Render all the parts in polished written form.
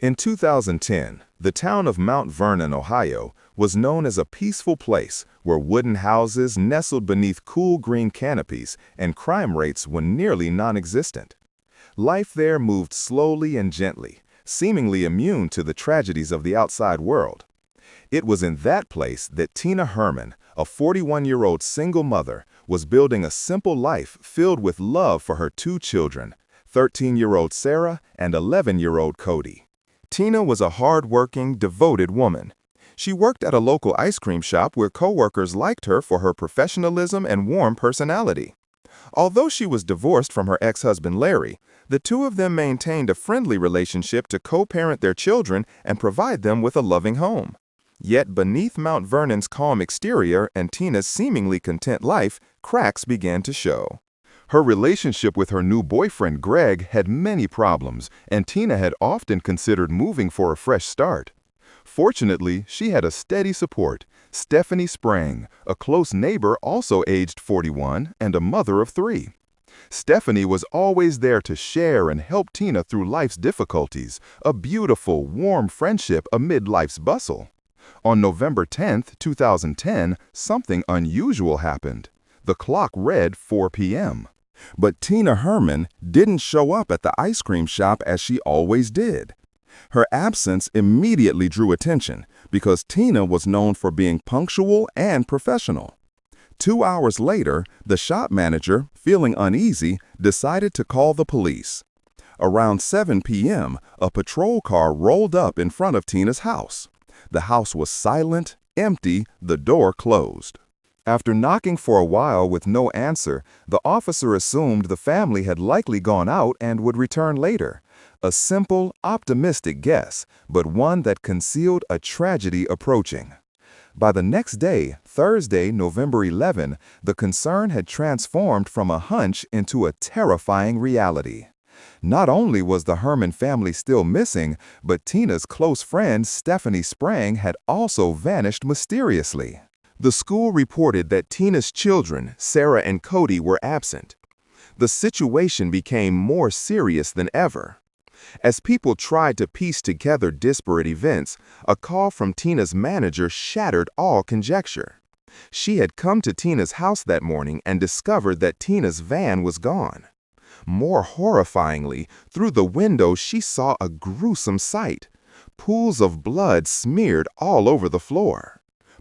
In 2010, the town of Mount Vernon, Ohio, was known as a peaceful place where wooden houses nestled beneath cool green canopies and crime rates were nearly non-existent. Life there moved slowly and gently, seemingly immune to the tragedies of the outside world. It was in that place that Tina Herman, a 41-year-old single mother, was building a simple life filled with love for her two children, 13-year-old Sarah and 11-year-old Cody. Tina was a hard-working, devoted woman. She worked at a local ice cream shop where coworkers liked her for her professionalism and warm personality. Although she was divorced from her ex-husband Larry, the two of them maintained a friendly relationship to co-parent their children and provide them with a loving home. Yet beneath Mount Vernon's calm exterior and Tina's seemingly content life, cracks began to show. Her relationship with her new boyfriend Greg had many problems, and Tina had often considered moving for a fresh start. Fortunately, she had a steady support, Stephanie Sprang, a close neighbor also aged 41 and a mother of 3. Stephanie was always there to share and help Tina through life's difficulties, a beautiful, warm friendship amid life's bustle. On November 10, 2010, something unusual happened. The clock read 4 p.m. But Tina Herman didn't show up at the ice cream shop as she always did. Her absence immediately drew attention because Tina was known for being punctual and professional. 2 hours later, the shop manager, feeling uneasy, decided to call the police. Around 7 p.m., a patrol car rolled up in front of Tina's house. The house was silent, empty, the door closed. After knocking for a while with no answer, the officer assumed the family had likely gone out and would return later. A simple, optimistic guess, but one that concealed a tragedy approaching. By the next day, Thursday, November 11, the concern had transformed from a hunch into a terrifying reality. Not only was the Herman family still missing, but Tina's close friend Stephanie Sprang had also vanished mysteriously. The school reported that Tina's children, Sarah and Cody, were absent. The situation became more serious than ever. As people tried to piece together disparate events, a call from Tina's manager shattered all conjecture. She had come to Tina's house that morning and discovered that Tina's van was gone. More horrifyingly, through the window she saw a gruesome sight. Pools of blood smeared all over the floor.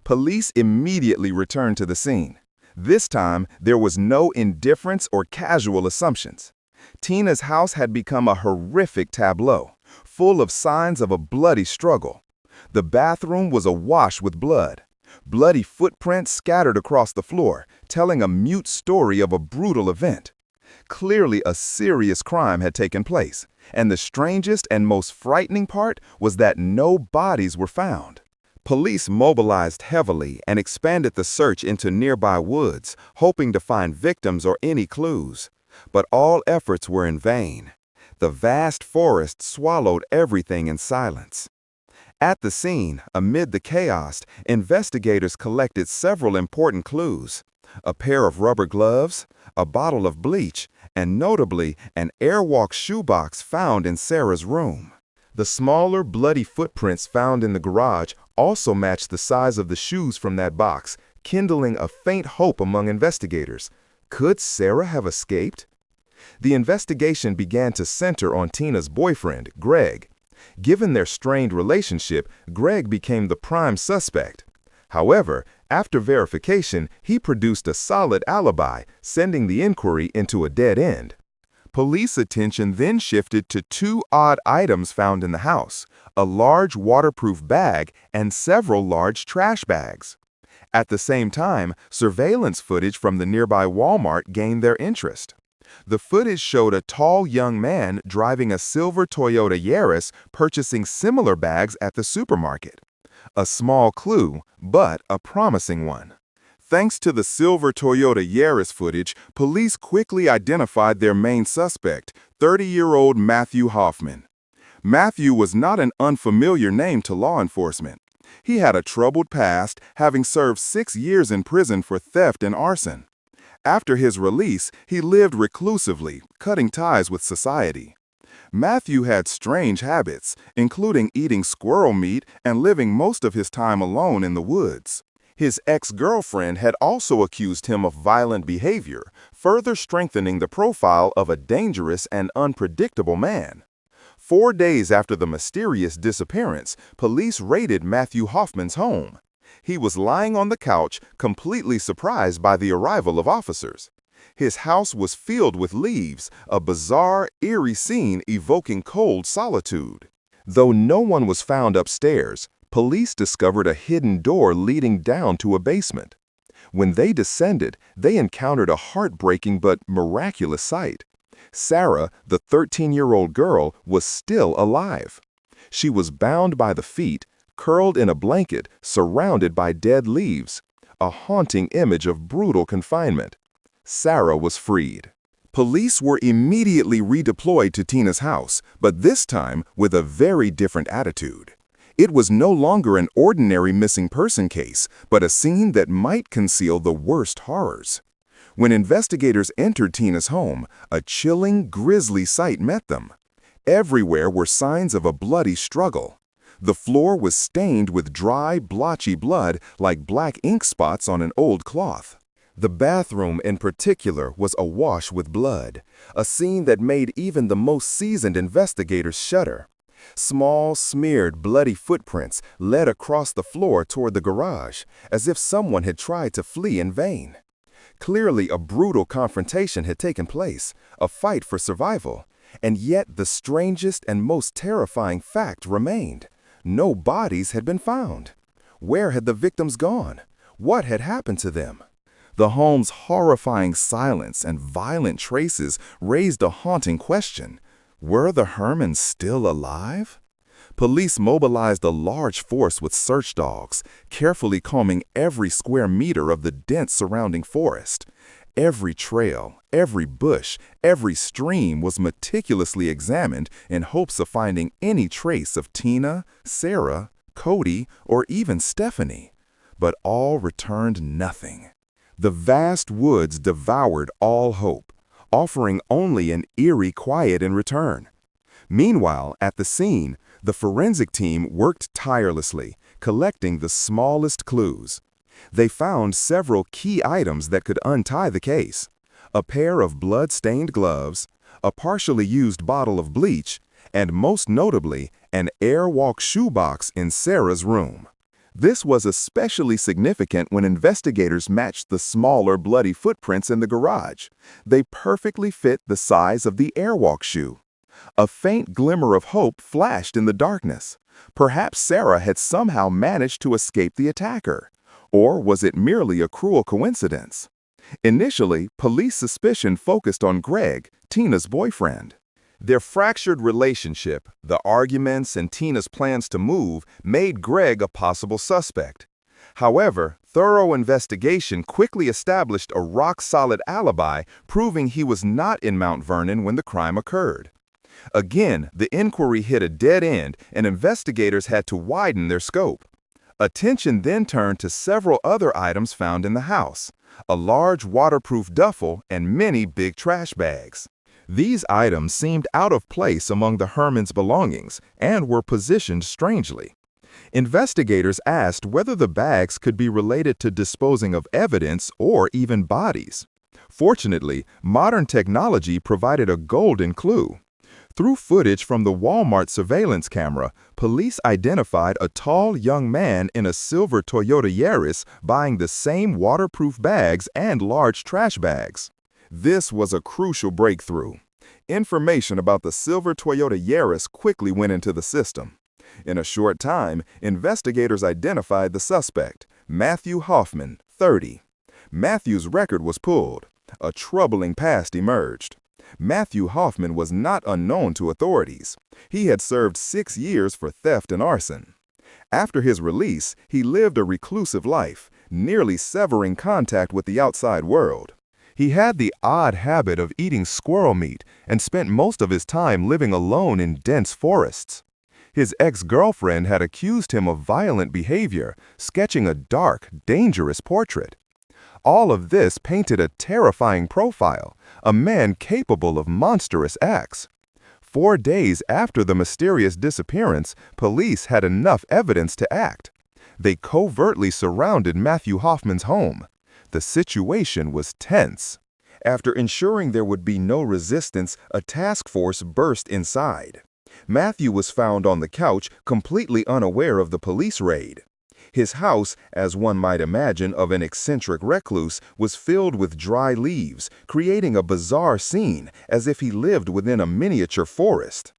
Police immediately returned to the scene. This time, there was no indifference or casual assumptions. Tina's house had become a horrific tableau, full of signs of a bloody struggle. The bathroom was awash with blood. Bloody footprints scattered across the floor, telling a mute story of a brutal event. Clearly, a serious crime had taken place, and the strangest and most frightening part was that no bodies were found. Police mobilized heavily and expanded the search into nearby woods, hoping to find victims or any clues. But all efforts were in vain. The vast forest swallowed everything in silence. At the scene, amid the chaos, investigators collected several important clues: a pair of rubber gloves, a bottle of bleach, and notably, an Airwalk shoebox found in Sarah's room. The smaller, bloody footprints found in the garage also matched the size of the shoes from that box, kindling a faint hope among investigators. Could Sarah have escaped? The investigation began to center on Tina's boyfriend, Greg. Given their strained relationship, Greg became the prime suspect. However, after verification, he produced a solid alibi, sending the inquiry into a dead end. Police attention then shifted to 2 odd items found in the house: a large waterproof bag and several large trash bags. At the same time, surveillance footage from the nearby Walmart gained their interest. The footage showed a tall young man driving a silver Toyota Yaris purchasing similar bags at the supermarket. A small clue, but a promising one. Thanks to the silver Toyota Yaris footage, police quickly identified their main suspect, 30-year-old Matthew Hoffman. Matthew was not an unfamiliar name to law enforcement. He had a troubled past, having served 6 years in prison for theft and arson. After his release, he lived reclusively, cutting ties with society. Matthew had strange habits, including eating squirrel meat and living most of his time alone in the woods. His ex-girlfriend had also accused him of violent behavior, further strengthening the profile of a dangerous and unpredictable man. 4 days after the mysterious disappearance, police raided Matthew Hoffman's home. He was lying on the couch, completely surprised by the arrival of officers. His house was filled with leaves, a bizarre, eerie scene evoking cold solitude. Though no one was found upstairs, police discovered a hidden door leading down to a basement. When they descended, they encountered a heartbreaking but miraculous sight. Sarah, the 13-year-old girl, was still alive. She was bound by the feet, curled in a blanket, surrounded by dead leaves, a haunting image of brutal confinement. Sarah was freed. Police were immediately redeployed to Tina's house, but this time with a very different attitude. It was no longer an ordinary missing person case, but a scene that might conceal the worst horrors. When investigators entered Tina's home, a chilling, grisly sight met them. Everywhere were signs of a bloody struggle. The floor was stained with dry, blotchy blood like black ink spots on an old cloth. The bathroom in particular was awash with blood, a scene that made even the most seasoned investigators shudder. Small, smeared, bloody footprints led across the floor toward the garage, as if someone had tried to flee in vain. Clearly, a brutal confrontation had taken place, a fight for survival, and yet the strangest and most terrifying fact remained. No bodies had been found. Where had the victims gone? What had happened to them? The home's horrifying silence and violent traces raised a haunting question. Were the Hermans still alive? Police mobilized a large force with search dogs, carefully combing every square meter of the dense surrounding forest. Every trail, every bush, every stream was meticulously examined in hopes of finding any trace of Tina, Sarah, Cody, or even Stephanie. But all returned nothing. The vast woods devoured all hope, offering only an eerie quiet in return. Meanwhile, at the scene, the forensic team worked tirelessly, collecting the smallest clues. They found several key items that could untie the case: a pair of blood-stained gloves, a partially used bottle of bleach, and most notably, an airwalk shoebox in Sarah's room. This was especially significant when investigators matched the smaller, bloody footprints in the garage. They perfectly fit the size of the airwalk shoe. A faint glimmer of hope flashed in the darkness. Perhaps Sarah had somehow managed to escape the attacker. Or was it merely a cruel coincidence? Initially, police suspicion focused on Greg, Tina's boyfriend. Their fractured relationship, the arguments, and Tina's plans to move made Greg a possible suspect. However, thorough investigation quickly established a rock-solid alibi, proving he was not in Mount Vernon when the crime occurred. Again, the inquiry hit a dead end, and investigators had to widen their scope. Attention then turned to several other items found in the house: a large waterproof duffel and many big trash bags. These items seemed out of place among the Hermans' belongings and were positioned strangely. Investigators asked whether the bags could be related to disposing of evidence or even bodies. Fortunately, modern technology provided a golden clue. Through footage from the Walmart surveillance camera, police identified a tall young man in a silver Toyota Yaris buying the same waterproof bags and large trash bags. This was a crucial breakthrough. Information about the silver Toyota Yaris quickly went into the system. In a short time, investigators identified the suspect, Matthew Hoffman, 30. Matthew's record was pulled. A troubling past emerged. Matthew Hoffman was not unknown to authorities. He had served 6 years for theft and arson. After his release, he lived a reclusive life, nearly severing contact with the outside world. He had the odd habit of eating squirrel meat and spent most of his time living alone in dense forests. His ex-girlfriend had accused him of violent behavior, sketching a dark, dangerous portrait. All of this painted a terrifying profile, a man capable of monstrous acts. 4 days after the mysterious disappearance, police had enough evidence to act. They covertly surrounded Matthew Hoffman's home. The situation was tense. After ensuring there would be no resistance, a task force burst inside. Matthew was found on the couch, completely unaware of the police raid. His house, as one might imagine of an eccentric recluse, was filled with dry leaves, creating a bizarre scene, as if he lived within a miniature forest.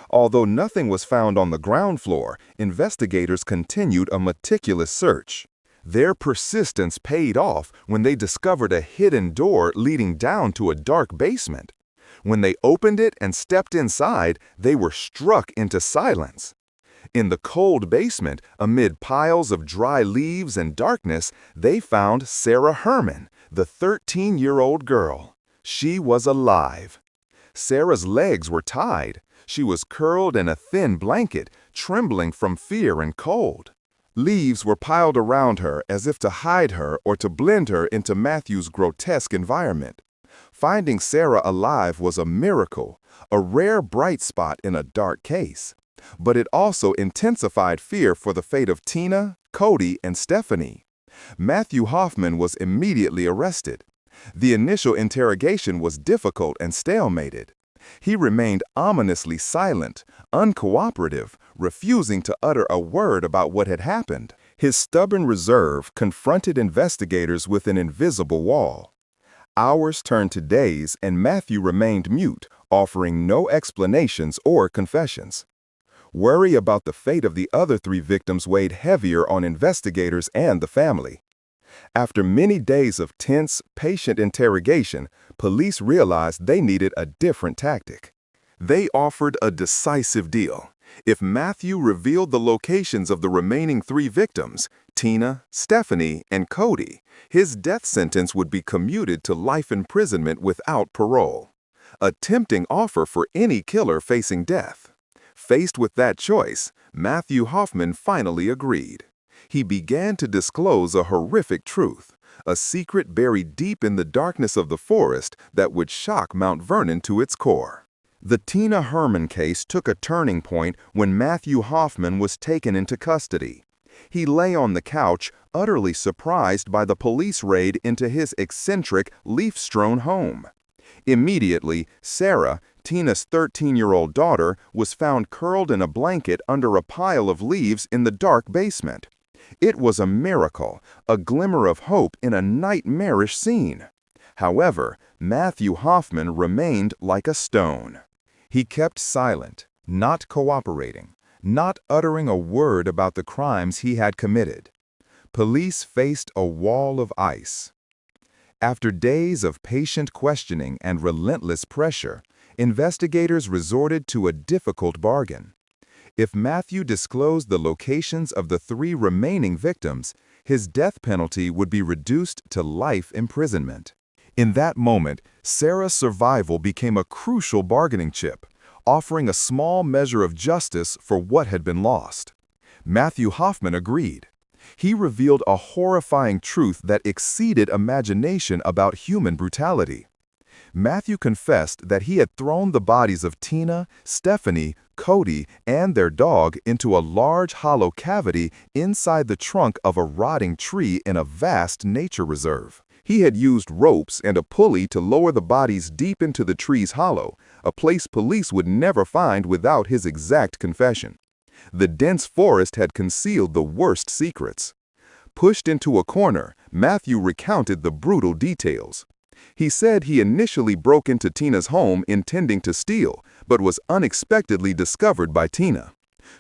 Although nothing was found on the ground floor, investigators continued a meticulous search. Their persistence paid off when they discovered a hidden door leading down to a dark basement. When they opened it and stepped inside, they were struck into silence. In the cold basement, amid piles of dry leaves and darkness, they found Sarah Herman, the 13-year-old girl. She was alive. Sarah's legs were tied. She was curled in a thin blanket, trembling from fear and cold. Leaves were piled around her as if to hide her or to blend her into Matthew's grotesque environment. Finding Sarah alive was a miracle, a rare bright spot in a dark case. But it also intensified fear for the fate of Tina, Cody, and Stephanie. Matthew Hoffman was immediately arrested. The initial interrogation was difficult and stalemated. He remained ominously silent, uncooperative, refusing to utter a word about what had happened. His stubborn reserve confronted investigators with an invisible wall. Hours turned to days, and Matthew remained mute, offering no explanations or confessions. Worry about the fate of the other 3 victims weighed heavier on investigators and the family. After many days of tense, patient interrogation, police realized they needed a different tactic. They offered a decisive deal. If Matthew revealed the locations of the remaining 3 victims, Tina, Stephanie, and Cody, his death sentence would be commuted to life imprisonment without parole. A tempting offer for any killer facing death. Faced with that choice, Matthew Hoffman finally agreed. He began to disclose a horrific truth, a secret buried deep in the darkness of the forest that would shock Mount Vernon to its core. The Tina Herman case took a turning point when Matthew Hoffman was taken into custody. He lay on the couch, utterly surprised by the police raid into his eccentric, leaf-strewn home. Immediately, Sarah, Tina's 13-year-old daughter, was found curled in a blanket under a pile of leaves in the dark basement. It was a miracle, a glimmer of hope in a nightmarish scene. However, Matthew Hoffman remained like a stone. He kept silent, not cooperating, not uttering a word about the crimes he had committed. Police faced a wall of ice. After days of patient questioning and relentless pressure, investigators resorted to a difficult bargain. If Matthew disclosed the locations of the 3 remaining victims, his death penalty would be reduced to life imprisonment. In that moment, Sarah's survival became a crucial bargaining chip, offering a small measure of justice for what had been lost. Matthew Hoffman agreed. He revealed a horrifying truth that exceeded imagination about human brutality. Matthew confessed that he had thrown the bodies of Tina, Stephanie, Cody, and their dog into a large hollow cavity inside the trunk of a rotting tree in a vast nature reserve. He had used ropes and a pulley to lower the bodies deep into the tree's hollow, a place police would never find without his exact confession. The dense forest had concealed the worst secrets. Pushed into a corner, Matthew recounted the brutal details. He said he initially broke into Tina's home intending to steal, but was unexpectedly discovered by Tina.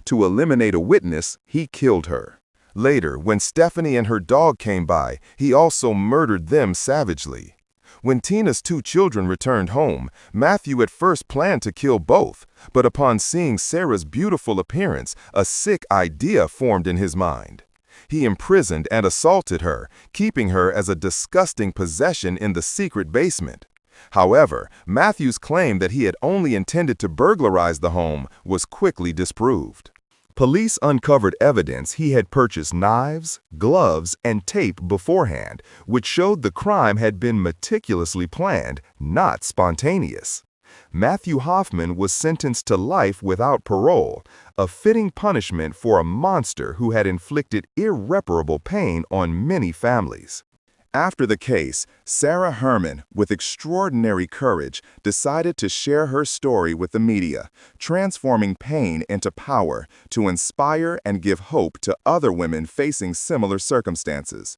To eliminate a witness, he killed her. Later, when Stephanie and her dog came by, he also murdered them savagely. When Tina's 2 children returned home, Matthew at first planned to kill both, but upon seeing Sarah's beautiful appearance, a sick idea formed in his mind. He imprisoned and assaulted her, keeping her as a disgusting possession in the secret basement. However, Matthew's claim that he had only intended to burglarize the home was quickly disproved. Police uncovered evidence he had purchased knives, gloves, and tape beforehand, which showed the crime had been meticulously planned, not spontaneous. Matthew Hoffman was sentenced to life without parole, a fitting punishment for a monster who had inflicted irreparable pain on many families. After the case, Sarah Herman, with extraordinary courage, decided to share her story with the media, transforming pain into power to inspire and give hope to other women facing similar circumstances.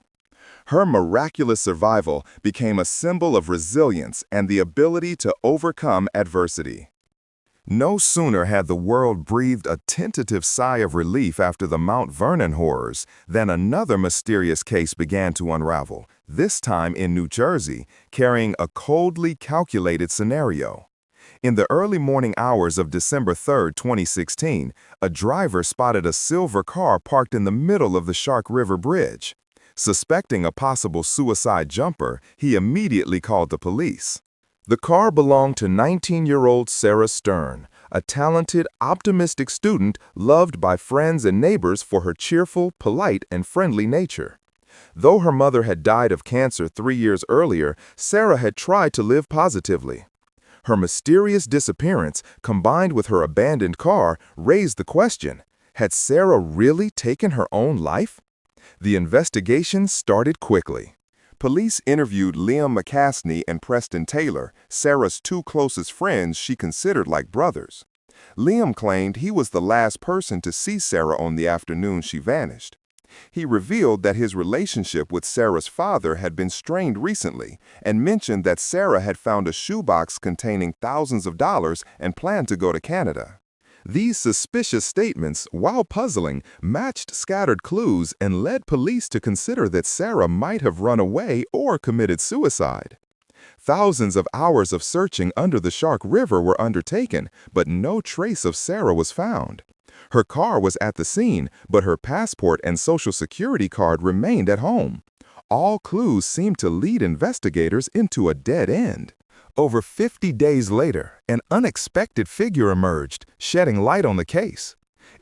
Her miraculous survival became a symbol of resilience and the ability to overcome adversity. No sooner had the world breathed a tentative sigh of relief after the Mount Vernon horrors than another mysterious case began to unravel, this time in New Jersey, carrying a coldly calculated scenario. In the early morning hours of December 3, 2016, a driver spotted a silver car parked in the middle of the Shark River Bridge. Suspecting a possible suicide jumper, he immediately called the police. The car belonged to 19-year-old Sarah Stern, a talented, optimistic student loved by friends and neighbors for her cheerful, polite, and friendly nature. Though her mother had died of cancer 3 years earlier, Sarah had tried to live positively. Her mysterious disappearance, combined with her abandoned car, raised the question: had Sarah really taken her own life? The investigation started quickly. Police interviewed Liam McCasney and Preston Taylor, Sarah's two closest friends she considered like brothers. Liam claimed he was the last person to see Sarah on the afternoon she vanished. He revealed that his relationship with Sarah's father had been strained recently and mentioned that Sarah had found a shoebox containing thousands of dollars and planned to go to Canada. These suspicious statements, while puzzling, matched scattered clues and led police to consider that Sarah might have run away or committed suicide. Thousands of hours of searching under the Shark River were undertaken, but no trace of Sarah was found. Her car was at the scene, but her passport and social security card remained at home. All clues seemed to lead investigators into a dead end. Over 50 days later, an unexpected figure emerged, shedding light on the case.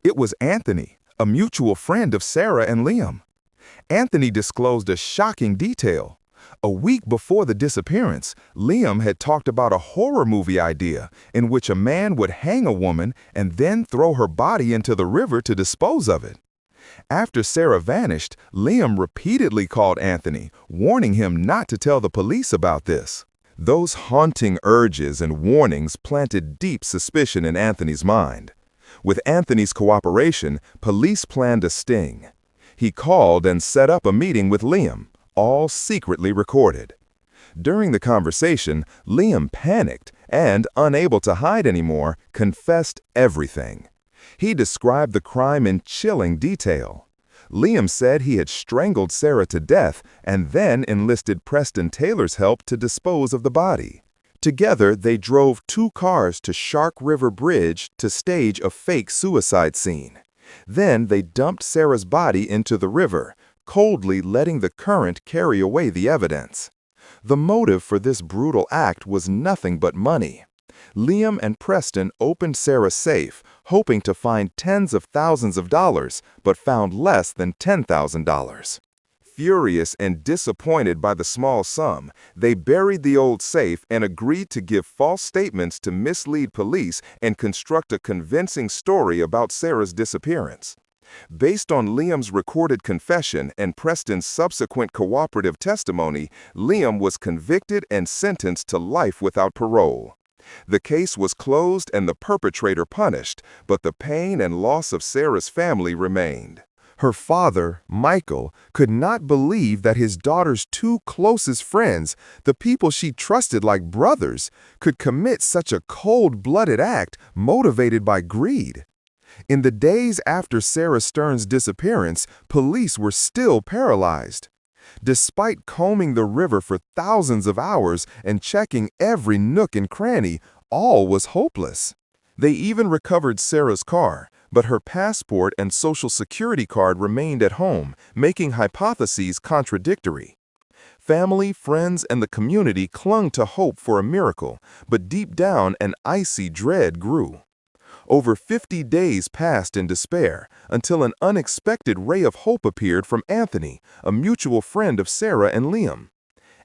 It was Anthony, a mutual friend of Sarah and Liam. Anthony disclosed a shocking detail. A week before the disappearance, Liam had talked about a horror movie idea in which a man would hang a woman and then throw her body into the river to dispose of it. After Sarah vanished, Liam repeatedly called Anthony, warning him not to tell the police about this. Those haunting urges and warnings planted deep suspicion in Anthony's mind. With Anthony's cooperation, police planned a sting. He called and set up a meeting with Liam, all secretly recorded. During the conversation, Liam panicked and, unable to hide anymore, confessed everything. He described the crime in chilling detail. Liam said he had strangled Sarah to death and then enlisted Preston Taylor's help to dispose of the body. Together, they drove 2 cars to Shark River Bridge to stage a fake suicide scene. Then they dumped Sarah's body into the river, coldly letting the current carry away the evidence. The motive for this brutal act was nothing but money. Liam and Preston opened Sarah's safe, hoping to find tens of thousands of dollars, but found less than $10,000. Furious and disappointed by the small sum, they buried the old safe and agreed to give false statements to mislead police and construct a convincing story about Sarah's disappearance. Based on Liam's recorded confession and Preston's subsequent cooperative testimony, Liam was convicted and sentenced to life without parole. The case was closed and the perpetrator punished, but the pain and loss of Sarah's family remained. Her father, Michael, could not believe that his daughter's 2 closest friends, the people she trusted like brothers, could commit such a cold-blooded act motivated by greed. In the days after Sarah Stern's disappearance, police were still paralyzed. Despite combing the river for thousands of hours and checking every nook and cranny, all was hopeless. They even recovered Sarah's car, but her passport and social security card remained at home, making hypotheses contradictory. Family, friends, and the community clung to hope for a miracle, but deep down an icy dread grew. Over 50 days passed in despair until an unexpected ray of hope appeared from Anthony, a mutual friend of Sarah and Liam.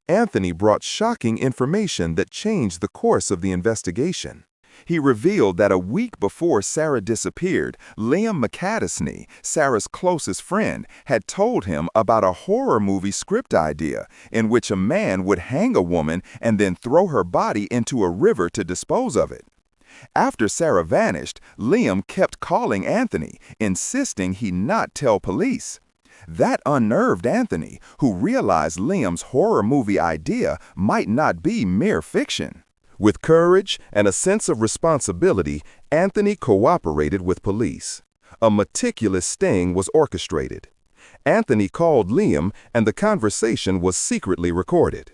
Anthony brought shocking information that changed the course of the investigation. He revealed that a week before Sarah disappeared, Liam McCadesney, Sarah's closest friend, had told him about a horror movie script idea in which a man would hang a woman and then throw her body into a river to dispose of it. After Sarah vanished, Liam kept calling Anthony, insisting he not tell police. That unnerved Anthony, who realized Liam's horror movie idea might not be mere fiction. With courage and a sense of responsibility, Anthony cooperated with police. A meticulous sting was orchestrated. Anthony called Liam, and the conversation was secretly recorded.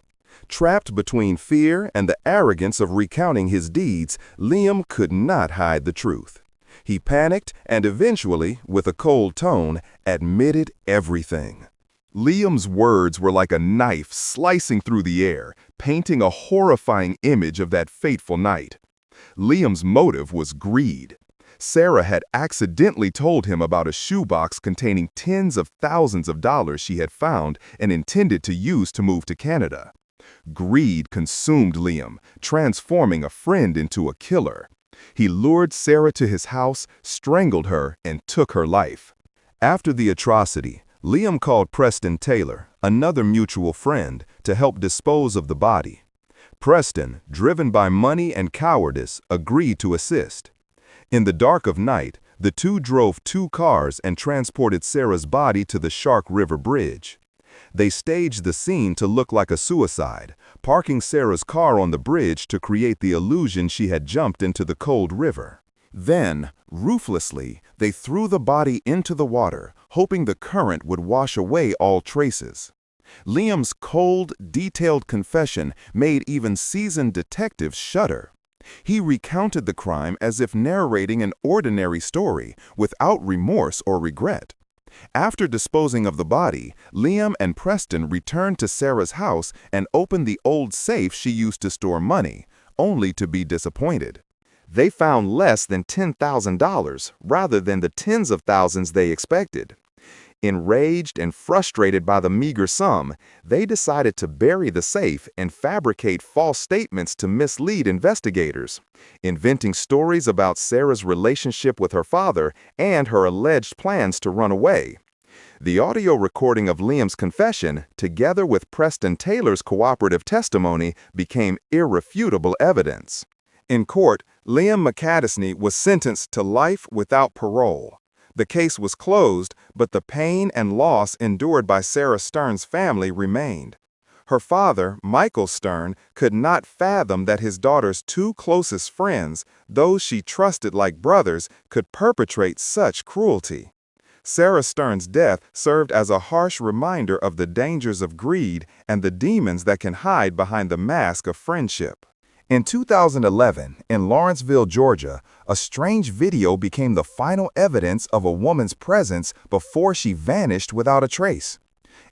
Trapped between fear and the arrogance of recounting his deeds, Liam could not hide the truth. He panicked and eventually, with a cold tone, admitted everything. Liam's words were like a knife slicing through the air, painting a horrifying image of that fateful night. Liam's motive was greed. Sarah had accidentally told him about a shoebox containing tens of thousands of dollars she had found and intended to use to move to Canada. Greed consumed Liam, transforming a friend into a killer. He lured Sarah to his house, strangled her, and took her life. After the atrocity, Liam called Preston Taylor, another mutual friend, to help dispose of the body. Preston, driven by money and cowardice, agreed to assist. In the dark of night, the two drove 2 cars and transported Sarah's body to the Shark River Bridge. They staged the scene to look like a suicide, parking Sarah's car on the bridge to create the illusion she had jumped into the cold river. Then, ruthlessly, they threw the body into the water, hoping the current would wash away all traces. Liam's cold, detailed confession made even seasoned detectives shudder. He recounted the crime as if narrating an ordinary story, without remorse or regret. After disposing of the body, Liam and Preston returned to Sarah's house and opened the old safe she used to store money, only to be disappointed. They found less than $10,000 rather than the tens of thousands they expected. Enraged and frustrated by the meager sum, they decided to bury the safe and fabricate false statements to mislead investigators, inventing stories about Sarah's relationship with her father and her alleged plans to run away. The audio recording of Liam's confession, together with Preston Taylor's cooperative testimony, became irrefutable evidence. In court, Liam McCadesney was sentenced to life without parole. The case was closed, but the pain and loss endured by Sarah Stern's family remained. Her father, Michael Stern, could not fathom that his daughter's 2 closest friends, those she trusted like brothers, could perpetrate such cruelty. Sarah Stern's death served as a harsh reminder of the dangers of greed and the demons that can hide behind the mask of friendship. In 2011, in Lawrenceville, Georgia, a strange video became the final evidence of a woman's presence before she vanished without a trace.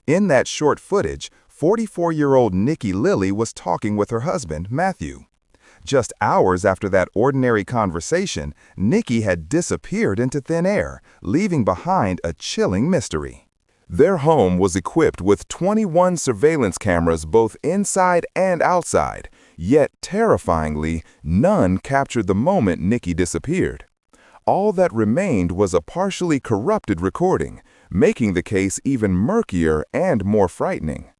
In that short footage, 44-year-old Nikki Lilly was talking with her husband, Matthew. Just hours after that ordinary conversation, Nikki had disappeared into thin air, leaving behind a chilling mystery. Their home was equipped with 21 surveillance cameras both inside and outside, yet terrifyingly, none captured the moment Nikki disappeared. All that remained was a partially corrupted recording, making the case even murkier and more frightening.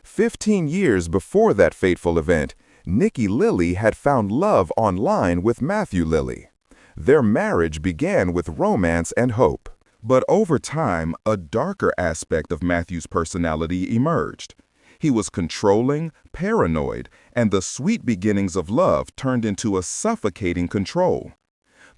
15 years before that fateful event, Nikki Lilly had found love online with Matthew Lilly. Their marriage began with romance and hope. But over time, a darker aspect of Matthew's personality emerged. He was controlling, paranoid, and the sweet beginnings of love turned into a suffocating control.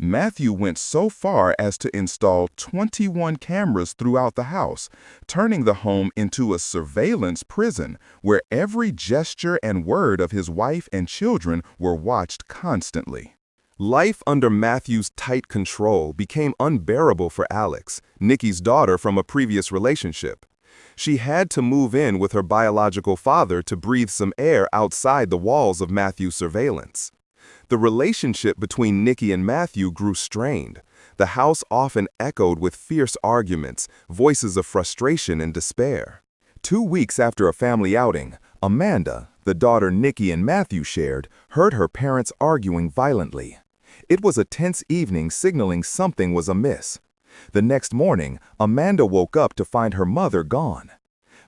Matthew went so far as to install 21 cameras throughout the house, turning the home into a surveillance prison where every gesture and word of his wife and children were watched constantly. Life under Matthew's tight control became unbearable for Alex, Nikki's daughter from a previous relationship. She had to move in with her biological father to breathe some air outside the walls of Matthew's surveillance. The relationship between Nikki and Matthew grew strained. The house often echoed with fierce arguments, voices of frustration and despair. 2 weeks after a family outing, Amanda, the daughter Nikki and Matthew shared, heard her parents arguing violently. It was a tense evening signaling something was amiss. The next morning, Amanda woke up to find her mother gone.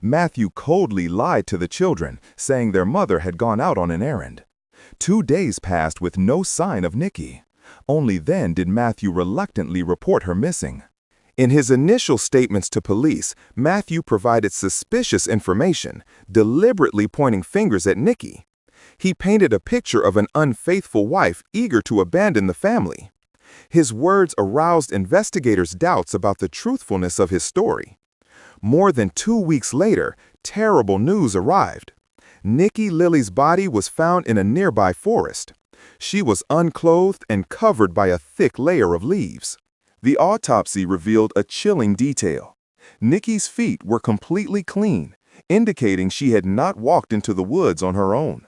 Matthew coldly lied to the children, saying their mother had gone out on an errand. 2 days passed with no sign of Nikki. Only then did Matthew reluctantly report her missing. In his initial statements to police, Matthew provided suspicious information, deliberately pointing fingers at Nikki. He painted a picture of an unfaithful wife eager to abandon the family. His words aroused investigators' doubts about the truthfulness of his story. More than 2 weeks later, terrible news arrived. Nikki Lilly's body was found in a nearby forest. She was unclothed and covered by a thick layer of leaves. The autopsy revealed a chilling detail. Nikki's feet were completely clean, indicating she had not walked into the woods on her own.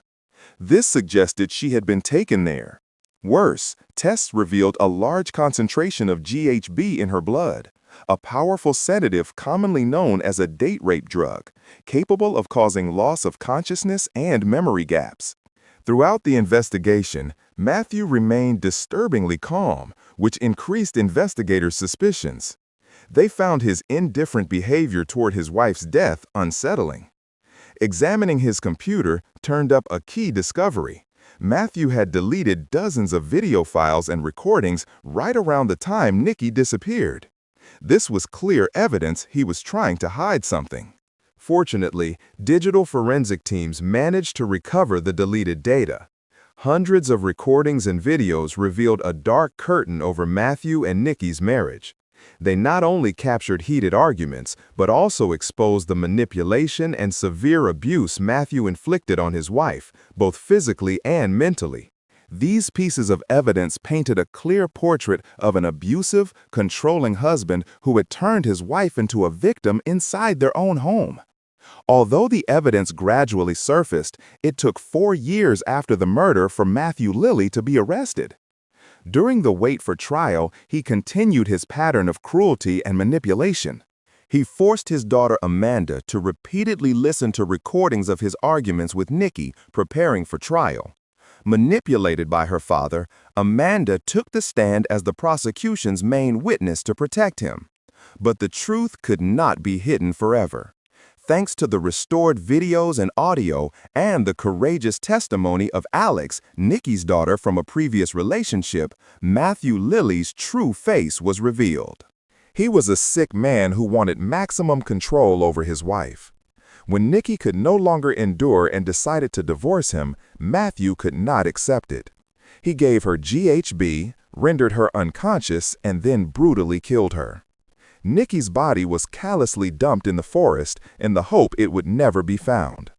This suggested she had been taken there. Worse, tests revealed a large concentration of GHB in her blood, a powerful sedative commonly known as a date rape drug, capable of causing loss of consciousness and memory gaps. Throughout the investigation, Matthew remained disturbingly calm, which increased investigators' suspicions. They found his indifferent behavior toward his wife's death unsettling. Examining his computer turned up a key discovery. Matthew had deleted dozens of video files and recordings right around the time Nikki disappeared. This was clear evidence he was trying to hide something. Fortunately, digital forensic teams managed to recover the deleted data. Hundreds of recordings and videos revealed a dark curtain over Matthew and Nikki's marriage. They not only captured heated arguments, but also exposed the manipulation and severe abuse Matthew inflicted on his wife, both physically and mentally. These pieces of evidence painted a clear portrait of an abusive, controlling husband who had turned his wife into a victim inside their own home. Although the evidence gradually surfaced, it took 4 years after the murder for Matthew Lilly to be arrested. During the wait for trial, he continued his pattern of cruelty and manipulation. He forced his daughter Amanda to repeatedly listen to recordings of his arguments with Nikki preparing for trial. Manipulated by her father, Amanda took the stand as the prosecution's main witness to protect him. But the truth could not be hidden forever. Thanks to the restored videos and audio and the courageous testimony of Alex, Nikki's daughter from a previous relationship, Matthew Lilly's true face was revealed. He was a sick man who wanted maximum control over his wife. When Nikki could no longer endure and decided to divorce him, Matthew could not accept it. He gave her GHB, rendered her unconscious, and then brutally killed her. Nikki's body was callously dumped in the forest in the hope it would never be found.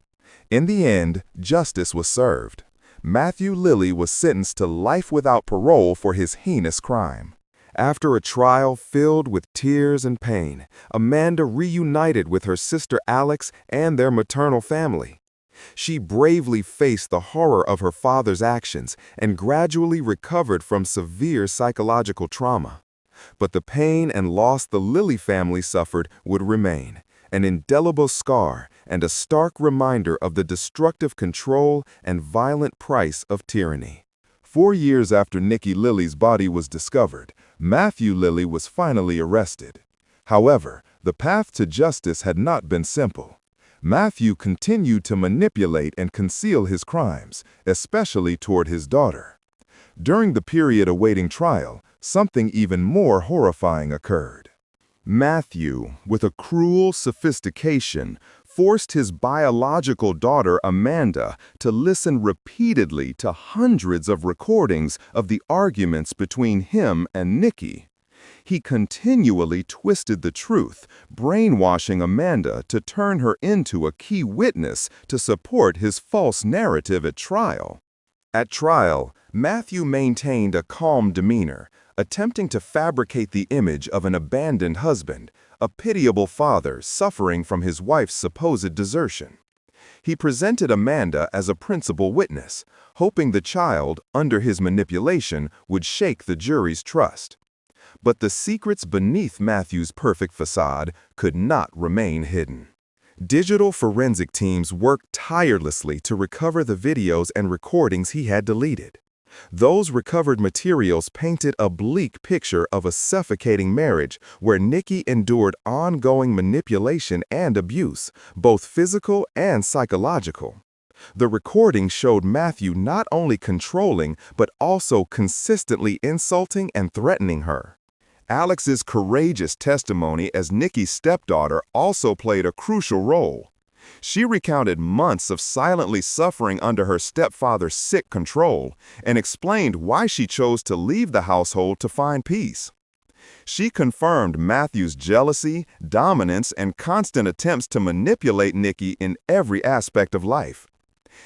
In the end, justice was served. Matthew Lilly was sentenced to life without parole for his heinous crime. After a trial filled with tears and pain, Amanda reunited with her sister Alex and their maternal family. She bravely faced the horror of her father's actions and gradually recovered from severe psychological trauma. But the pain and loss the Lilly family suffered would remain, an indelible scar and a stark reminder of the destructive control and violent price of tyranny. 4 years after Nikki Lilly's body was discovered, Matthew Lilly was finally arrested. However, the path to justice had not been simple. Matthew continued to manipulate and conceal his crimes, especially toward his daughter. During the period awaiting trial, something even more horrifying occurred. Matthew, with a cruel sophistication, forced his biological daughter Amanda to listen repeatedly to hundreds of recordings of the arguments between him and Nikki. He continually twisted the truth, brainwashing Amanda to turn her into a key witness to support his false narrative at trial. At trial, Matthew maintained a calm demeanor, attempting to fabricate the image of an abandoned husband, a pitiable father suffering from his wife's supposed desertion. He presented Amanda as a principal witness, hoping the child, under his manipulation, would shake the jury's trust. But the secrets beneath Matthew's perfect facade could not remain hidden. Digital forensic teams worked tirelessly to recover the videos and recordings he had deleted. Those recovered materials painted a bleak picture of a suffocating marriage where Nikki endured ongoing manipulation and abuse, both physical and psychological. The recording showed Matthew not only controlling but also consistently insulting and threatening her. Alex's courageous testimony as Nikki's stepdaughter also played a crucial role. She recounted months of silently suffering under her stepfather's sick control and explained why she chose to leave the household to find peace. She confirmed Matthew's jealousy, dominance, and constant attempts to manipulate Nikki in every aspect of life.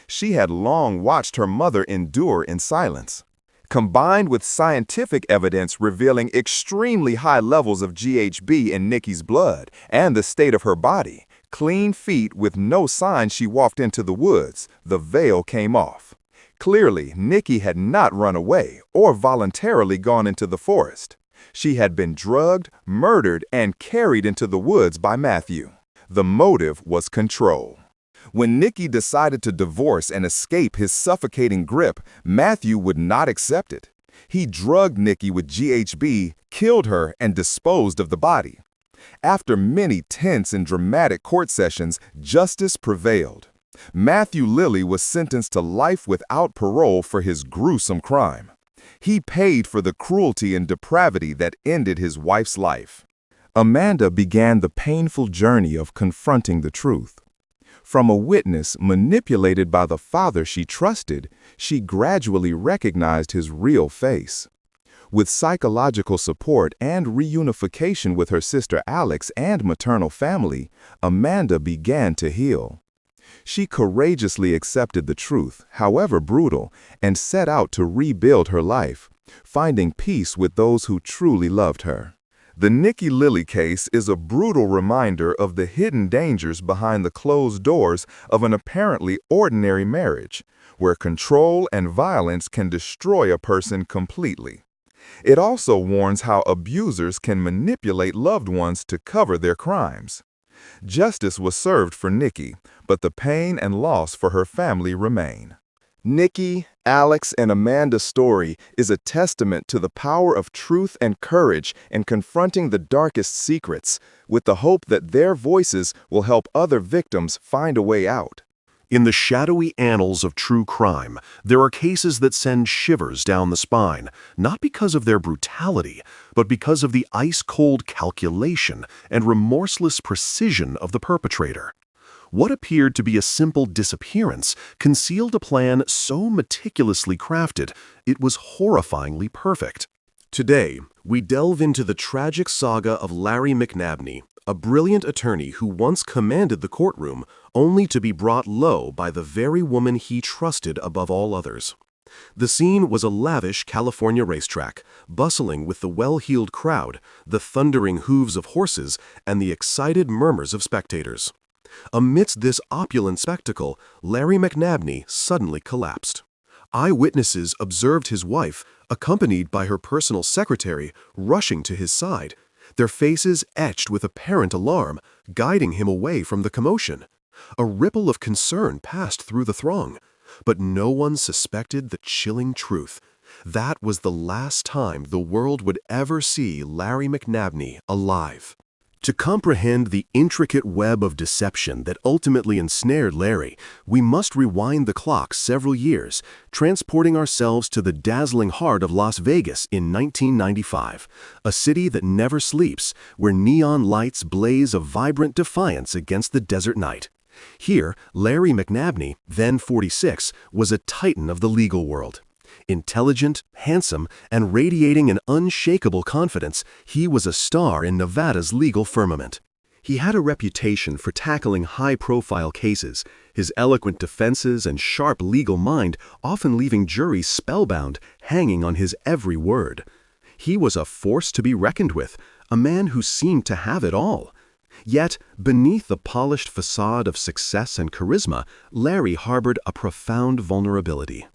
She had long watched her mother endure in silence. Combined with scientific evidence revealing extremely high levels of GHB in Nikki's blood and the state of her body, clean feet with no sign she walked into the woods, the veil came off. Clearly, Nikki had not run away or voluntarily gone into the forest. She had been drugged, murdered, and carried into the woods by Matthew. The motive was control. When Nikki decided to divorce and escape his suffocating grip, Matthew would not accept it. He drugged Nikki with GHB, killed her, and disposed of the body. After many tense and dramatic court sessions, justice prevailed. Matthew Lilly was sentenced to life without parole for his gruesome crime. He paid for the cruelty and depravity that ended his wife's life. Amanda began the painful journey of confronting the truth. From a witness manipulated by the father she trusted, she gradually recognized his real face. With psychological support and reunification with her sister Alex and maternal family, Amanda began to heal. She courageously accepted the truth, however brutal, and set out to rebuild her life, finding peace with those who truly loved her. The Nikki Lilly case is a brutal reminder of the hidden dangers behind the closed doors of an apparently ordinary marriage, where control and violence can destroy a person completely. It also warns how abusers can manipulate loved ones to cover their crimes. Justice was served for Nikki, but the pain and loss for her family remain. Nikki, Alex, and Amanda's story is a testament to the power of truth and courage in confronting the darkest secrets, with the hope that their voices will help other victims find a way out. In the shadowy annals of true crime, there are cases that send shivers down the spine, not because of their brutality, but because of the ice-cold calculation and remorseless precision of the perpetrator. What appeared to be a simple disappearance concealed a plan so meticulously crafted, it was horrifyingly perfect. Today, we delve into the tragic saga of Larry McNabney, a brilliant attorney who once commanded the courtroom, only to be brought low by the very woman he trusted above all others. The scene was a lavish California racetrack, bustling with the well-heeled crowd, the thundering hooves of horses, and the excited murmurs of spectators. Amidst this opulent spectacle, Larry McNabney suddenly collapsed. Eyewitnesses observed his wife, accompanied by her personal secretary, rushing to his side, their faces etched with apparent alarm, guiding him away from the commotion. A ripple of concern passed through the throng, but no one suspected the chilling truth. That was the last time the world would ever see Larry McNabney alive. To comprehend the intricate web of deception that ultimately ensnared Larry, we must rewind the clock several years, transporting ourselves to the dazzling heart of Las Vegas in 1995, a city that never sleeps, where neon lights blaze a vibrant defiance against the desert night. Here, Larry McNabney, then 46, was a titan of the legal world. Intelligent, handsome, and radiating an unshakable confidence, he was a star in Nevada's legal firmament. He had a reputation for tackling high-profile cases, his eloquent defenses and sharp legal mind often leaving juries spellbound, hanging on his every word. He was a force to be reckoned with, a man who seemed to have it all. Yet, beneath the polished facade of success and charisma, Larry harbored a profound vulnerability.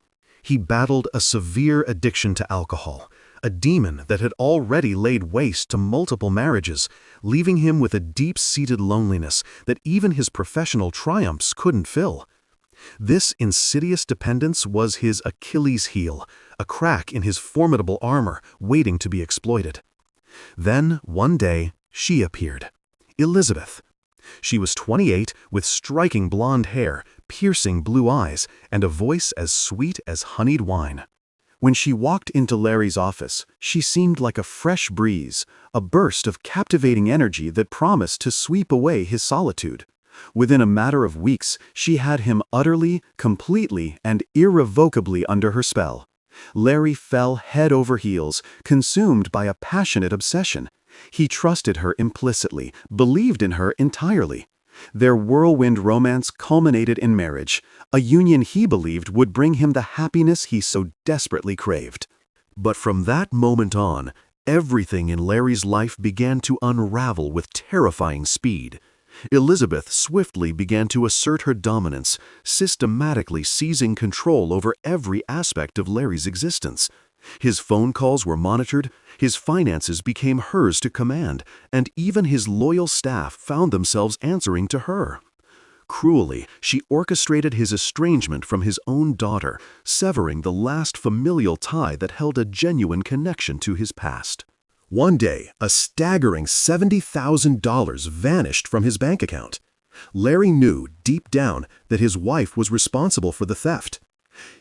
He battled a severe addiction to alcohol, a demon that had already laid waste to multiple marriages, leaving him with a deep-seated loneliness that even his professional triumphs couldn't fill. This insidious dependence was his Achilles heel, a crack in his formidable armor waiting to be exploited. Then, one day, she appeared. Elizabeth. She was 28, with striking blonde hair, piercing blue eyes, and a voice as sweet as honeyed wine. When she walked into Larry's office, she seemed like a fresh breeze, a burst of captivating energy that promised to sweep away his solitude. Within a matter of weeks, she had him utterly, completely, and irrevocably under her spell. Larry fell head over heels, consumed by a passionate obsession. He trusted her implicitly, believed in her entirely. Their whirlwind romance culminated in marriage, a union he believed would bring him the happiness he so desperately craved. But from that moment on, everything in Larry's life began to unravel with terrifying speed. Elizabeth swiftly began to assert her dominance, systematically seizing control over every aspect of Larry's existence. His phone calls were monitored, his finances became hers to command, and even his loyal staff found themselves answering to her. Cruelly, she orchestrated his estrangement from his own daughter, severing the last familial tie that held a genuine connection to his past. One day, a staggering $70,000 vanished from his bank account. Larry knew deep down that his wife was responsible for the theft.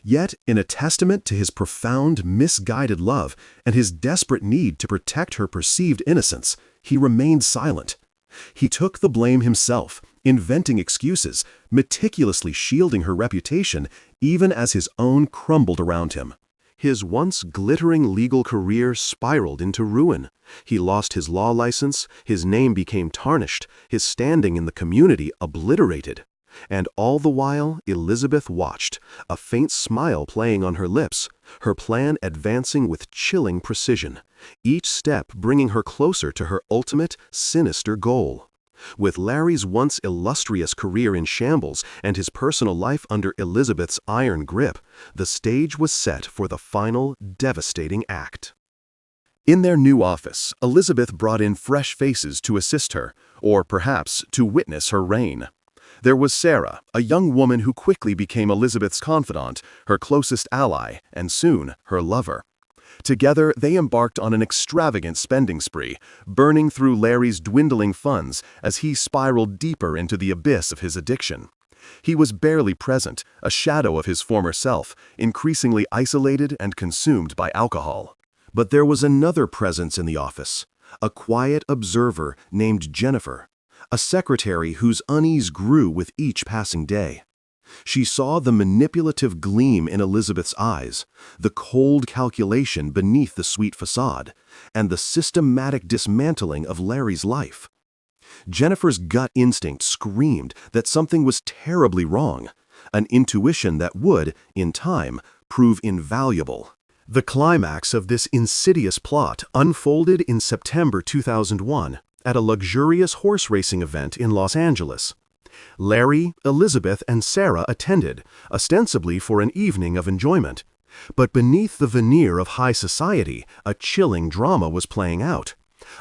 Yet, in a testament to his profound, misguided love and his desperate need to protect her perceived innocence, he remained silent. He took the blame himself, inventing excuses, meticulously shielding her reputation, even as his own crumbled around him. His once glittering legal career spiraled into ruin. He lost his law license, his name became tarnished, his standing in the community obliterated. And all the while, Elizabeth watched, a faint smile playing on her lips, her plan advancing with chilling precision, each step bringing her closer to her ultimate, sinister goal. With Larry's once illustrious career in shambles and his personal life under Elizabeth's iron grip, the stage was set for the final, devastating act. In their new office, Elizabeth brought in fresh faces to assist her, or perhaps to witness her reign. There was Sarah, a young woman who quickly became Elizabeth's confidant, her closest ally, and soon her lover. Together, they embarked on an extravagant spending spree, burning through Larry's dwindling funds as he spiraled deeper into the abyss of his addiction. He was barely present, a shadow of his former self, increasingly isolated and consumed by alcohol. But there was another presence in the office, a quiet observer named Jennifer, a secretary whose unease grew with each passing day. She saw the manipulative gleam in Elizabeth's eyes, the cold calculation beneath the sweet facade, and the systematic dismantling of Larry's life. Jennifer's gut instinct screamed that something was terribly wrong, an intuition that would, in time, prove invaluable. The climax of this insidious plot unfolded in September 2001 at a luxurious horse racing event in Los Angeles. Larry, Elizabeth, and Sarah attended, ostensibly for an evening of enjoyment. But beneath the veneer of high society, a chilling drama was playing out.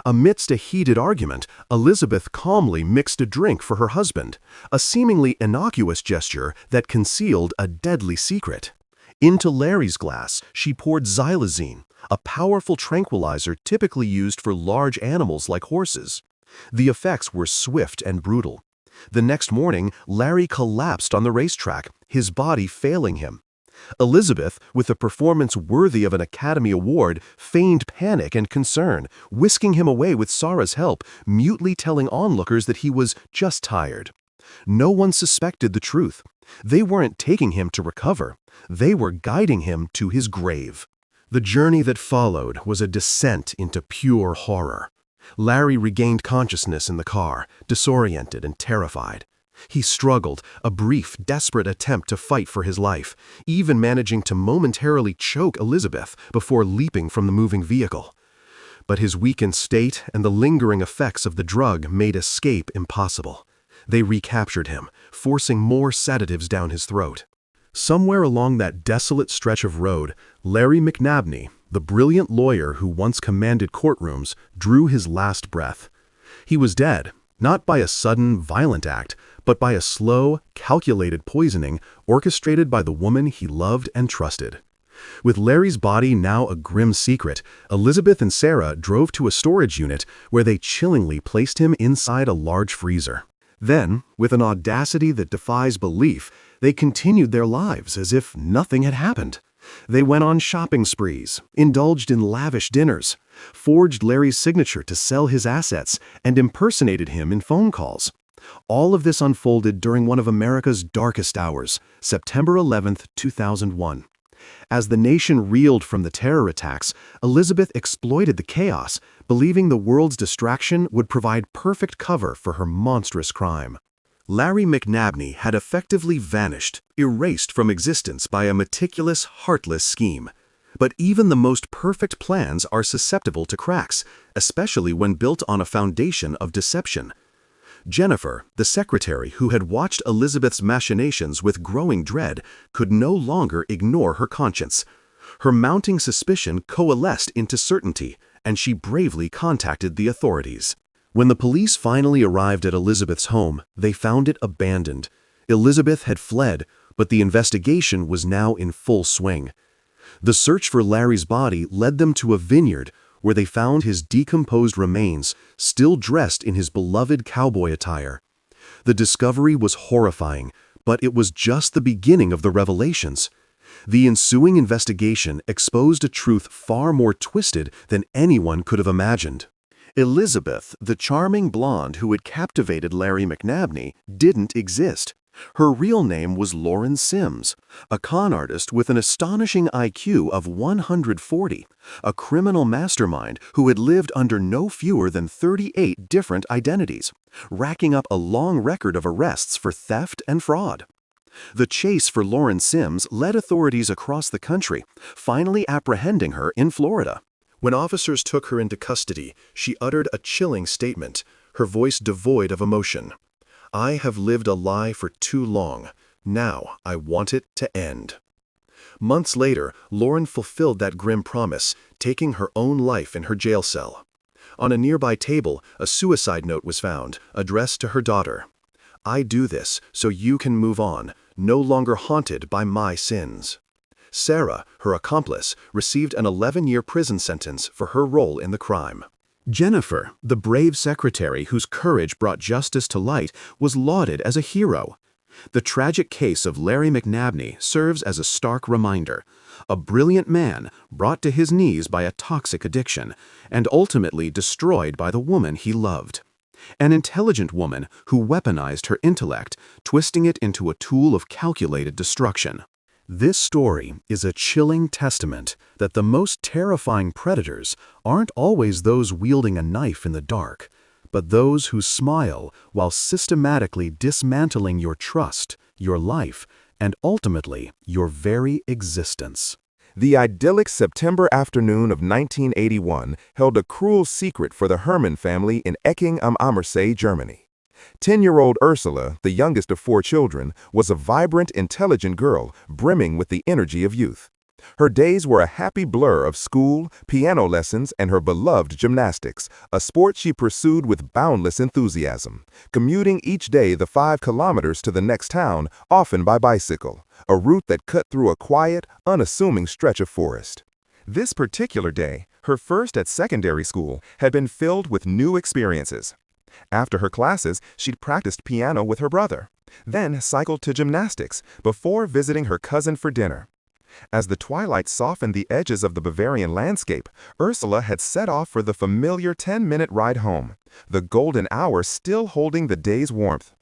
Amidst a heated argument, Elizabeth calmly mixed a drink for her husband, a seemingly innocuous gesture that concealed a deadly secret. Into Larry's glass, she poured xylazine, a powerful tranquilizer typically used for large animals like horses. The effects were swift and brutal. The next morning, Larry collapsed on the racetrack, his body failing him. Elizabeth, with a performance worthy of an Academy Award, feigned panic and concern, whisking him away with Sarah's help, mutely telling onlookers that he was just tired. No one suspected the truth. They weren't taking him to recover. They were guiding him to his grave. The journey that followed was a descent into pure horror. Larry regained consciousness in the car, disoriented and terrified. He struggled, a brief, desperate attempt to fight for his life, even managing to momentarily choke Elizabeth before leaping from the moving vehicle. But his weakened state and the lingering effects of the drug made escape impossible. They recaptured him, forcing more sedatives down his throat. Somewhere along that desolate stretch of road, Larry McNabney, the brilliant lawyer who once commanded courtrooms, drew his last breath. He was dead, not by a sudden, violent act, but by a slow, calculated poisoning orchestrated by the woman he loved and trusted. With Larry's body now a grim secret, Elizabeth and Sarah drove to a storage unit where they chillingly placed him inside a large freezer. Then, with an audacity that defies belief, they continued their lives as if nothing had happened. They went on shopping sprees, indulged in lavish dinners, forged Larry's signature to sell his assets, and impersonated him in phone calls. All of this unfolded during one of America's darkest hours, September 11, 2001. As the nation reeled from the terror attacks, Elizabeth exploited the chaos, believing the world's distraction would provide perfect cover for her monstrous crime. Larry McNabney had effectively vanished, erased from existence by a meticulous, heartless scheme. But even the most perfect plans are susceptible to cracks, especially when built on a foundation of deception. Jennifer, the secretary who had watched Elizabeth's machinations with growing dread, could no longer ignore her conscience. Her mounting suspicion coalesced into certainty, and she bravely contacted the authorities. When the police finally arrived at Elizabeth's home, they found it abandoned. Elizabeth had fled, but the investigation was now in full swing. The search for Larry's body led them to a vineyard, where they found his decomposed remains, still dressed in his beloved cowboy attire. The discovery was horrifying, but it was just the beginning of the revelations. The ensuing investigation exposed a truth far more twisted than anyone could have imagined. Elizabeth, the charming blonde who had captivated Larry McNabney, didn't exist. Her real name was Lauren Sims, a con artist with an astonishing IQ of 140, a criminal mastermind who had lived under no fewer than 38 different identities, racking up a long record of arrests for theft and fraud. The chase for Lauren Sims led authorities across the country, finally apprehending her in Florida. When officers took her into custody, she uttered a chilling statement, her voice devoid of emotion. "I have lived a lie for too long. Now I want it to end." Months later, Lauren fulfilled that grim promise, taking her own life in her jail cell. On a nearby table, a suicide note was found, addressed to her daughter. "I do this so you can move on, no longer haunted by my sins." Sarah, her accomplice, received an 11-year prison sentence for her role in the crime. Jennifer, the brave secretary whose courage brought justice to light, was lauded as a hero. The tragic case of Larry McNabney serves as a stark reminder. A brilliant man brought to his knees by a toxic addiction, and ultimately destroyed by the woman he loved. An intelligent woman who weaponized her intellect, twisting it into a tool of calculated destruction. This story is a chilling testament that the most terrifying predators aren't always those wielding a knife in the dark, but those who smile while systematically dismantling your trust, your life, and ultimately your very existence. The idyllic September afternoon of 1981 held a cruel secret for the Hermann family in Ecking am Ammersee, Germany. 10-year-old Ursula, the youngest of 4 children, was a vibrant, intelligent girl brimming with the energy of youth. Her days were a happy blur of school, piano lessons, and her beloved gymnastics, a sport she pursued with boundless enthusiasm, commuting each day the 5 kilometers to the next town, often by bicycle, a route that cut through a quiet, unassuming stretch of forest. This particular day, her first at secondary school, had been filled with new experiences. After her classes, she'd practiced piano with her brother, then cycled to gymnastics before visiting her cousin for dinner. As the twilight softened the edges of the Bavarian landscape, Ursula had set off for the familiar 10-minute ride home, the golden hour still holding the day's warmth.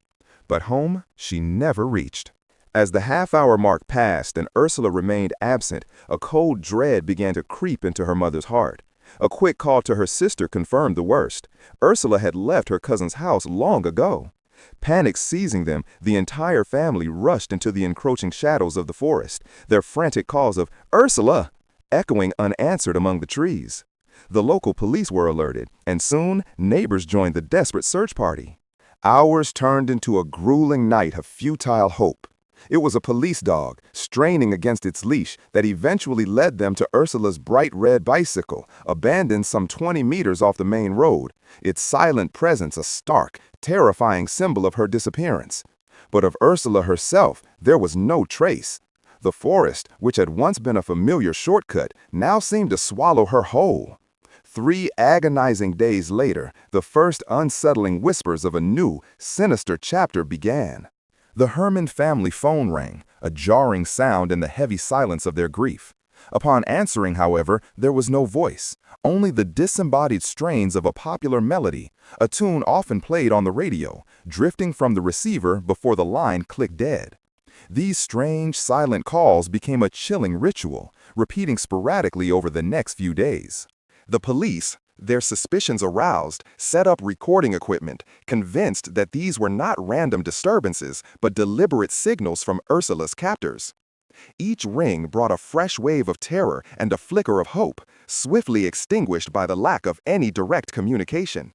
But home she never reached. As the half-hour mark passed and Ursula remained absent, a cold dread began to creep into her mother's heart. A quick call to her sister confirmed the worst. Ursula had left her cousin's house long ago. Panic seizing them, the entire family rushed into the encroaching shadows of the forest, their frantic calls of "Ursula!" echoing unanswered among the trees. The local police were alerted, and soon neighbors joined the desperate search party. Hours turned into a grueling night of futile hope. It was a police dog, straining against its leash, that eventually led them to Ursula's bright red bicycle, abandoned some 20 meters off the main road, its silent presence a stark, terrifying symbol of her disappearance. But of Ursula herself, there was no trace. The forest, which had once been a familiar shortcut, now seemed to swallow her whole. 3 agonizing days later, the first unsettling whispers of a new, sinister chapter began. The Herman family phone rang, a jarring sound in the heavy silence of their grief. Upon answering, however, there was no voice, only the disembodied strains of a popular melody, a tune often played on the radio, drifting from the receiver before the line clicked dead. These strange, silent calls became a chilling ritual, repeating sporadically over the next few days. The police, their suspicions aroused, set up recording equipment, convinced that these were not random disturbances, but deliberate signals from Ursula's captors. Each ring brought a fresh wave of terror and a flicker of hope, swiftly extinguished by the lack of any direct communication.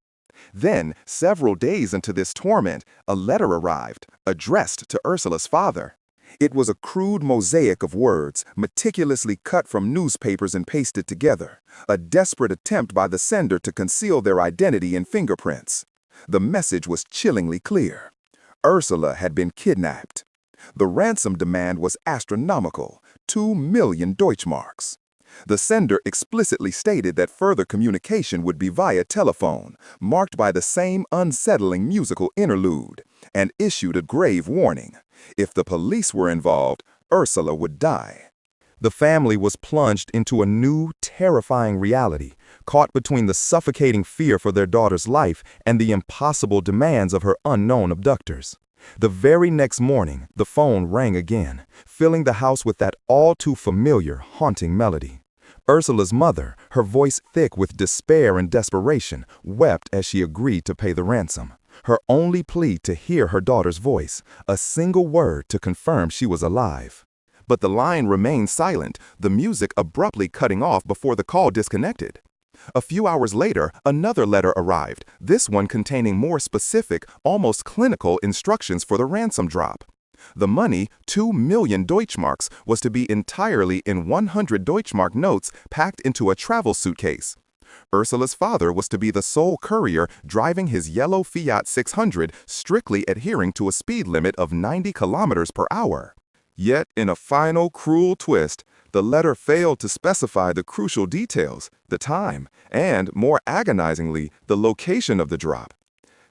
Then, several days into this torment, a letter arrived, addressed to Ursula's father. It was a crude mosaic of words, meticulously cut from newspapers and pasted together, a desperate attempt by the sender to conceal their identity and fingerprints. The message was chillingly clear. Ursula had been kidnapped. The ransom demand was astronomical, 2 million Deutschmarks. The sender explicitly stated that further communication would be via telephone, marked by the same unsettling musical interlude, and issued a grave warning. If the police were involved, Ursula would die. The family was plunged into a new, terrifying reality, caught between the suffocating fear for their daughter's life and the impossible demands of her unknown abductors. The very next morning, the phone rang again, filling the house with that all-too-familiar, haunting melody. Ursula's mother, her voice thick with despair and desperation, wept as she agreed to pay the ransom. Her only plea to hear her daughter's voice, a single word to confirm she was alive. But the line remained silent, the music abruptly cutting off before the call disconnected. A few hours later, another letter arrived, this one containing more specific, almost clinical instructions for the ransom drop. The money, 2 million Deutschmarks, was to be entirely in 100 Deutschmark notes packed into a travel suitcase. Ursula's father was to be the sole courier driving his yellow Fiat 600, strictly adhering to a speed limit of 90 kilometers per hour. Yet, in a final cruel twist, the letter failed to specify the crucial details, the time, and, more agonizingly, the location of the drop.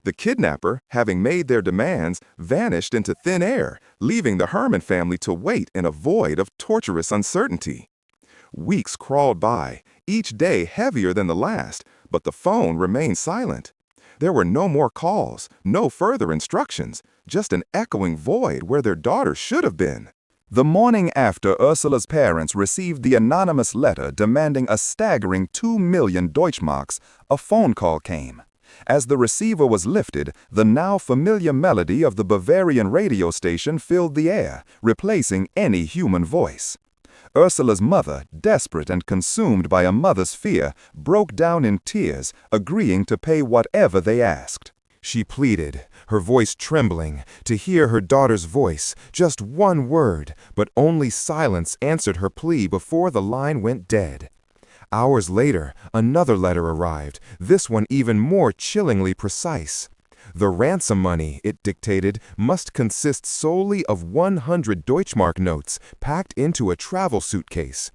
The kidnapper, having made their demands, vanished into thin air, leaving the Herman family to wait in a void of torturous uncertainty. Weeks crawled by, each day heavier than the last, but the phone remained silent. There were no more calls, no further instructions, just an echoing void where their daughter should have been. The morning after Ursula's parents received the anonymous letter demanding a staggering 2 million Deutschmarks, a phone call came. As the receiver was lifted, the now familiar melody of the Bavarian radio station filled the air, replacing any human voice. Ursula's mother, desperate and consumed by a mother's fear, broke down in tears, agreeing to pay whatever they asked. She pleaded, her voice trembling, to hear her daughter's voice, just one word, but only silence answered her plea before the line went dead. Hours later, another letter arrived, this one even more chillingly precise. The ransom money, it dictated, must consist solely of 100 Deutschmark notes packed into a travel suitcase.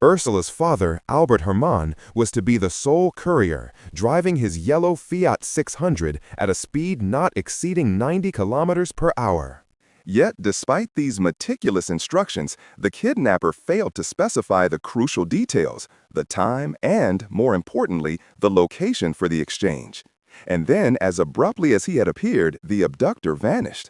Ursula's father, Albert Hermann, was to be the sole courier, driving his yellow Fiat 600 at a speed not exceeding 90 kilometers per hour. Yet, despite these meticulous instructions, the kidnapper failed to specify the crucial details, the time, and, more importantly, the location for the exchange. And then, as abruptly as he had appeared, the abductor vanished.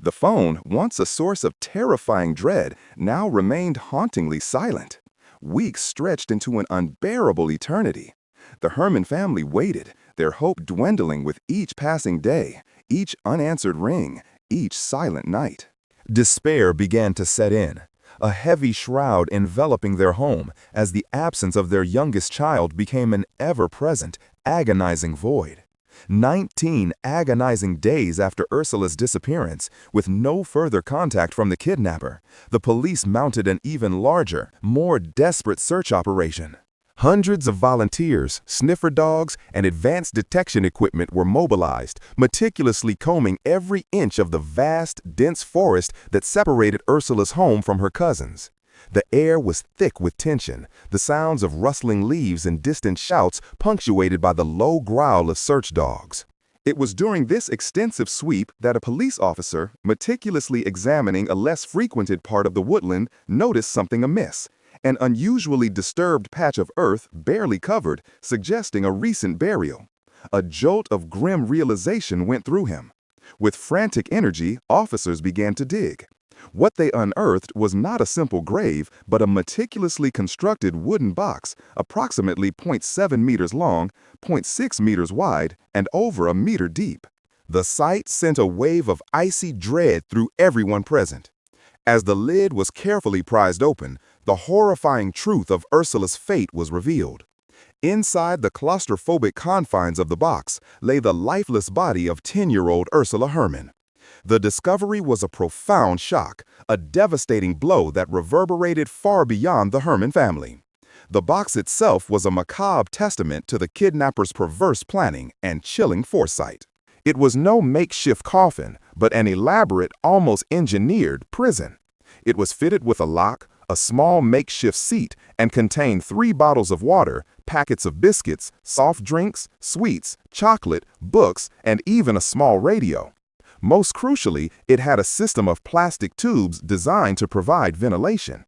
The phone, once a source of terrifying dread, now remained hauntingly silent. Weeks stretched into an unbearable eternity. The Herman family waited, their hope dwindling with each passing day, each unanswered ring, each silent night. Despair began to set in, a heavy shroud enveloping their home as the absence of their youngest child became an ever-present, agonizing void. 19 agonizing days after Ursula's disappearance, with no further contact from the kidnapper, the police mounted an even larger, more desperate search operation. Hundreds of volunteers, sniffer dogs, and advanced detection equipment were mobilized, meticulously combing every inch of the vast, dense forest that separated Ursula's home from her cousins. The air was thick with tension, the sounds of rustling leaves and distant shouts punctuated by the low growl of search dogs. It was during this extensive sweep that a police officer, meticulously examining a less frequented part of the woodland, noticed something amiss. An unusually disturbed patch of earth, barely covered, suggesting a recent burial. A jolt of grim realization went through him. With frantic energy, officers began to dig. What they unearthed was not a simple grave, but a meticulously constructed wooden box, approximately 0.7 meters long, 0.6 meters wide, and over a meter deep. The sight sent a wave of icy dread through everyone present. As the lid was carefully prized open, the horrifying truth of Ursula's fate was revealed. Inside the claustrophobic confines of the box lay the lifeless body of 10-year-old Ursula Herrmann. The discovery was a profound shock, a devastating blow that reverberated far beyond the Herrmann family. The box itself was a macabre testament to the kidnapper's perverse planning and chilling foresight. It was no makeshift coffin, but an elaborate, almost engineered prison. It was fitted with a lock, a small makeshift seat, and contained 3 bottles of water, packets of biscuits, soft drinks, sweets, chocolate, books, and even a small radio. Most crucially, it had a system of plastic tubes designed to provide ventilation.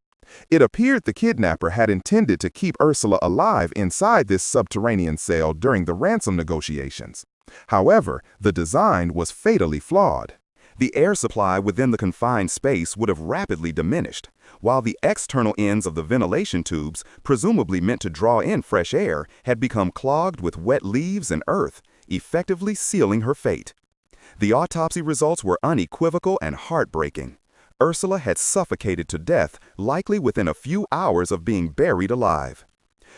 It appeared the kidnapper had intended to keep Ursula alive inside this subterranean cell during the ransom negotiations. However, the design was fatally flawed. The air supply within the confined space would have rapidly diminished, while the external ends of the ventilation tubes, presumably meant to draw in fresh air, had become clogged with wet leaves and earth, effectively sealing her fate. The autopsy results were unequivocal and heartbreaking. Ursula had suffocated to death, likely within a few hours of being buried alive.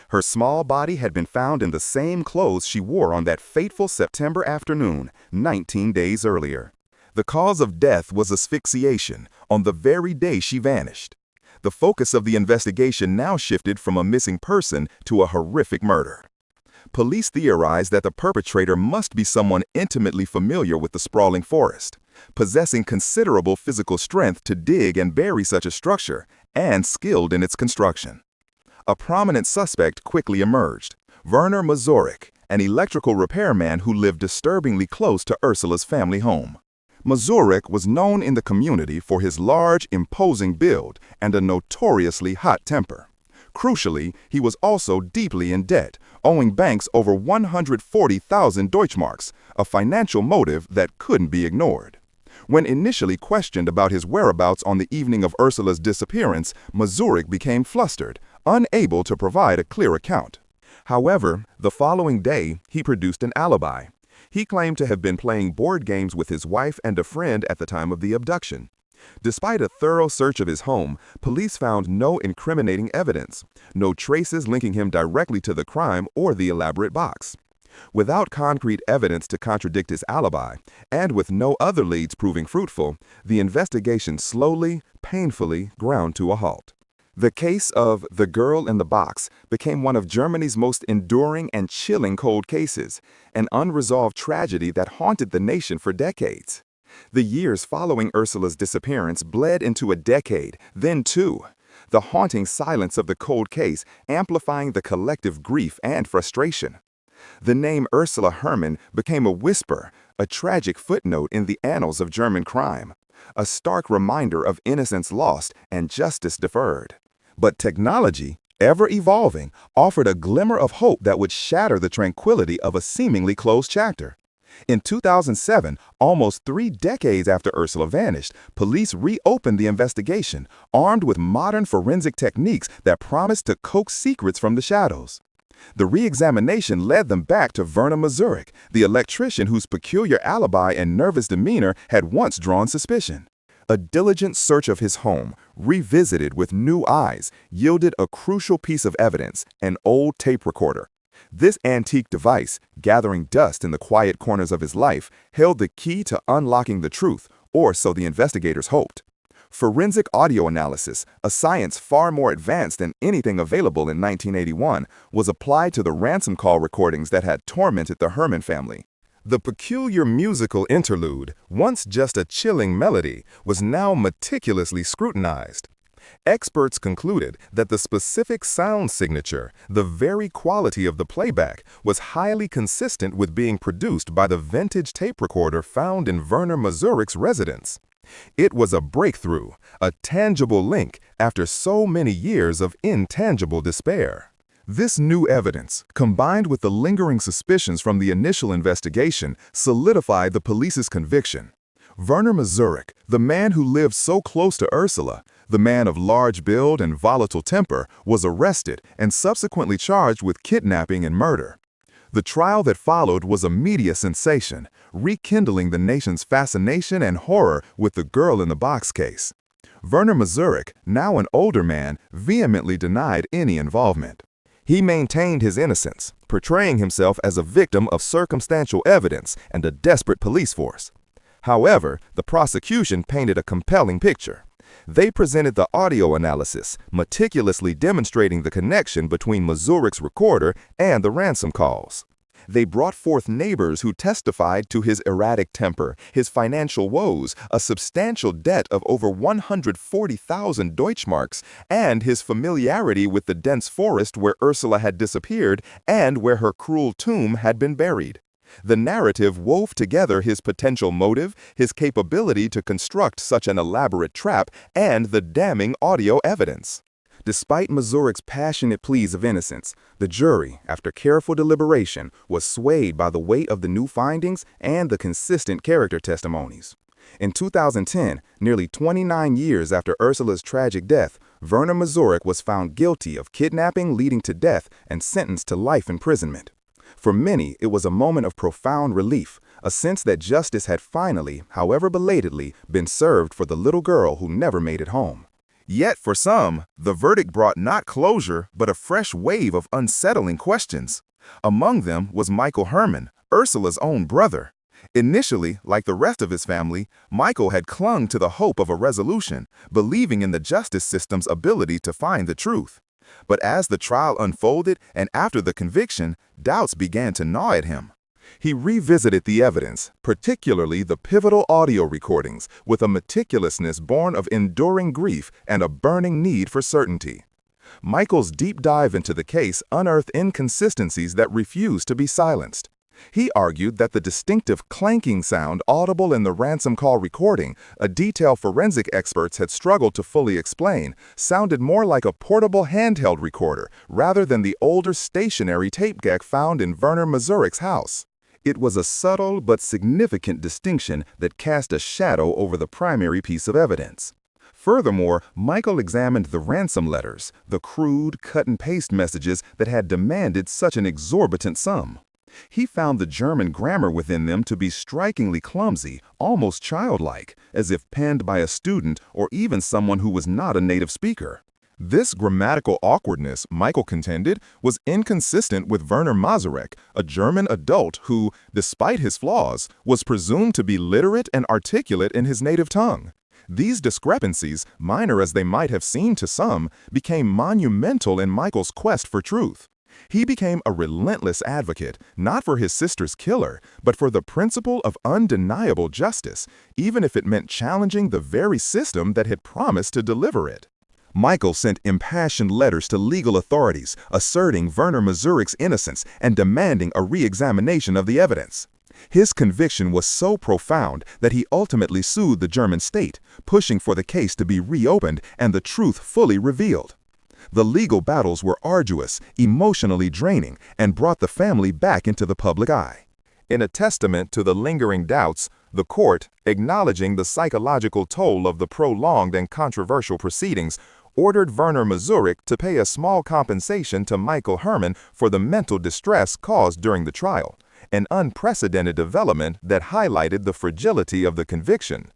Her small body had been found in the same clothes she wore on that fateful September afternoon, 19 days earlier. The cause of death was asphyxiation, on the very day she vanished. The focus of the investigation now shifted from a missing person to a horrific murder. Police theorized that the perpetrator must be someone intimately familiar with the sprawling forest, possessing considerable physical strength to dig and bury such a structure, and skilled in its construction. A prominent suspect quickly emerged: Werner Mazurek, an electrical repairman who lived disturbingly close to Ursula's family home. Mazurek was known in the community for his large, imposing build and a notoriously hot temper. Crucially, he was also deeply in debt, owing banks over 140,000 Deutschmarks, a financial motive that couldn't be ignored. When initially questioned about his whereabouts on the evening of Ursula's disappearance, Mazurek became flustered, unable to provide a clear account. However, the following day, he produced an alibi. He claimed to have been playing board games with his wife and a friend at the time of the abduction. Despite a thorough search of his home, police found no incriminating evidence, no traces linking him directly to the crime or the elaborate box. Without concrete evidence to contradict his alibi, and with no other leads proving fruitful, the investigation slowly, painfully ground to a halt. The case of The Girl in the Box became one of Germany's most enduring and chilling cold cases, an unresolved tragedy that haunted the nation for decades. The years following Ursula's disappearance bled into a decade, then 2. The haunting silence of the cold case amplifying the collective grief and frustration. The name Ursula Herrmann became a whisper, a tragic footnote in the annals of German crime, a stark reminder of innocence lost and justice deferred. But technology, ever evolving, offered a glimmer of hope that would shatter the tranquility of a seemingly closed chapter. In 2007, almost 3 decades after Ursula vanished, police reopened the investigation, armed with modern forensic techniques that promised to coax secrets from the shadows. The re-examination led them back to Werner Mazurek, the electrician whose peculiar alibi and nervous demeanor had once drawn suspicion. A diligent search of his home, revisited with new eyes, yielded a crucial piece of evidence: an old tape recorder. This antique device, gathering dust in the quiet corners of his life, held the key to unlocking the truth, or so the investigators hoped. Forensic audio analysis, a science far more advanced than anything available in 1981, was applied to the ransom call recordings that had tormented the Herman family. The peculiar musical interlude, once just a chilling melody, was now meticulously scrutinized. Experts concluded that the specific sound signature, the very quality of the playback, was highly consistent with being produced by the vintage tape recorder found in Werner Mazurek's residence. It was a breakthrough, a tangible link after so many years of intangible despair. This new evidence, combined with the lingering suspicions from the initial investigation, solidified the police's conviction. Werner Mazurek, the man who lived so close to Ursula, the man of large build and volatile temper, was arrested and subsequently charged with kidnapping and murder. The trial that followed was a media sensation, rekindling the nation's fascination and horror with the girl-in-the-box case. Werner Mazurek, now an older man, vehemently denied any involvement. He maintained his innocence, portraying himself as a victim of circumstantial evidence and a desperate police force. However, the prosecution painted a compelling picture. They presented the audio analysis, meticulously demonstrating the connection between Mazurek's recorder and the ransom calls. They brought forth neighbors who testified to his erratic temper, his financial woes, a substantial debt of over 140,000 Deutschmarks, and his familiarity with the dense forest where Ursula had disappeared and where her cruel tomb had been buried. The narrative wove together his potential motive, his capability to construct such an elaborate trap, and the damning audio evidence. Despite Mazurek's passionate pleas of innocence, the jury, after careful deliberation, was swayed by the weight of the new findings and the consistent character testimonies. In 2010, nearly 29 years after Ursula's tragic death, Werner Mazurek was found guilty of kidnapping leading to death and sentenced to life imprisonment. For many, it was a moment of profound relief, a sense that justice had finally, however belatedly, been served for the little girl who never made it home. Yet for some, the verdict brought not closure, but a fresh wave of unsettling questions. Among them was Michael Herman, Ursula's own brother. Initially, like the rest of his family, Michael had clung to the hope of a resolution, believing in the justice system's ability to find the truth. But as the trial unfolded and after the conviction, doubts began to gnaw at him. He revisited the evidence, particularly the pivotal audio recordings, with a meticulousness born of enduring grief and a burning need for certainty. Michael's deep dive into the case unearthed inconsistencies that refused to be silenced. He argued that the distinctive clanking sound audible in the ransom call recording, a detail forensic experts had struggled to fully explain, sounded more like a portable handheld recorder rather than the older stationary tape deck found in Werner Mazurek's house. It was a subtle but significant distinction that cast a shadow over the primary piece of evidence. Furthermore, Michael examined the ransom letters, the crude, cut-and-paste messages that had demanded such an exorbitant sum. He found the German grammar within them to be strikingly clumsy, almost childlike, as if penned by a student or even someone who was not a native speaker. This grammatical awkwardness, Michael contended, was inconsistent with Werner Mazurek, a German adult who, despite his flaws, was presumed to be literate and articulate in his native tongue. These discrepancies, minor as they might have seemed to some, became monumental in Michael's quest for truth. He became a relentless advocate, not for his sister's killer, but for the principle of undeniable justice, even if it meant challenging the very system that had promised to deliver it. Michael sent impassioned letters to legal authorities, asserting Werner Mazurek's innocence and demanding a re-examination of the evidence. His conviction was so profound that he ultimately sued the German state, pushing for the case to be reopened and the truth fully revealed. The legal battles were arduous, emotionally draining, and brought the family back into the public eye. In a testament to the lingering doubts, the court, acknowledging the psychological toll of the prolonged and controversial proceedings, ordered Werner Mazurek to pay a small compensation to Michael Herman for the mental distress caused during the trial, an unprecedented development that highlighted the fragility of the conviction.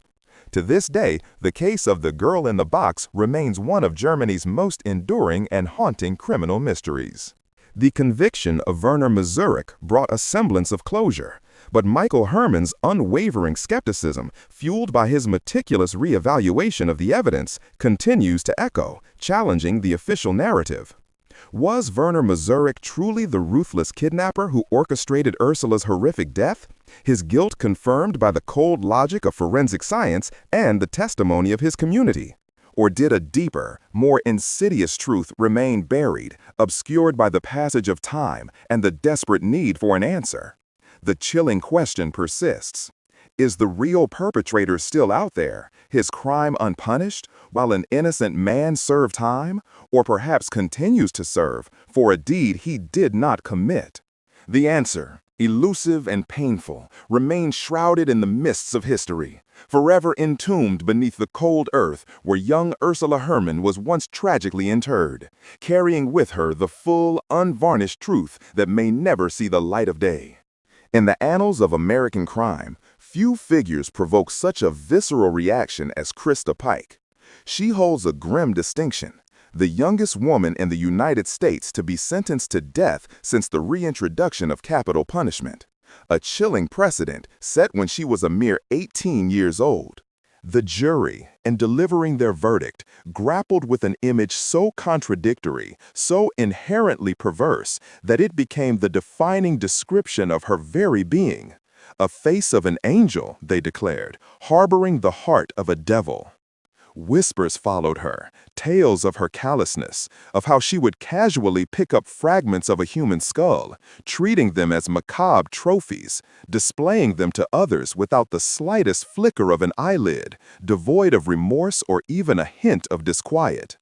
To this day, the case of the girl in the box remains one of Germany's most enduring and haunting criminal mysteries. The conviction of Werner Mazurek brought a semblance of closure, but Michael Herman's unwavering skepticism, fueled by his meticulous reevaluation of the evidence, continues to echo, challenging the official narrative. Was Werner Mazurek truly the ruthless kidnapper who orchestrated Ursula's horrific death? His guilt confirmed by the cold logic of forensic science and the testimony of his community? Or did a deeper, more insidious truth remain buried, obscured by the passage of time and the desperate need for an answer? The chilling question persists. Is the real perpetrator still out there, his crime unpunished, while an innocent man served time, or perhaps continues to serve for a deed he did not commit? The answer, elusive and painful, remains shrouded in the mists of history, forever entombed beneath the cold earth where young Ursula Herman was once tragically interred, carrying with her the full, unvarnished truth that may never see the light of day. In the annals of American crime, few figures provoke such a visceral reaction as Krista Pike. She holds a grim distinction, the youngest woman in the United States to be sentenced to death since the reintroduction of capital punishment, a chilling precedent set when she was a mere 18 years old. The jury, in delivering their verdict, grappled with an image so contradictory, so inherently perverse, that it became the defining description of her very being. A face of an angel, they declared, harboring the heart of a devil. Whispers followed her, tales of her callousness, of how she would casually pick up fragments of a human skull, treating them as macabre trophies, displaying them to others without the slightest flicker of an eyelid, devoid of remorse or even a hint of disquiet.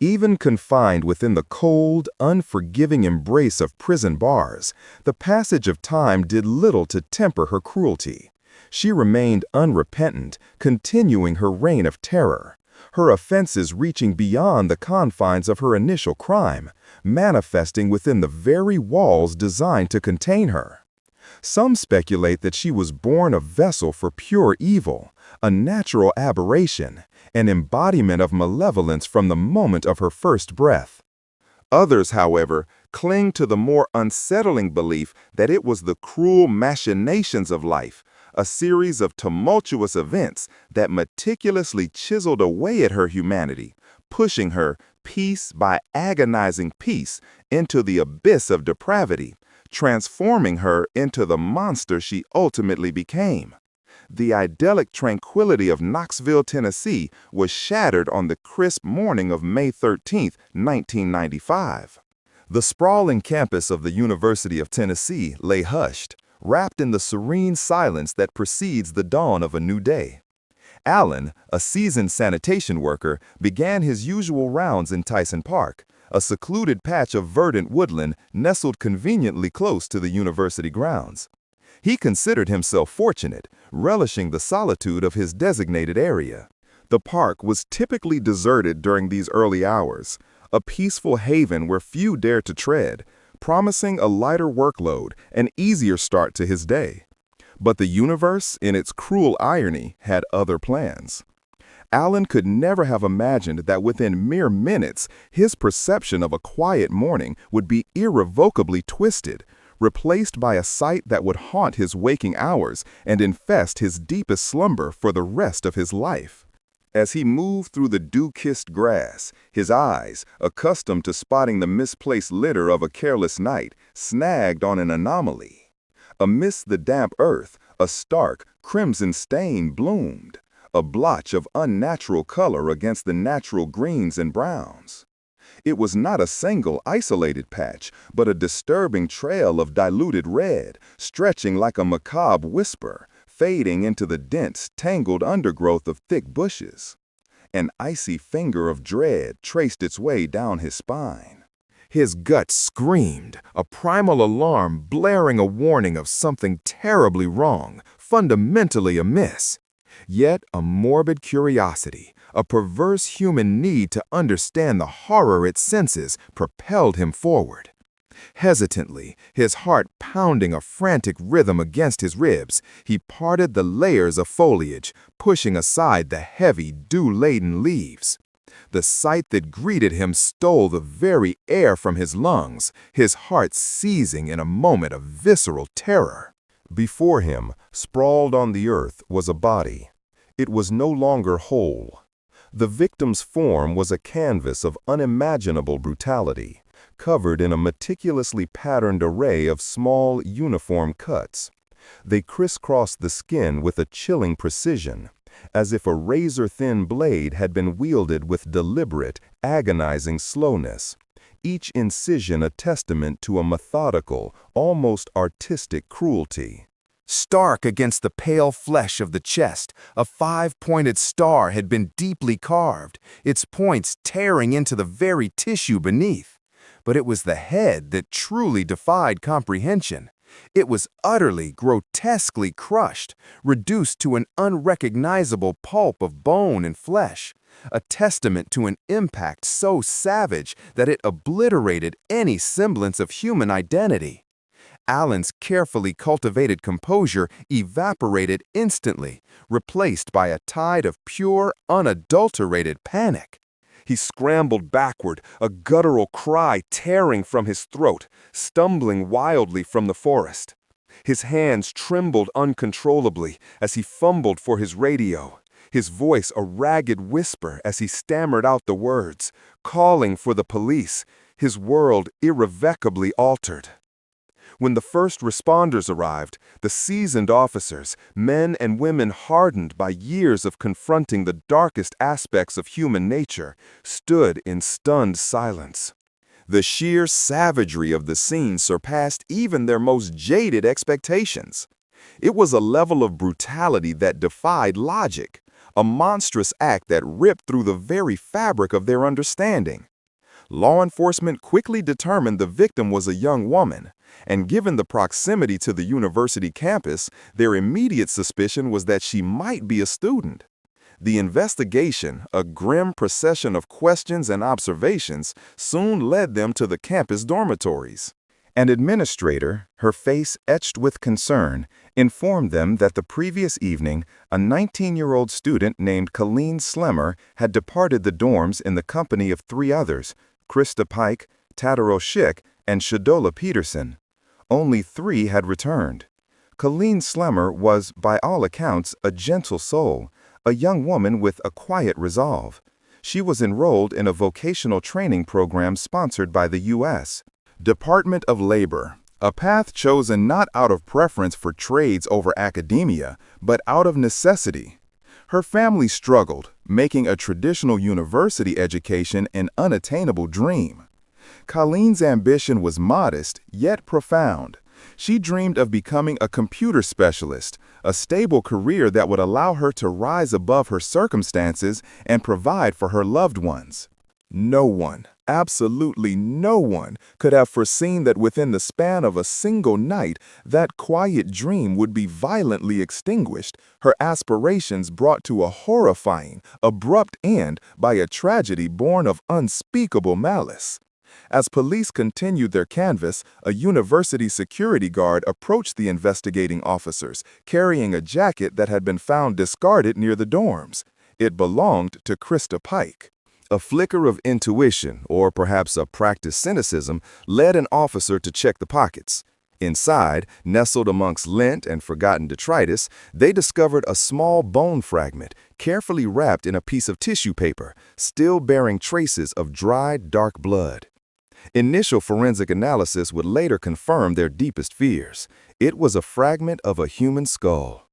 Even confined within the cold, unforgiving embrace of prison bars, the passage of time did little to temper her cruelty. She remained unrepentant, continuing her reign of terror, her offenses reaching beyond the confines of her initial crime, manifesting within the very walls designed to contain her. Some speculate that she was born a vessel for pure evil, a natural aberration, an embodiment of malevolence from the moment of her first breath. Others, however, cling to the more unsettling belief that it was the cruel machinations of life, a series of tumultuous events that meticulously chiseled away at her humanity, pushing her, piece by agonizing piece, into the abyss of depravity, transforming her into the monster she ultimately became. The idyllic tranquility of Knoxville, Tennessee, was shattered on the crisp morning of May 13, 1995. The sprawling campus of the University of Tennessee lay hushed, wrapped in the serene silence that precedes the dawn of a new day. Allen, a seasoned sanitation worker, began his usual rounds in Tyson Park, a secluded patch of verdant woodland nestled conveniently close to the university grounds. He considered himself fortunate, relishing the solitude of his designated area. The park was typically deserted during these early hours, a peaceful haven where few dared to tread, promising a lighter workload, an easier start to his day. But the universe, in its cruel irony, had other plans. Allen could never have imagined that within mere minutes, his perception of a quiet morning would be irrevocably twisted, replaced by a sight that would haunt his waking hours and infest his deepest slumber for the rest of his life. As he moved through the dew-kissed grass, his eyes, accustomed to spotting the misplaced litter of a careless night, snagged on an anomaly. Amidst the damp earth, a stark, crimson stain bloomed, a blotch of unnatural color against the natural greens and browns. It was not a single isolated patch, but a disturbing trail of diluted red, stretching like a macabre whisper, fading into the dense, tangled undergrowth of thick bushes. An icy finger of dread traced its way down his spine. His gut screamed, a primal alarm blaring a warning of something terribly wrong, fundamentally amiss. Yet a morbid curiosity, a perverse human need to understand the horror it senses, propelled him forward. Hesitantly, his heart pounding a frantic rhythm against his ribs, he parted the layers of foliage, pushing aside the heavy, dew-laden leaves. The sight that greeted him stole the very air from his lungs, his heart seizing in a moment of visceral terror. Before him, sprawled on the earth, was a body. It was no longer whole. The victim's form was a canvas of unimaginable brutality, covered in a meticulously patterned array of small, uniform cuts. They crisscrossed the skin with a chilling precision, as if a razor-thin blade had been wielded with deliberate, agonizing slowness, each incision a testament to a methodical, almost artistic cruelty. Stark against the pale flesh of the chest, a five-pointed star had been deeply carved, its points tearing into the very tissue beneath. But it was the head that truly defied comprehension. It was utterly, grotesquely crushed, reduced to an unrecognizable pulp of bone and flesh, a testament to an impact so savage that it obliterated any semblance of human identity. Alan's carefully cultivated composure evaporated instantly, replaced by a tide of pure, unadulterated panic. He scrambled backward, a guttural cry tearing from his throat, stumbling wildly from the forest. His hands trembled uncontrollably as he fumbled for his radio, his voice a ragged whisper as he stammered out the words, calling for the police, his world irrevocably altered. When the first responders arrived, the seasoned officers, men and women hardened by years of confronting the darkest aspects of human nature, stood in stunned silence. The sheer savagery of the scene surpassed even their most jaded expectations. It was a level of brutality that defied logic, a monstrous act that ripped through the very fabric of their understanding. Law enforcement quickly determined the victim was a young woman, and given the proximity to the university campus, their immediate suspicion was that she might be a student. The investigation, a grim procession of questions and observations, soon led them to the campus dormitories. An administrator, her face etched with concern, informed them that the previous evening, a 19-year-old student named Colleen Slemmer had departed the dorms in the company of three others, Krista Pike, Tadaro Schick, and Shadola Peterson. Only three had returned. Colleen Slemmer was, by all accounts, a gentle soul, a young woman with a quiet resolve. She was enrolled in a vocational training program sponsored by the U.S. Department of Labor, a path chosen not out of preference for trades over academia, but out of necessity. Her family struggled, making a traditional university education an unattainable dream. Colleen's ambition was modest, yet profound. She dreamed of becoming a computer specialist, a stable career that would allow her to rise above her circumstances and provide for her loved ones. No one, absolutely no one, could have foreseen that within the span of a single night, that quiet dream would be violently extinguished, her aspirations brought to a horrifying, abrupt end by a tragedy born of unspeakable malice. As police continued their canvass, a university security guard approached the investigating officers, carrying a jacket that had been found discarded near the dorms. It belonged to Krista Pike. A flicker of intuition, or perhaps a practiced cynicism, led an officer to check the pockets. Inside, nestled amongst lint and forgotten detritus, they discovered a small bone fragment, carefully wrapped in a piece of tissue paper, still bearing traces of dried, dark blood. Initial forensic analysis would later confirm their deepest fears. It was a fragment of a human skull.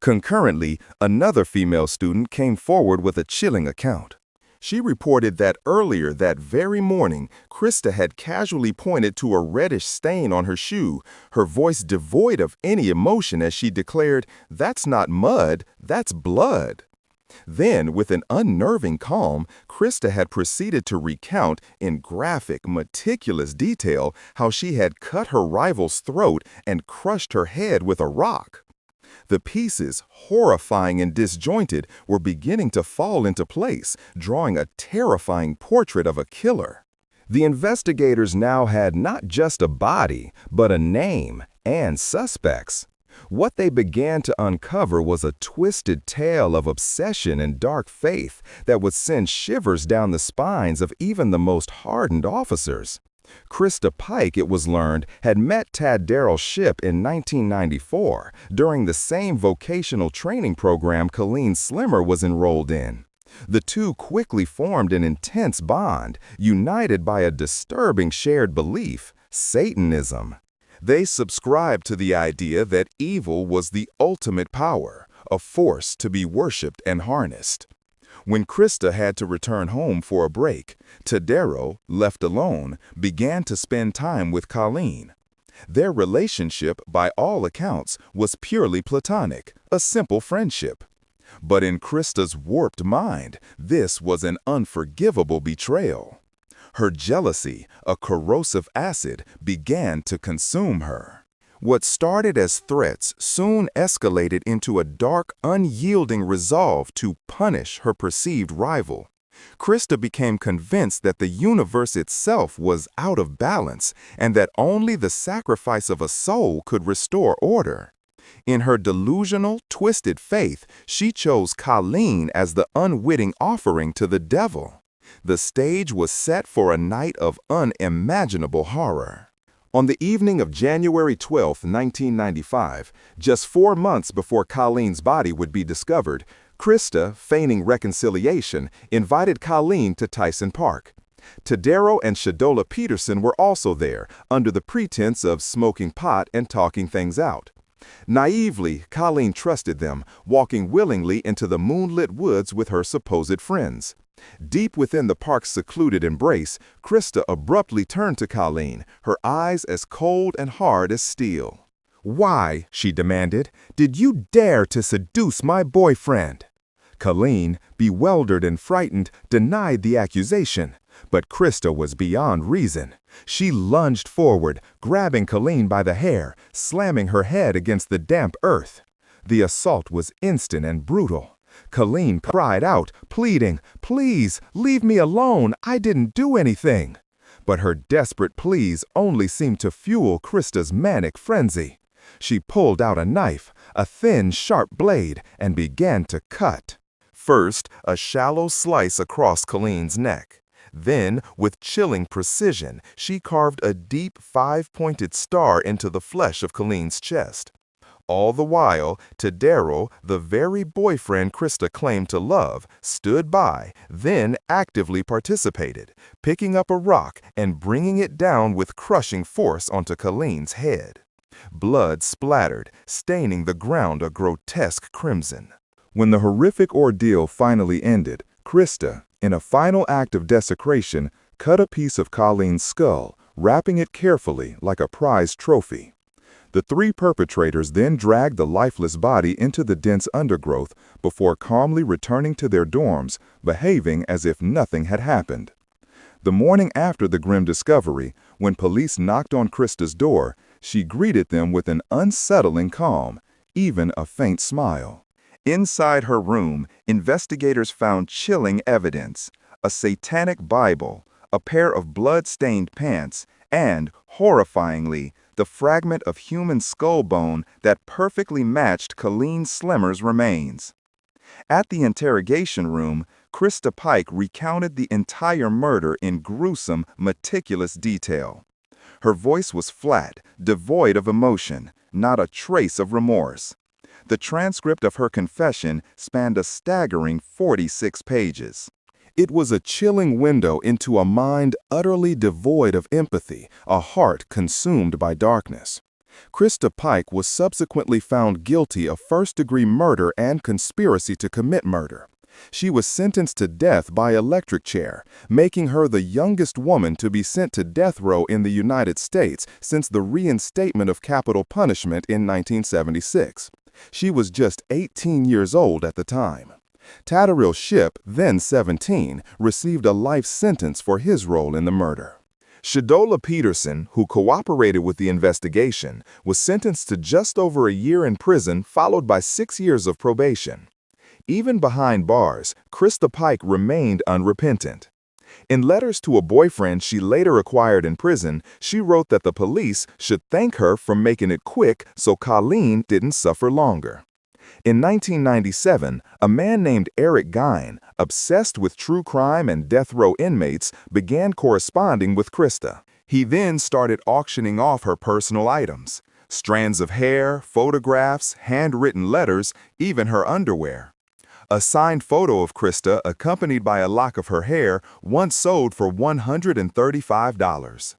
Concurrently, another female student came forward with a chilling account. She reported that earlier that very morning, Krista had casually pointed to a reddish stain on her shoe, her voice devoid of any emotion as she declared, "That's not mud, that's blood." Then, with an unnerving calm, Krista had proceeded to recount in graphic, meticulous detail how she had cut her rival's throat and crushed her head with a rock. The pieces, horrifying and disjointed, were beginning to fall into place, drawing a terrifying portrait of a killer. The investigators now had not just a body, but a name and suspects. What they began to uncover was a twisted tale of obsession and dark faith that would send shivers down the spines of even the most hardened officers. Krista Pike, it was learned, had met Tad Darrell Shipp in 1994 during the same vocational training program Colleen Slimmer was enrolled in. The two quickly formed an intense bond, united by a disturbing shared belief: Satanism. They subscribed to the idea that evil was the ultimate power, a force to be worshipped and harnessed. When Krista had to return home for a break, Tadaro, left alone, began to spend time with Colleen. Their relationship, by all accounts, was purely platonic, a simple friendship. But in Krista's warped mind, this was an unforgivable betrayal. Her jealousy, a corrosive acid, began to consume her. What started as threats soon escalated into a dark, unyielding resolve to punish her perceived rival. Krista became convinced that the universe itself was out of balance and that only the sacrifice of a soul could restore order. In her delusional, twisted faith, she chose Colleen as the unwitting offering to the devil. The stage was set for a night of unimaginable horror. On the evening of January 12, 1995, just 4 months before Colleen's body would be discovered, Krista, feigning reconciliation, invited Colleen to Tyson Park. Tadaro and Shadola Peterson were also there, under the pretense of smoking pot and talking things out. Naively, Colleen trusted them, walking willingly into the moonlit woods with her supposed friends. Deep within the park's secluded embrace, Krista abruptly turned to Colleen, her eyes as cold and hard as steel. "Why," she demanded, "did you dare to seduce my boyfriend?" Colleen, bewildered and frightened, denied the accusation. But Krista was beyond reason. She lunged forward, grabbing Colleen by the hair, slamming her head against the damp earth. The assault was instant and brutal. Colleen cried out, pleading, "Please, leave me alone, I didn't do anything." But her desperate pleas only seemed to fuel Krista's manic frenzy. She pulled out a knife, a thin, sharp blade, and began to cut. First, a shallow slice across Colleen's neck. Then, with chilling precision, she carved a deep, 5-pointed star into the flesh of Colleen's chest. All the while, Tadaro, the very boyfriend Krista claimed to love, stood by, then actively participated, picking up a rock and bringing it down with crushing force onto Colleen's head. Blood splattered, staining the ground a grotesque crimson. When the horrific ordeal finally ended, Krista, in a final act of desecration, cut a piece of Colleen's skull, wrapping it carefully like a prized trophy. The 3 perpetrators then dragged the lifeless body into the dense undergrowth before calmly returning to their dorms, behaving as if nothing had happened. The morning after the grim discovery, when police knocked on Krista's door, she greeted them with an unsettling calm, even a faint smile. Inside her room, investigators found chilling evidence: a satanic Bible, a pair of blood-stained pants, and, horrifyingly, the fragment of human skull bone that perfectly matched Colleen Slimmer's remains. At the interrogation room, Krista Pike recounted the entire murder in gruesome, meticulous detail. Her voice was flat, devoid of emotion, not a trace of remorse. The transcript of her confession spanned a staggering 46 pages. It was a chilling window into a mind utterly devoid of empathy, a heart consumed by darkness. Krista Pike was subsequently found guilty of first-degree murder and conspiracy to commit murder. She was sentenced to death by electric chair, making her the youngest woman to be sent to death row in the United States since the reinstatement of capital punishment in 1976. She was just 18 years old at the time. Taddaril Shipp, then 17, received a life sentence for his role in the murder. Shadola Peterson, who cooperated with the investigation, was sentenced to just over a year in prison, followed by 6 years of probation. Even behind bars, Krista Pike remained unrepentant. In letters to a boyfriend she later acquired in prison, she wrote that the police should thank her for making it quick so Colleen didn't suffer longer. In 1997, a man named Eric Gine, obsessed with true crime and death row inmates, began corresponding with Krista. He then started auctioning off her personal items: strands of hair, photographs, handwritten letters, even her underwear. A signed photo of Krista, accompanied by a lock of her hair, once sold for $135.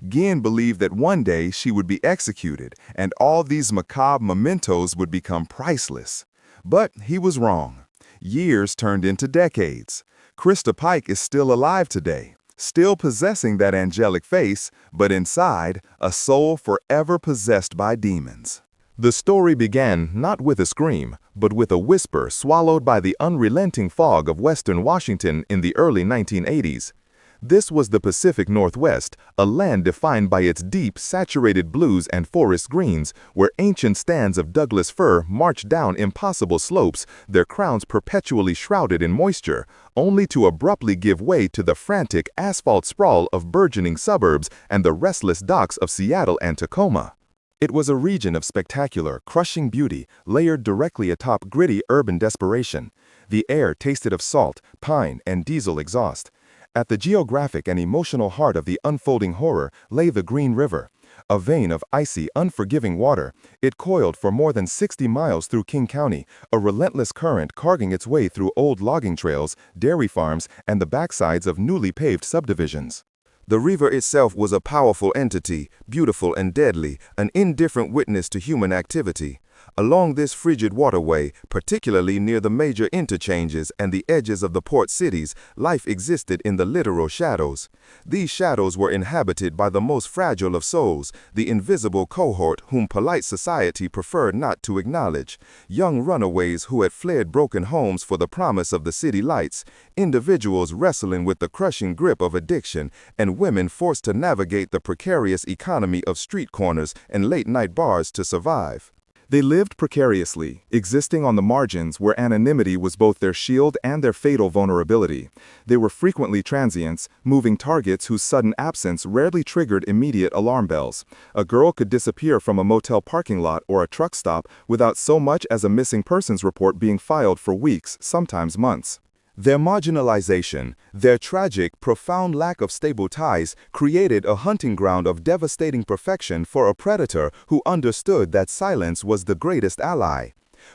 Ginn believed that one day she would be executed, and all these macabre mementos would become priceless. But he was wrong. Years turned into decades. Krista Pike is still alive today, still possessing that angelic face, but inside, a soul forever possessed by demons. The story began not with a scream, but with a whisper swallowed by the unrelenting fog of Western Washington in the early 1980s. This was the Pacific Northwest, a land defined by its deep, saturated blues and forest greens, where ancient stands of Douglas fir marched down impossible slopes, their crowns perpetually shrouded in moisture, only to abruptly give way to the frantic asphalt sprawl of burgeoning suburbs and the restless docks of Seattle and Tacoma. It was a region of spectacular, crushing beauty, layered directly atop gritty urban desperation. The air tasted of salt, pine, and diesel exhaust. At the geographic and emotional heart of the unfolding horror lay the Green River, a vein of icy, unforgiving water. It coiled for more than 60 miles through King County, a relentless current carving its way through old logging trails, dairy farms, and the backsides of newly paved subdivisions. The river itself was a powerful entity, beautiful and deadly, an indifferent witness to human activity. Along this frigid waterway, particularly near the major interchanges and the edges of the port cities, life existed in the literal shadows. These shadows were inhabited by the most fragile of souls, the invisible cohort whom polite society preferred not to acknowledge, young runaways who had fled broken homes for the promise of the city lights, individuals wrestling with the crushing grip of addiction, and women forced to navigate the precarious economy of street corners and late-night bars to survive. They lived precariously, existing on the margins where anonymity was both their shield and their fatal vulnerability. They were frequently transients, moving targets whose sudden absence rarely triggered immediate alarm bells. A girl could disappear from a motel parking lot or a truck stop without so much as a missing persons report being filed for weeks, sometimes months. Their marginalization, their tragic, profound lack of stable ties created a hunting ground of devastating perfection for a predator who understood that silence was the greatest ally.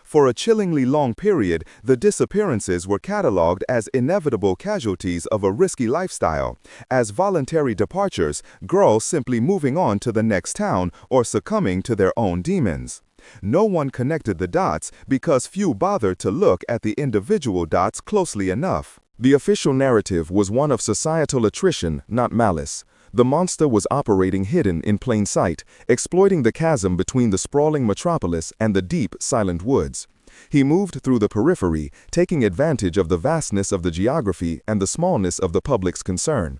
For a chillingly long period, the disappearances were cataloged as inevitable casualties of a risky lifestyle, as voluntary departures, girls simply moving on to the next town or succumbing to their own demons. No one connected the dots because few bothered to look at the individual dots closely enough. The official narrative was one of societal attrition, not malice. The monster was operating hidden in plain sight, exploiting the chasm between the sprawling metropolis and the deep, silent woods. He moved through the periphery, taking advantage of the vastness of the geography and the smallness of the public's concern.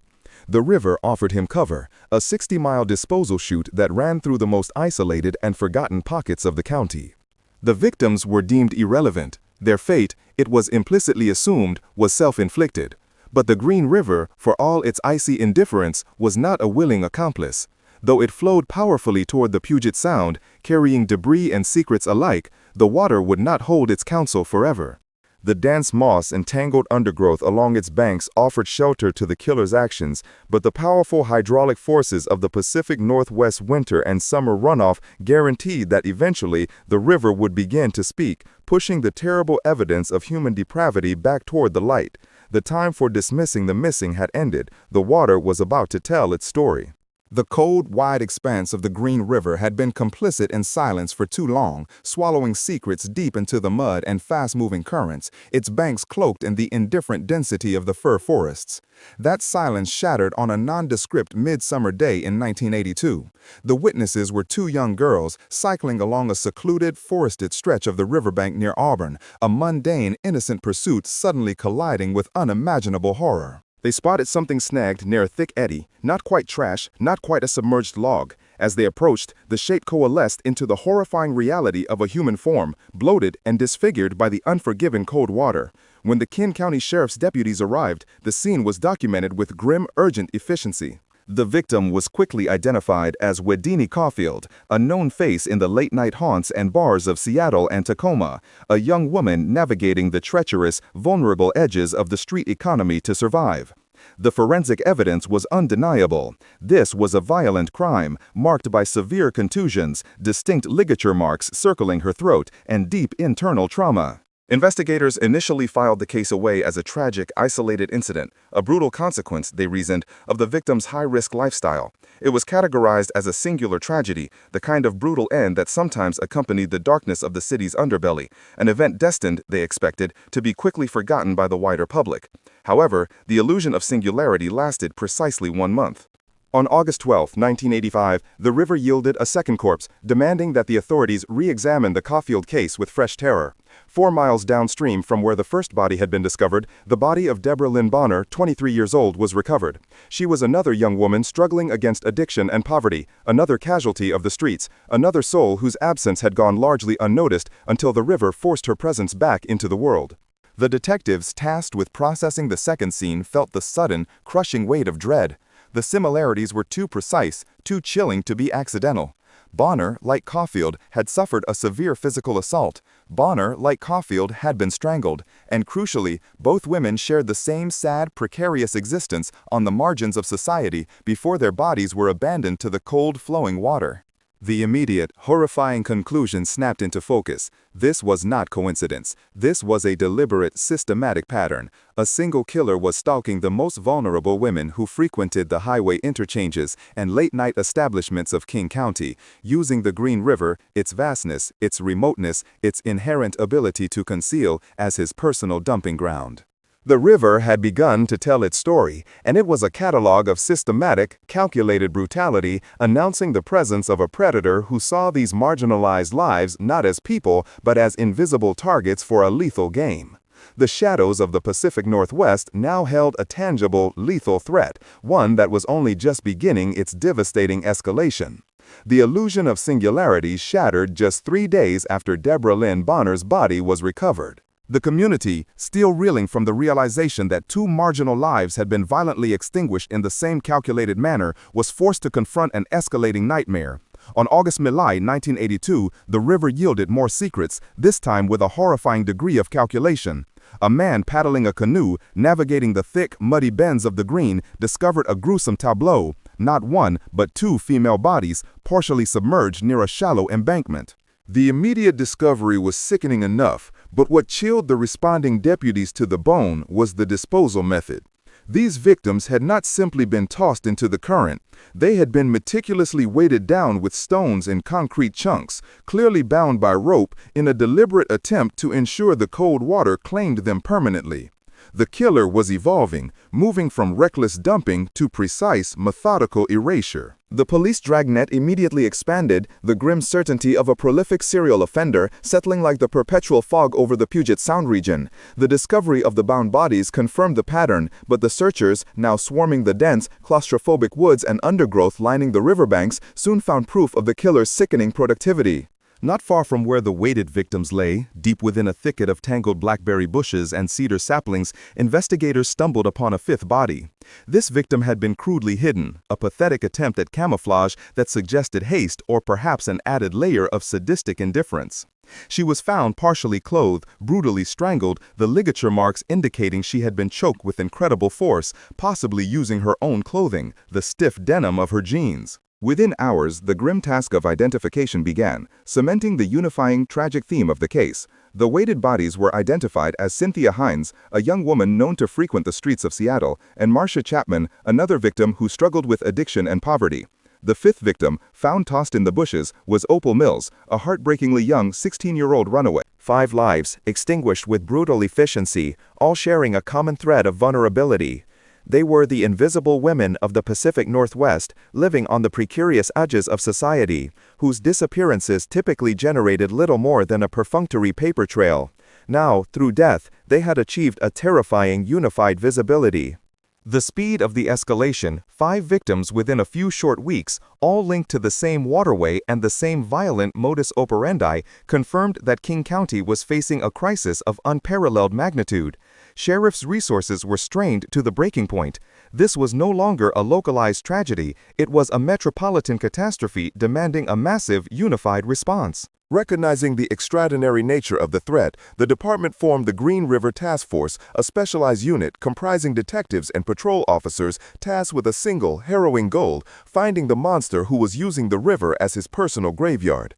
The river offered him cover, a 60-mile disposal chute that ran through the most isolated and forgotten pockets of the county. The victims were deemed irrelevant. Their fate, it was implicitly assumed, was self-inflicted. But the Green River, for all its icy indifference, was not a willing accomplice. Though it flowed powerfully toward the Puget Sound, carrying debris and secrets alike, the water would not hold its counsel forever. The dense moss and tangled undergrowth along its banks offered shelter to the killer's actions, but the powerful hydraulic forces of the Pacific Northwest winter and summer runoff guaranteed that eventually the river would begin to speak, pushing the terrible evidence of human depravity back toward the light. The time for dismissing the missing had ended. The water was about to tell its story. The cold, wide expanse of the Green River had been complicit in silence for too long, swallowing secrets deep into the mud and fast-moving currents, its banks cloaked in the indifferent density of the fir forests. That silence shattered on a nondescript midsummer day in 1982. The witnesses were two young girls cycling along a secluded, forested stretch of the riverbank near Auburn, a mundane, innocent pursuit suddenly colliding with unimaginable horror. They spotted something snagged near a thick eddy, not quite trash, not quite a submerged log. As they approached, the shape coalesced into the horrifying reality of a human form, bloated and disfigured by the unforgiving cold water. When the Kin County Sheriff's deputies arrived, the scene was documented with grim, urgent efficiency. The victim was quickly identified as Wedini Caulfield, a known face in the late-night haunts and bars of Seattle and Tacoma, a young woman navigating the treacherous, vulnerable edges of the street economy to survive. The forensic evidence was undeniable. This was a violent crime, marked by severe contusions, distinct ligature marks circling her throat, and deep internal trauma. Investigators initially filed the case away as a tragic, isolated incident, a brutal consequence, they reasoned, of the victim's high-risk lifestyle. It was categorized as a singular tragedy, the kind of brutal end that sometimes accompanied the darkness of the city's underbelly, an event destined, they expected, to be quickly forgotten by the wider public. However, the illusion of singularity lasted precisely 1 month. On August 12, 1985, the river yielded a second corpse, demanding that the authorities re-examine the Caulfield case with fresh terror. 4 miles downstream from where the first body had been discovered, the body of Deborah Lynn Bonner, 23 years old, was recovered. She was another young woman struggling against addiction and poverty, another casualty of the streets, another soul whose absence had gone largely unnoticed until the river forced her presence back into the world. The detectives tasked with processing the second scene felt the sudden, crushing weight of dread. The similarities were too precise, too chilling to be accidental. Bonner, like Caulfield, had suffered a severe physical assault. Bonner, like Caulfield, had been strangled. And crucially, both women shared the same sad, precarious existence on the margins of society before their bodies were abandoned to the cold, flowing water. The immediate, horrifying conclusion snapped into focus. This was not coincidence. This was a deliberate, systematic pattern. A single killer was stalking the most vulnerable women who frequented the highway interchanges and late-night establishments of King County, using the Green River, its vastness, its remoteness, its inherent ability to conceal, as his personal dumping ground. The river had begun to tell its story, and it was a catalog of systematic, calculated brutality, announcing the presence of a predator who saw these marginalized lives not as people, but as invisible targets for a lethal game. The shadows of the Pacific Northwest now held a tangible, lethal threat, one that was only just beginning its devastating escalation. The illusion of singularity shattered just 3 days after Deborah Lynn Bonner's body was recovered. The community, still reeling from the realization that 2 marginal lives had been violently extinguished in the same calculated manner, was forced to confront an escalating nightmare. On August 1982, the river yielded more secrets, this time with a horrifying degree of calculation. A man paddling a canoe, navigating the thick, muddy bends of the Green, discovered a gruesome tableau: not 1, but 2 female bodies, partially submerged near a shallow embankment. The immediate discovery was sickening enough, but what chilled the responding deputies to the bone was the disposal method. These victims had not simply been tossed into the current. They had been meticulously weighted down with stones and concrete chunks, clearly bound by rope, in a deliberate attempt to ensure the cold water claimed them permanently. The killer was evolving, moving from reckless dumping to precise, methodical erasure. The police dragnet immediately expanded, the grim certainty of a prolific serial offender settling like the perpetual fog over the Puget Sound region. The discovery of the bound bodies confirmed the pattern, but the searchers, now swarming the dense, claustrophobic woods and undergrowth lining the riverbanks, soon found proof of the killer's sickening productivity. Not far from where the weighted victims lay, deep within a thicket of tangled blackberry bushes and cedar saplings, investigators stumbled upon a 5th body. This victim had been crudely hidden, a pathetic attempt at camouflage that suggested haste or perhaps an added layer of sadistic indifference. She was found partially clothed, brutally strangled, the ligature marks indicating she had been choked with incredible force, possibly using her own clothing, the stiff denim of her jeans. Within hours, the grim task of identification began, cementing the unifying, tragic theme of the case. The weighted bodies were identified as Cynthia Hines, a young woman known to frequent the streets of Seattle, and Marcia Chapman, another victim who struggled with addiction and poverty. The 5th victim, found tossed in the bushes, was Opal Mills, a heartbreakingly young 16-year-old runaway. 5 lives, extinguished with brutal efficiency, all sharing a common thread of vulnerability. They were the invisible women of the Pacific Northwest, living on the precarious edges of society, whose disappearances typically generated little more than a perfunctory paper trail. Now, through death, they had achieved a terrifying unified visibility. The speed of the escalation, 5 victims within a few short weeks, all linked to the same waterway and the same violent modus operandi, confirmed that King County was facing a crisis of unparalleled magnitude. Sheriff's resources were strained to the breaking point. This was no longer a localized tragedy, it was a metropolitan catastrophe demanding a massive, unified response. Recognizing the extraordinary nature of the threat, the department formed the Green River Task Force, a specialized unit comprising detectives and patrol officers tasked with a single, harrowing goal: finding the monster who was using the river as his personal graveyard.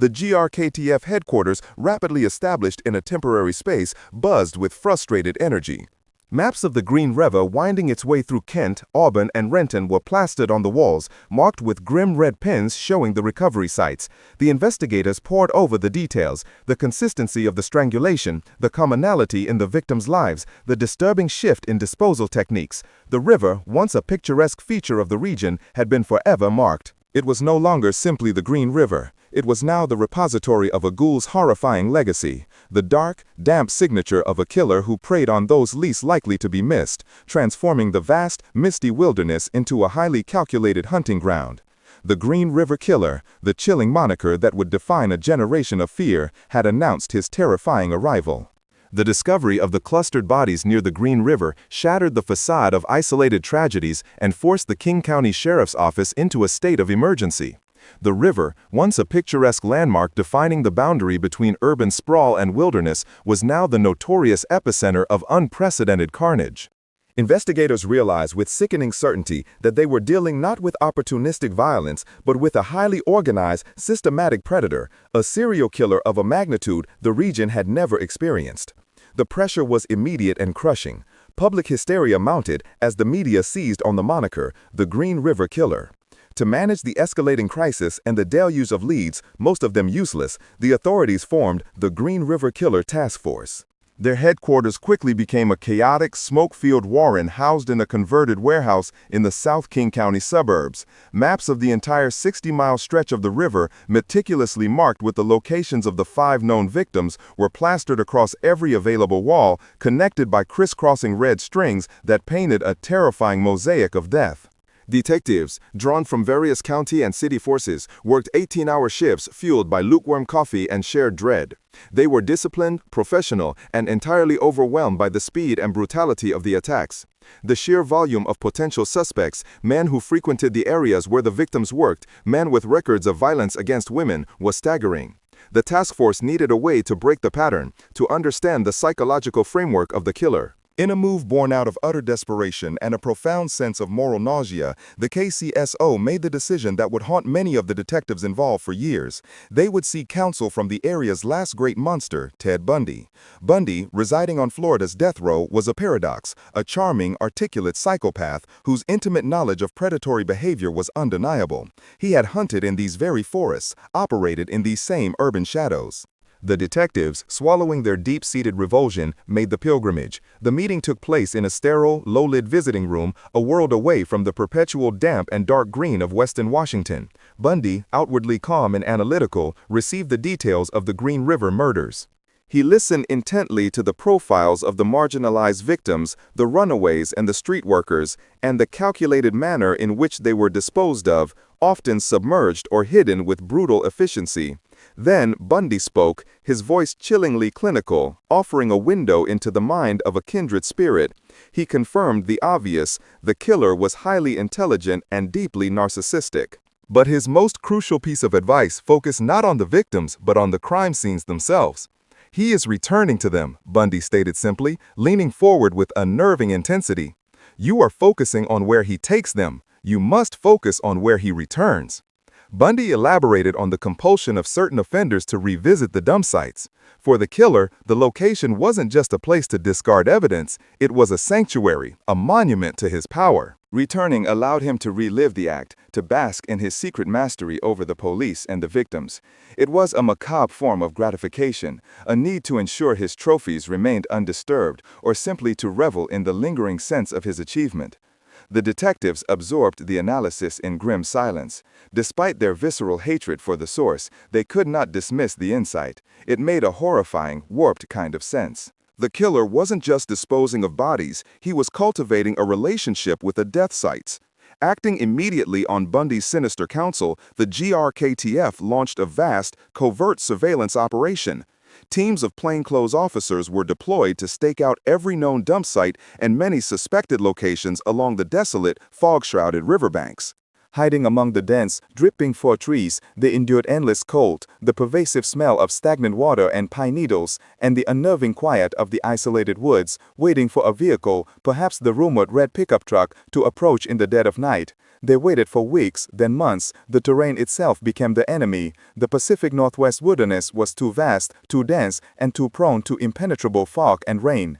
The GRKTF headquarters, rapidly established in a temporary space, buzzed with frustrated energy. Maps of the Green River winding its way through Kent, Auburn, and Renton were plastered on the walls, marked with grim red pens showing the recovery sites. The investigators pored over the details, the consistency of the strangulation, the commonality in the victims' lives, the disturbing shift in disposal techniques. The river, once a picturesque feature of the region, had been forever marked. It was no longer simply the Green River. It was now the repository of a ghoul's horrifying legacy, the dark, damp signature of a killer who preyed on those least likely to be missed, transforming the vast, misty wilderness into a highly calculated hunting ground. The Green River Killer, the chilling moniker that would define a generation of fear, had announced his terrifying arrival. The discovery of the clustered bodies near the Green River shattered the facade of isolated tragedies and forced the King County Sheriff's Office into a state of emergency. The river, once a picturesque landmark defining the boundary between urban sprawl and wilderness, was now the notorious epicenter of unprecedented carnage. Investigators realized with sickening certainty that they were dealing not with opportunistic violence, but with a highly organized, systematic predator, a serial killer of a magnitude the region had never experienced. The pressure was immediate and crushing. Public hysteria mounted as the media seized on the moniker, the Green River Killer. To manage the escalating crisis and the deluge of leads, most of them useless, the authorities formed the Green River Killer Task Force. Their headquarters quickly became a chaotic, smoke-filled warren housed in a converted warehouse in the South King County suburbs. Maps of the entire 60-mile stretch of the river, meticulously marked with the locations of the 5 known victims, were plastered across every available wall, connected by crisscrossing red strings that painted a terrifying mosaic of death. Detectives, drawn from various county and city forces, worked 18-hour shifts fueled by lukewarm coffee and shared dread. They were disciplined, professional, and entirely overwhelmed by the speed and brutality of the attacks. The sheer volume of potential suspects, men who frequented the areas where the victims worked, men with records of violence against women, was staggering. The task force needed a way to break the pattern, to understand the psychological framework of the killer. In a move born out of utter desperation and a profound sense of moral nausea, the KCSO made the decision that would haunt many of the detectives involved for years. They would seek counsel from the area's last great monster, Ted Bundy. Bundy, residing on Florida's death row, was a paradox, a charming, articulate psychopath whose intimate knowledge of predatory behavior was undeniable. He had hunted in these very forests, operated in these same urban shadows. The detectives, swallowing their deep-seated revulsion, made the pilgrimage. The meeting took place in a sterile, low-lit visiting room, a world away from the perpetual damp and dark green of Western Washington. Bundy, outwardly calm and analytical, received the details of the Green River murders. He listened intently to the profiles of the marginalized victims, the runaways and the street workers, and the calculated manner in which they were disposed of, often submerged or hidden with brutal efficiency. Then Bundy spoke, his voice chillingly clinical, offering a window into the mind of a kindred spirit. He confirmed the obvious: the killer was highly intelligent and deeply narcissistic. But his most crucial piece of advice focused not on the victims, but on the crime scenes themselves. "He is returning to them," Bundy stated simply, leaning forward with unnerving intensity. "You are focusing on where he takes them. You must focus on where he returns." Bundy elaborated on the compulsion of certain offenders to revisit the dump sites. For the killer, the location wasn't just a place to discard evidence, it was a sanctuary, a monument to his power. Returning allowed him to relive the act, to bask in his secret mastery over the police and the victims. It was a macabre form of gratification, a need to ensure his trophies remained undisturbed, or simply to revel in the lingering sense of his achievement. The detectives absorbed the analysis in grim silence. Despite their visceral hatred for the source, they could not dismiss the insight. It made a horrifying, warped kind of sense. The killer wasn't just disposing of bodies, he was cultivating a relationship with the death sites. Acting immediately on Bundy's sinister counsel, the GRKTF launched a vast, covert surveillance operation. Teams of plainclothes officers were deployed to stake out every known dump site and many suspected locations along the desolate, fog-shrouded riverbanks. Hiding among the dense, dripping fir trees, they endured endless cold, the pervasive smell of stagnant water and pine needles, and the unnerving quiet of the isolated woods, waiting for a vehicle, perhaps the rumored red pickup truck, to approach in the dead of night. They waited for weeks, then months. The terrain itself became the enemy. The Pacific Northwest wilderness was too vast, too dense, and too prone to impenetrable fog and rain.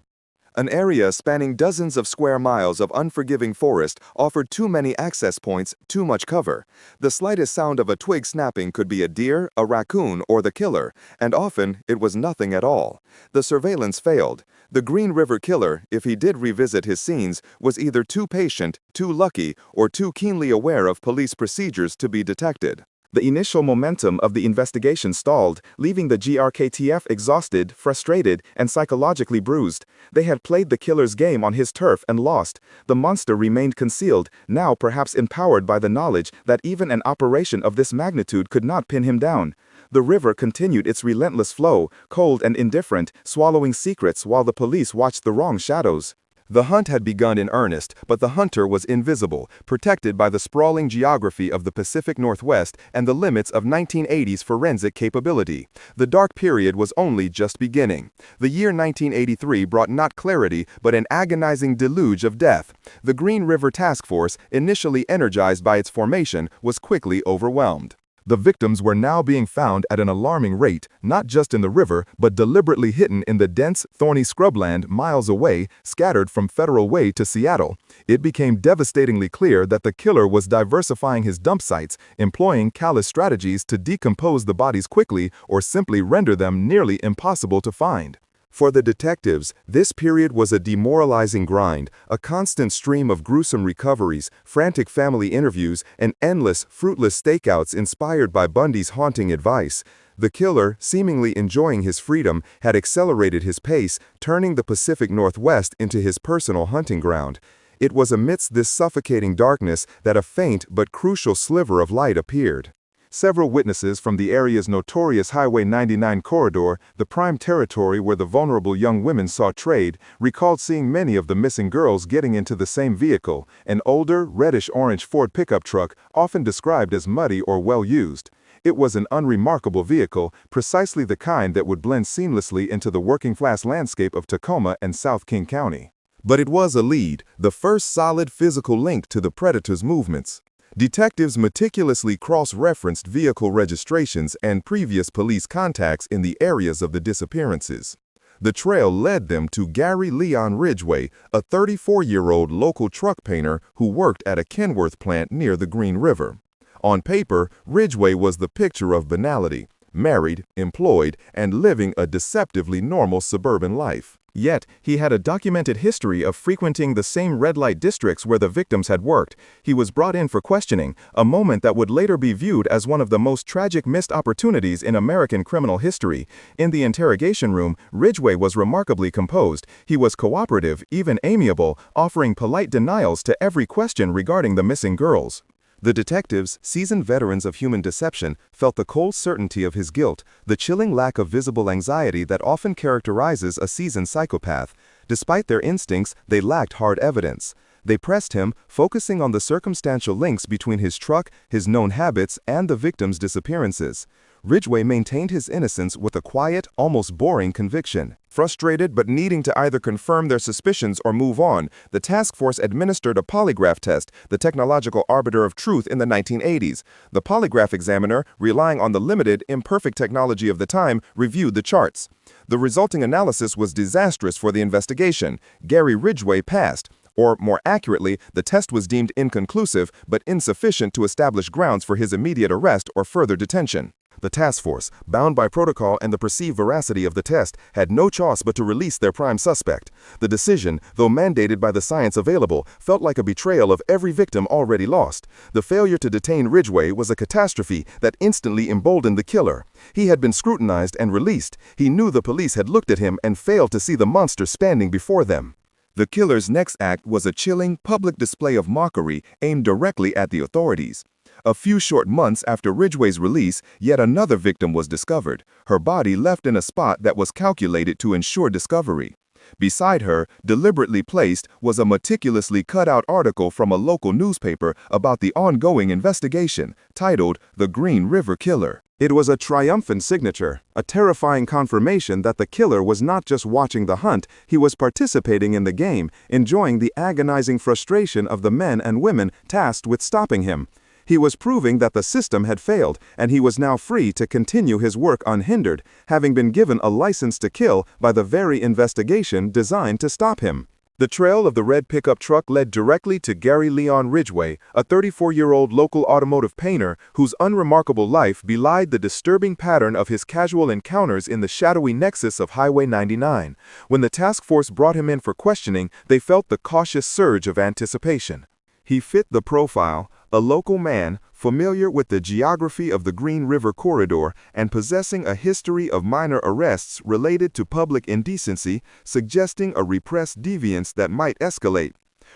An area spanning dozens of square miles of unforgiving forest offered too many access points, too much cover. The slightest sound of a twig snapping could be a deer, a raccoon, or the killer, and often it was nothing at all. The surveillance failed. The Green River Killer, if he did revisit his scenes, was either too patient, too lucky, or too keenly aware of police procedures to be detected. The initial momentum of the investigation stalled, leaving the GRKTF exhausted, frustrated, and psychologically bruised. They had played the killer's game on his turf and lost. The monster remained concealed, now perhaps empowered by the knowledge that even an operation of this magnitude could not pin him down. The river continued its relentless flow, cold and indifferent, swallowing secrets while the police watched the wrong shadows. The hunt had begun in earnest, but the hunter was invisible, protected by the sprawling geography of the Pacific Northwest and the limits of 1980s forensic capability. The dark period was only just beginning. The year 1983 brought not clarity, but an agonizing deluge of death. The Green River Task Force, initially energized by its formation, was quickly overwhelmed. The victims were now being found at an alarming rate, not just in the river, but deliberately hidden in the dense, thorny scrubland miles away, scattered from Federal Way to Seattle. It became devastatingly clear that the killer was diversifying his dump sites, employing callous strategies to decompose the bodies quickly or simply render them nearly impossible to find. For the detectives, this period was a demoralizing grind, a constant stream of gruesome recoveries, frantic family interviews, and endless, fruitless stakeouts inspired by Bundy's haunting advice. The killer, seemingly enjoying his freedom, had accelerated his pace, turning the Pacific Northwest into his personal hunting ground. It was amidst this suffocating darkness that a faint but crucial sliver of light appeared. Several witnesses from the area's notorious Highway 99 corridor, the prime territory where the vulnerable young women saw trade, recalled seeing many of the missing girls getting into the same vehicle, an older, reddish-orange Ford pickup truck, often described as muddy or well-used. It was an unremarkable vehicle, precisely the kind that would blend seamlessly into the working-class landscape of Tacoma and South King County. But it was a lead, the first solid physical link to the predator's movements. Detectives meticulously cross-referenced vehicle registrations and previous police contacts in the areas of the disappearances. The trail led them to Gary Leon Ridgway, a 34-year-old local truck painter who worked at a Kenworth plant near the Green River. On paper, Ridgway was the picture of banality, married, employed, and living a deceptively normal suburban life. Yet, he had a documented history of frequenting the same red-light districts where the victims had worked. He was brought in for questioning, a moment that would later be viewed as one of the most tragic missed opportunities in American criminal history. In the interrogation room, Ridgway was remarkably composed. He was cooperative, even amiable, offering polite denials to every question regarding the missing girls. The detectives, seasoned veterans of human deception, felt the cold certainty of his guilt, the chilling lack of visible anxiety that often characterizes a seasoned psychopath. Despite their instincts, they lacked hard evidence. They pressed him, focusing on the circumstantial links between his truck, his known habits, and the victims' disappearances. Ridgway maintained his innocence with a quiet, almost boring conviction. Frustrated but needing to either confirm their suspicions or move on, the task force administered a polygraph test, the technological arbiter of truth in the 1980s. The polygraph examiner, relying on the limited, imperfect technology of the time, reviewed the charts. The resulting analysis was disastrous for the investigation. Gary Ridgway passed. Or, more accurately, the test was deemed inconclusive but insufficient to establish grounds for his immediate arrest or further detention. The task force, bound by protocol and the perceived veracity of the test, had no choice but to release their prime suspect. The decision, though mandated by the science available, felt like a betrayal of every victim already lost. The failure to detain Ridgway was a catastrophe that instantly emboldened the killer. He had been scrutinized and released. He knew the police had looked at him and failed to see the monster standing before them. The killer's next act was a chilling, public display of mockery aimed directly at the authorities. A few short months after Ridgway's release, yet another victim was discovered, her body left in a spot that was calculated to ensure discovery. Beside her, deliberately placed, was a meticulously cut-out article from a local newspaper about the ongoing investigation, titled "The Green River Killer." It was a triumphant signature, a terrifying confirmation that the killer was not just watching the hunt, he was participating in the game, enjoying the agonizing frustration of the men and women tasked with stopping him. He was proving that the system had failed, and he was now free to continue his work unhindered, having been given a license to kill by the very investigation designed to stop him. The trail of the red pickup truck led directly to Gary Leon Ridgway, a 34-year-old local automotive painter whose unremarkable life belied the disturbing pattern of his casual encounters in the shadowy nexus of Highway 99. When the task force brought him in for questioning, they felt the cautious surge of anticipation. He fit the profile, a local man, familiar with the geography of the Green River Corridor and possessing a history of minor arrests related to public indecency, suggesting a repressed deviance that might escalate.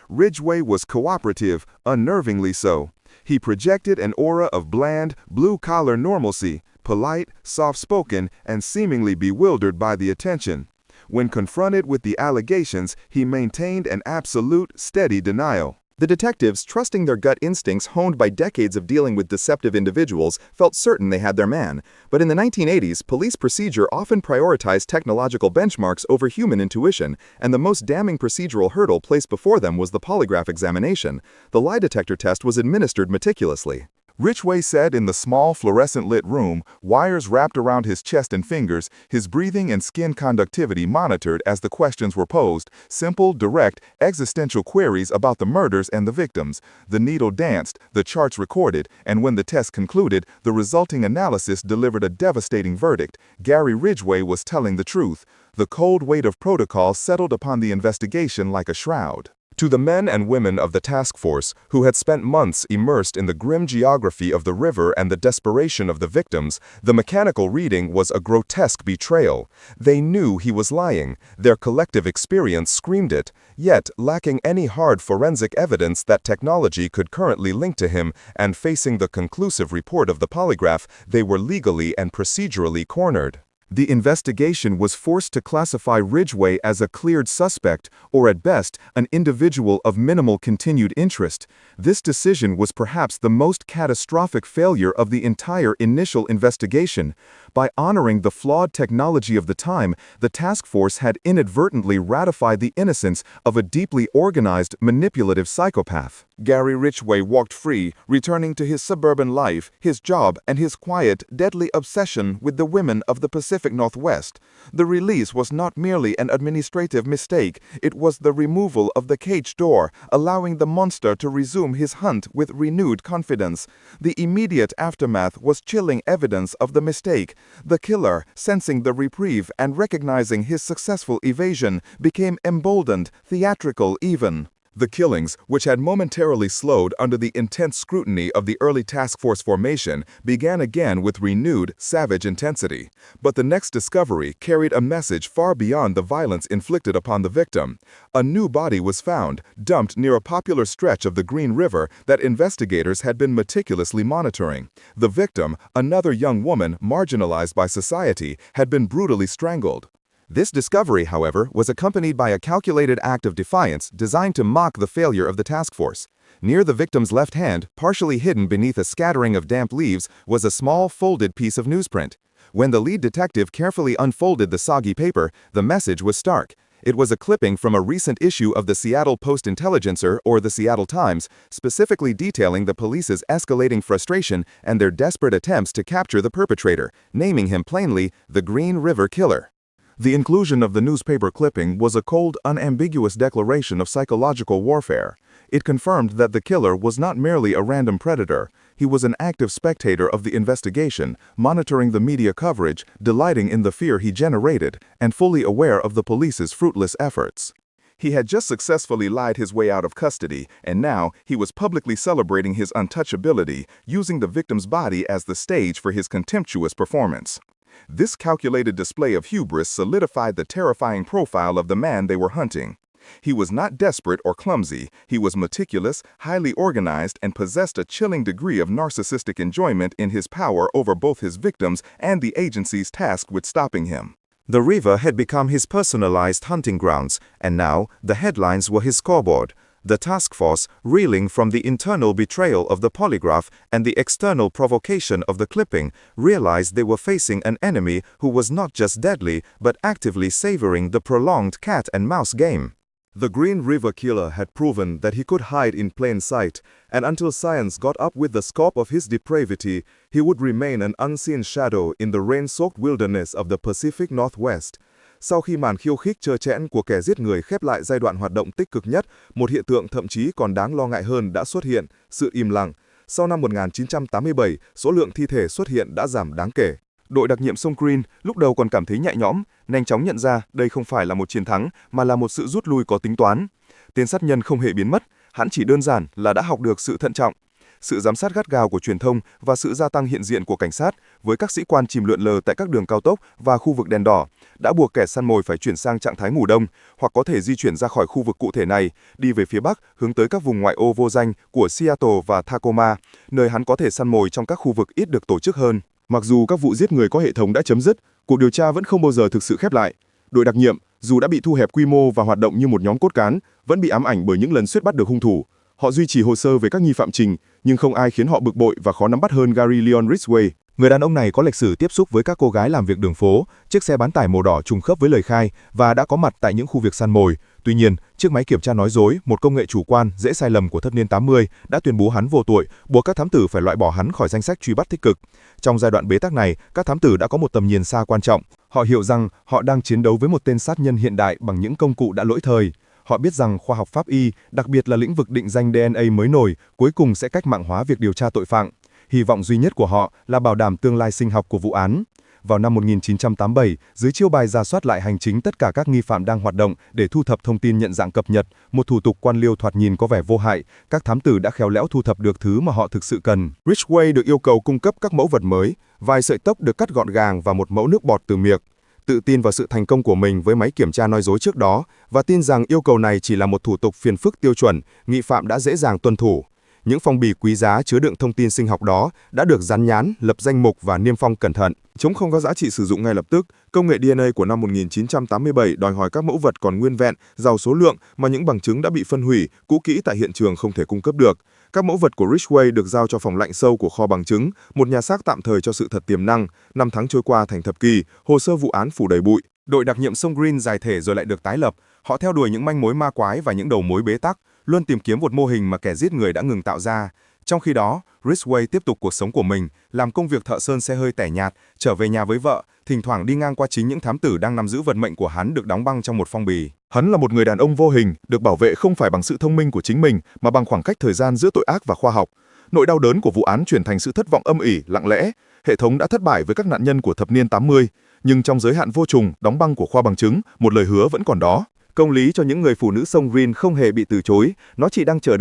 Ridgway was cooperative, unnervingly so. He projected an aura of bland, blue-collar normalcy, polite, soft-spoken, and seemingly bewildered by the attention. When confronted with the allegations, he maintained an absolute, steady denial. The detectives, trusting their gut instincts honed by decades of dealing with deceptive individuals, felt certain they had their man. But in the 1980s, police procedure often prioritized technological benchmarks over human intuition, and the most damning procedural hurdle placed before them was the polygraph examination. The lie detector test was administered meticulously. Ridgway said in the small, fluorescent-lit room, wires wrapped around his chest and fingers, his breathing and skin conductivity monitored as the questions were posed, simple, direct, existential queries about the murders and the victims. The needle danced, the charts recorded, and when the test concluded, the resulting analysis delivered a devastating verdict. Gary Ridgway was telling the truth. The cold weight of protocol settled upon the investigation like a shroud. To the men and women of the task force, who had spent months immersed in the grim geography of the river and the desperation of the victims, the mechanical reading was a grotesque betrayal. They knew he was lying. Their collective experience screamed it. Yet, lacking any hard forensic evidence that technology could currently link to him, and facing the conclusive report of the polygraph, they were legally and procedurally cornered. The investigation was forced to classify Ridgway as a cleared suspect, or at best, an individual of minimal continued interest. This decision was perhaps the most catastrophic failure of the entire initial investigation. By honoring the flawed technology of the time, the task force had inadvertently ratified the innocence of a deeply organized, manipulative psychopath. Gary Ridgway walked free, returning to his suburban life, his job, and his quiet, deadly obsession with the women of the Pacific Northwest. The release was not merely an administrative mistake, it was the removal of the cage door, allowing the monster to resume his hunt with renewed confidence. The immediate aftermath was chilling evidence of the mistake. The killer, sensing the reprieve and recognizing his successful evasion, became emboldened, theatrical even. The killings, which had momentarily slowed under the intense scrutiny of the early task force formation, began again with renewed, savage intensity. But the next discovery carried a message far beyond the violence inflicted upon the victim. A new body was found, dumped near a popular stretch of the Green River that investigators had been meticulously monitoring. The victim, another young woman marginalized by society, had been brutally strangled. This discovery, however, was accompanied by a calculated act of defiance designed to mock the failure of the task force. Near the victim's left hand, partially hidden beneath a scattering of damp leaves, was a small folded piece of newsprint. When the lead detective carefully unfolded the soggy paper, the message was stark. It was a clipping from a recent issue of the Seattle Post-Intelligencer, or the Seattle Times, specifically detailing the police's escalating frustration and their desperate attempts to capture the perpetrator, naming him plainly the Green River Killer. The inclusion of the newspaper clipping was a cold, unambiguous declaration of psychological warfare. It confirmed that the killer was not merely a random predator. He was an active spectator of the investigation, monitoring the media coverage, delighting in the fear he generated, and fully aware of the police's fruitless efforts. He had just successfully lied his way out of custody, and now he was publicly celebrating his untouchability, using the victim's body as the stage for his contemptuous performance. This calculated display of hubris solidified the terrifying profile of the man they were hunting. He was not desperate or clumsy. He was meticulous, highly organized, and possessed a chilling degree of narcissistic enjoyment in his power over both his victims and the agencies tasked with stopping him. The river had become his personalized hunting grounds, and now the headlines were his scoreboard. The task force, reeling from the internal betrayal of the polygraph and the external provocation of the clipping, realized they were facing an enemy who was not just deadly, but actively savoring the prolonged cat-and-mouse game. The Green River Killer had proven that he could hide in plain sight, and until science got up with the scope of his depravity, he would remain an unseen shadow in the rain-soaked wilderness of the Pacific Northwest. Sau khi màn khiêu khích trơ trẽn của kẻ giết người khép lại giai đoạn hoạt động tích cực nhất, một hiện tượng thậm chí còn đáng lo ngại hơn đã xuất hiện, sự im lặng. Sau năm 1987, số lượng thi thể xuất hiện đã giảm đáng kể. Đội đặc nhiệm sông Green lúc đầu còn cảm thấy nhẹ nhõm, nhanh chóng nhận ra đây không phải là một chiến thắng mà là một sự rút lui có tính toán. Tên sát nhân không hề biến mất, hắn chỉ đơn giản là đã học được sự thận trọng. Sự giám sát gắt gao của truyền thông và sự gia tăng hiện diện của cảnh sát với các sĩ quan chìm lượn lờ tại các đường cao tốc và khu vực đèn đỏ đã buộc kẻ săn mồi phải chuyển sang trạng thái ngủ đông hoặc có thể di chuyển ra khỏi khu vực cụ thể này, đi về phía bắc hướng tới các vùng ngoại ô vô danh của Seattle và Tacoma, nơi hắn có thể săn mồi trong các khu vực ít được tổ chức hơn. Mặc dù các vụ giết người có hệ thống đã chấm dứt, cuộc điều tra vẫn không bao giờ thực sự khép lại. Đội đặc nhiệm, dù đã bị thu hẹp quy mô và hoạt động như một nhóm cốt cán, vẫn bị ám ảnh bởi những lần suýt bắt được hung thủ. Họ duy trì hồ sơ về các nghi phạm trình, nhưng không ai khiến họ bực bội và khó nắm bắt hơn Gary Leon Ridgway. Người đàn ông này có lịch sử tiếp xúc với các cô gái làm việc đường phố, chiếc xe bán tải màu đỏ trùng khớp với lời khai và đã có mặt tại những khu vực săn mồi. Tuy nhiên, chiếc máy kiểm tra nói dối, một công nghệ chủ quan, dễ sai lầm của thập niên 80, đã tuyên bố hắn vô tội, buộc các thám tử phải loại bỏ hắn khỏi danh sách truy bắt tích cực. Trong giai đoạn bế tắc này, các thám tử đã có một tầm nhìn xa quan trọng. Họ hiểu rằng họ đang chiến đấu với một tên sát nhân hiện đại bằng những công cụ đã lỗi thời. Họ biết rằng khoa học pháp y, đặc biệt là lĩnh vực định danh DNA mới nổi, cuối cùng sẽ cách mạng hóa việc điều tra tội phạm. Hy vọng duy nhất của họ là bảo đảm tương lai sinh học của vụ án. Vào năm 1987, dưới chiêu bài rà soát lại hành chính tất cả các nghi phạm đang hoạt động để thu thập thông tin nhận dạng cập nhật, một thủ tục quan liêu thoạt nhìn có vẻ vô hại, các thám tử đã khéo léo thu thập được thứ mà họ thực sự cần. Ridgway được yêu cầu cung cấp các mẫu vật mới, vài sợi tóc được cắt gọn gàng và một mẫu nước bọt từ miệng. Tự tin vào sự thành công của mình với máy kiểm tra nói dối trước đó và tin rằng yêu cầu này chỉ là một thủ tục phiền phức tiêu chuẩn, nghi phạm đã dễ dàng tuân thủ. Những phong bì quý giá chứa đựng thông tin sinh học đó đã được dán nhãn, lập danh mục và niêm phong cẩn thận. Chúng không có giá trị sử dụng ngay lập tức. Công nghệ DNA của năm 1987 đòi hỏi các mẫu vật còn nguyên vẹn, giàu số lượng mà những bằng chứng đã bị phân hủy, cũ kỹ tại hiện trường không thể cung cấp được. Các mẫu vật của Ridgway được giao cho phòng lạnh sâu của kho bằng chứng, một nhà xác tạm thời cho sự thật tiềm năng. Năm tháng trôi qua thành thập kỷ, hồ sơ vụ án phủ đầy bụi. Đội đặc nhiệm sông Green giải thể rồi lại được tái lập. Họ theo đuổi những manh mối ma quái và những đầu mối bế tắc, luôn tìm kiếm một mô hình mà kẻ giết người đã ngừng tạo ra. Trong khi đó, Ridgway tiếp tục cuộc sống của mình, làm công việc thợ sơn xe hơi tẻ nhạt, trở về nhà với vợ, thỉnh thoảng đi ngang qua chính những thám tử đang nắm giữ vận mệnh của hắn được đóng băng trong một phong bì. Hắn là một người đàn ông vô hình, được bảo vệ không phải bằng sự thông minh của chính mình, mà bằng khoảng cách thời gian giữa tội ác và khoa học. Nỗi đau đớn của vụ án chuyển thành sự thất vọng âm ỉ, lặng lẽ. Hệ thống đã thất bại với các nạn nhân của thập niên 80, nhưng trong giới hạn vô trùng, đóng băng của khoa bằng chứng, một lời hứa vẫn còn đó. Công lý cho những người phụ nữ sông Green không hề bị từ chối, nó chỉ đang chờ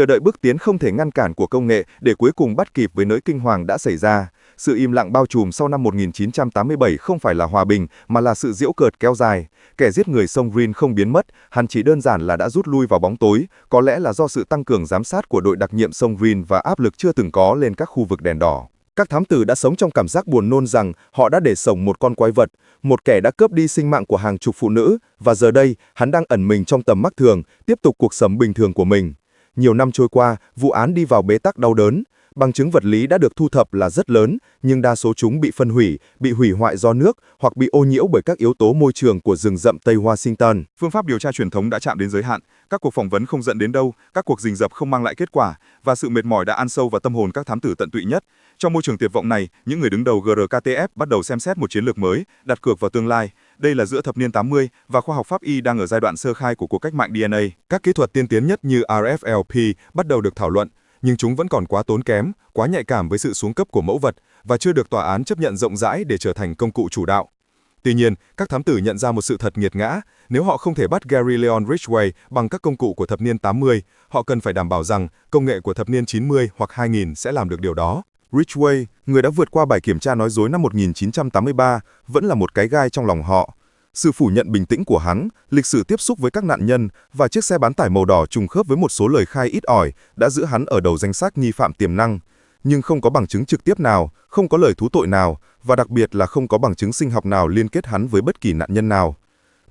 đợi bước tiến không thể ngăn cản của công nghệ để cuối cùng bắt kịp với nỗi kinh hoàng đã xảy ra. Sự im lặng bao trùm sau năm 1987 không phải là hòa bình mà là sự giễu cợt kéo dài. Kẻ giết người sông Green không biến mất, hắn chỉ đơn giản là đã rút lui vào bóng tối, có lẽ là do sự tăng cường giám sát của đội đặc nhiệm sông Green và áp lực chưa từng có lên các khu vực đèn đỏ. Các thám tử đã sống trong cảm giác buồn nôn rằng họ đã để sống một con quái vật, một kẻ đã cướp đi sinh mạng của hàng chục phụ nữ, và giờ đây, hắn đang ẩn mình trong tầm mắt thường, tiếp tục cuộc sống bình thường của mình. Nhiều năm trôi qua, vụ án đi vào bế tắc đau đớn. Bằng chứng vật lý đã được thu thập là rất lớn, nhưng đa số chúng bị phân hủy, bị hủy hoại do nước hoặc bị ô nhiễu bởi các yếu tố môi trường của rừng rậm Tây Washington. Phương pháp điều tra truyền thống đã chạm đến giới hạn, các cuộc phỏng vấn không dẫn đến đâu, các cuộc rình rập không mang lại kết quả, và sự mệt mỏi đã ăn sâu vào tâm hồn các thám tử tận tụy nhất. Trong môi trường tuyệt vọng này, những người đứng đầu GRKTF bắt đầu xem xét một chiến lược mới, đặt cược vào tương lai. Đây là giữa thập niên 80 và khoa học pháp y đang ở giai đoạn sơ khai của cuộc cách mạng DNA. Các kỹ thuật tiên tiến nhất như RFLP bắt đầu được thảo luận, nhưng chúng vẫn còn quá tốn kém, quá nhạy cảm với sự xuống cấp của mẫu vật và chưa được tòa án chấp nhận rộng rãi để trở thành công cụ chủ đạo. Tuy nhiên, các thám tử nhận ra một sự thật nghiệt ngã, nếu họ không thể bắt Gary Leon Ridgway bằng các công cụ của thập niên 80, họ cần phải đảm bảo rằng công nghệ của thập niên 90 hoặc 2000 sẽ làm được điều đó. Ridgway, người đã vượt qua bài kiểm tra nói dối năm 1983, vẫn là một cái gai trong lòng họ. Sự phủ nhận bình tĩnh của hắn, lịch sử tiếp xúc với các nạn nhân và chiếc xe bán tải màu đỏ trùng khớp với một số lời khai ít ỏi đã giữ hắn ở đầu danh sách nghi phạm tiềm năng. Nhưng không có bằng chứng trực tiếp nào, không có lời thú tội nào, và đặc biệt là không có bằng chứng sinh học nào liên kết hắn với bất kỳ nạn nhân nào.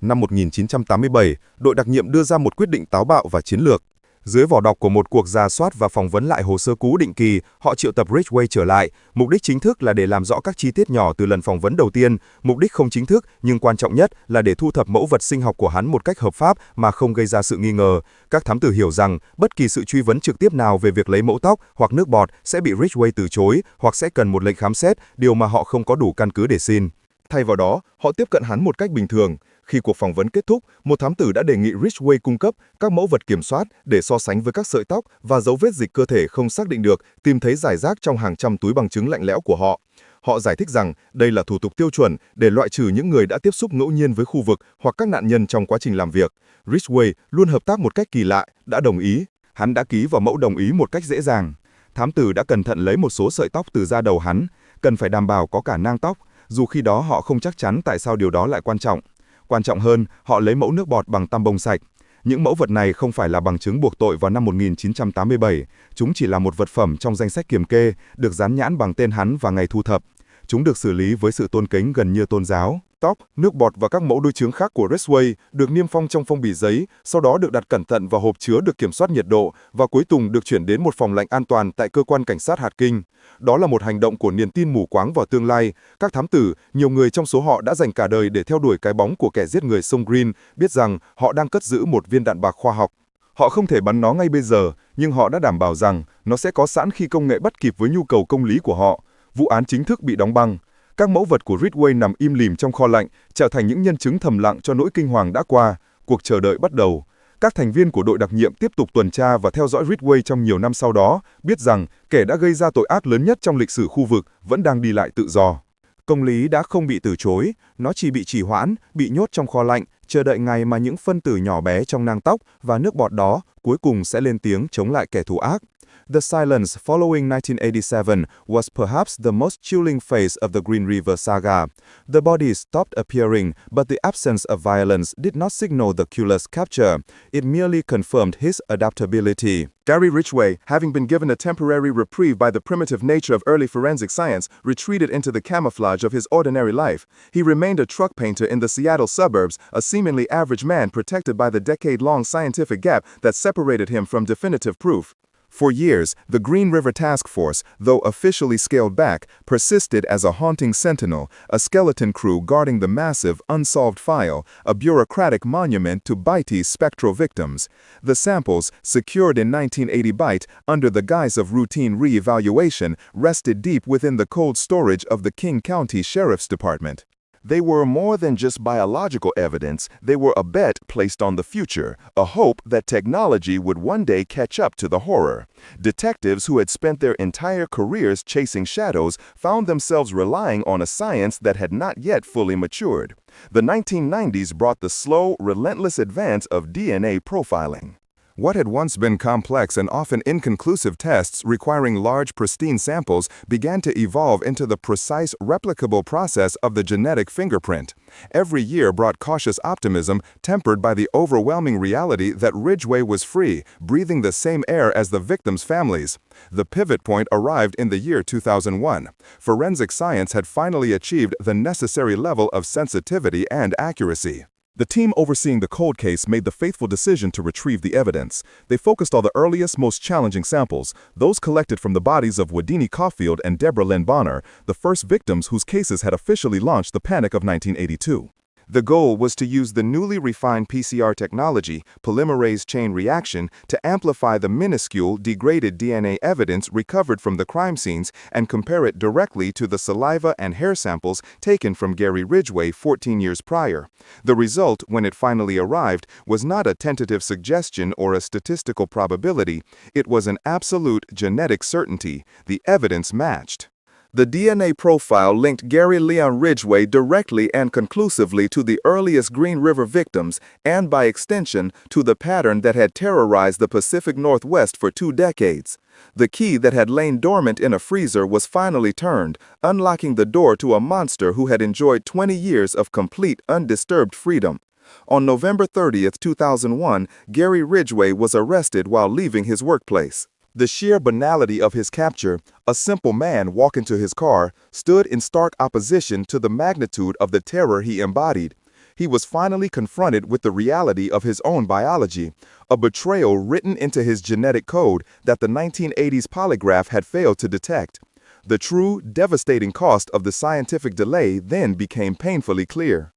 Năm 1987, đội đặc nhiệm đưa ra một quyết định táo bạo và chiến lược. Dưới vỏ đọc của một cuộc rà soát và phỏng vấn lại hồ sơ cũ định kỳ, họ triệu tập Ridgway trở lại. Mục đích chính thức là để làm rõ các chi tiết nhỏ từ lần phỏng vấn đầu tiên, mục đích không chính thức nhưng quan trọng nhất là để thu thập mẫu vật sinh học của hắn một cách hợp pháp mà không gây ra sự nghi ngờ. Các thám tử hiểu rằng bất kỳ sự truy vấn trực tiếp nào về việc lấy mẫu tóc hoặc nước bọt sẽ bị Ridgway từ chối hoặc sẽ cần một lệnh khám xét, điều mà họ không có đủ căn cứ để xin. Thay vào đó, họ tiếp cận hắn một cách bình thường. Khi cuộc phỏng vấn kết thúc, một thám tử đã đề nghị Ridgway cung cấp các mẫu vật kiểm soát để so sánh với các sợi tóc và dấu vết dịch cơ thể không xác định được tìm thấy rải rác trong hàng trăm túi bằng chứng lạnh lẽo của họ. Họ giải thích rằng đây là thủ tục tiêu chuẩn để loại trừ những người đã tiếp xúc ngẫu nhiên với khu vực hoặc các nạn nhân trong quá trình làm việc. Ridgway luôn hợp tác một cách kỳ lạ, đã đồng ý. Hắn đã ký vào mẫu đồng ý một cách dễ dàng. Thám tử đã cẩn thận lấy một số sợi tóc từ da đầu hắn, cần phải đảm bảo có cả nang tóc, dù khi đó họ không chắc chắn tại sao điều đó lại quan trọng. Quan trọng hơn, họ lấy mẫu nước bọt bằng tăm bông sạch. Những mẫu vật này không phải là bằng chứng buộc tội vào năm 1987, chúng chỉ là một vật phẩm trong danh sách kiểm kê, được dán nhãn bằng tên hắn và ngày thu thập. Chúng được xử lý với sự tôn kính gần như tôn giáo. Tóc, nước bọt và các mẫu đối chứng khác của Ridgway được niêm phong trong phong bì giấy, sau đó được đặt cẩn thận vào hộp chứa được kiểm soát nhiệt độ và cuối cùng được chuyển đến một phòng lạnh an toàn tại cơ quan cảnh sát hạt kinh. Đó là một hành động của niềm tin mù quáng vào tương lai. Các thám tử, nhiều người trong số họ đã dành cả đời để theo đuổi cái bóng của kẻ giết người sông Green, biết rằng họ đang cất giữ một viên đạn bạc khoa học. Họ không thể bắn nó ngay bây giờ, nhưng họ đã đảm bảo rằng nó sẽ có sẵn khi công nghệ bắt kịp với nhu cầu công lý của họ. Vụ án chính thức bị đóng băng. Các mẫu vật của Ridgway nằm im lìm trong kho lạnh, trở thành những nhân chứng thầm lặng cho nỗi kinh hoàng đã qua. Cuộc chờ đợi bắt đầu. Các thành viên của đội đặc nhiệm tiếp tục tuần tra và theo dõi Ridgway trong nhiều năm sau đó, biết rằng kẻ đã gây ra tội ác lớn nhất trong lịch sử khu vực vẫn đang đi lại tự do. Công lý đã không bị từ chối, nó chỉ bị trì hoãn, bị nhốt trong kho lạnh, chờ đợi ngày mà những phân tử nhỏ bé trong nang tóc và nước bọt đó cuối cùng sẽ lên tiếng chống lại kẻ thù ác. The silence following 1987 was perhaps the most chilling phase of the Green River saga. The bodies stopped appearing, but the absence of violence did not signal the killer's capture. It merely confirmed his adaptability. Gary Ridgway, having been given a temporary reprieve by the primitive nature of early forensic science, retreated into the camouflage of his ordinary life. He remained a truck painter in the Seattle suburbs, a seemingly average man protected by the decade-long scientific gap that separated him from definitive proof. For years, the Green River Task Force, though officially scaled back, persisted as a haunting sentinel, a skeleton crew guarding the massive, unsolved file, a bureaucratic monument to Beatty's spectral victims. The samples, secured in 1980 Byte under the guise of routine re-evaluation, rested deep within the cold storage of the King County Sheriff's Department. They were more than just biological evidence, they were a bet placed on the future, a hope that technology would one day catch up to the horror. Detectives who had spent their entire careers chasing shadows found themselves relying on a science that had not yet fully matured. The 1990s brought the slow, relentless advance of DNA profiling. What had once been complex and often inconclusive tests requiring large, pristine samples began to evolve into the precise, replicable process of the genetic fingerprint. Every year brought cautious optimism, tempered by the overwhelming reality that Ridgway was free, breathing the same air as the victims' families. The pivot point arrived in the year 2001. Forensic science had finally achieved the necessary level of sensitivity and accuracy. The team overseeing the cold case made the faithful decision to retrieve the evidence. They focused on the earliest, most challenging samples, those collected from the bodies of Wadini Caulfield and Deborah Lynn Bonner, the first victims whose cases had officially launched the Panic of 1982. The goal was to use the newly refined PCR technology, polymerase chain reaction, to amplify the minuscule, degraded DNA evidence recovered from the crime scenes and compare it directly to the saliva and hair samples taken from Gary Ridgway 14 years prior. The result, when it finally arrived, was not a tentative suggestion or a statistical probability. It was an absolute genetic certainty. The evidence matched. The DNA profile linked Gary Leon Ridgway directly and conclusively to the earliest Green River victims and, by extension, to the pattern that had terrorized the Pacific Northwest for 2 decades. The key that had lain dormant in a freezer was finally turned, unlocking the door to a monster who had enjoyed 20 years of complete, undisturbed freedom. On November 30, 2001, Gary Ridgway was arrested while leaving his workplace. The sheer banality of his capture, a simple man walking to his car, stood in stark opposition to the magnitude of the terror he embodied. He was finally confronted with the reality of his own biology, a betrayal written into his genetic code that the 1980s polygraph had failed to detect. The true, devastating cost of the scientific delay then became painfully clear.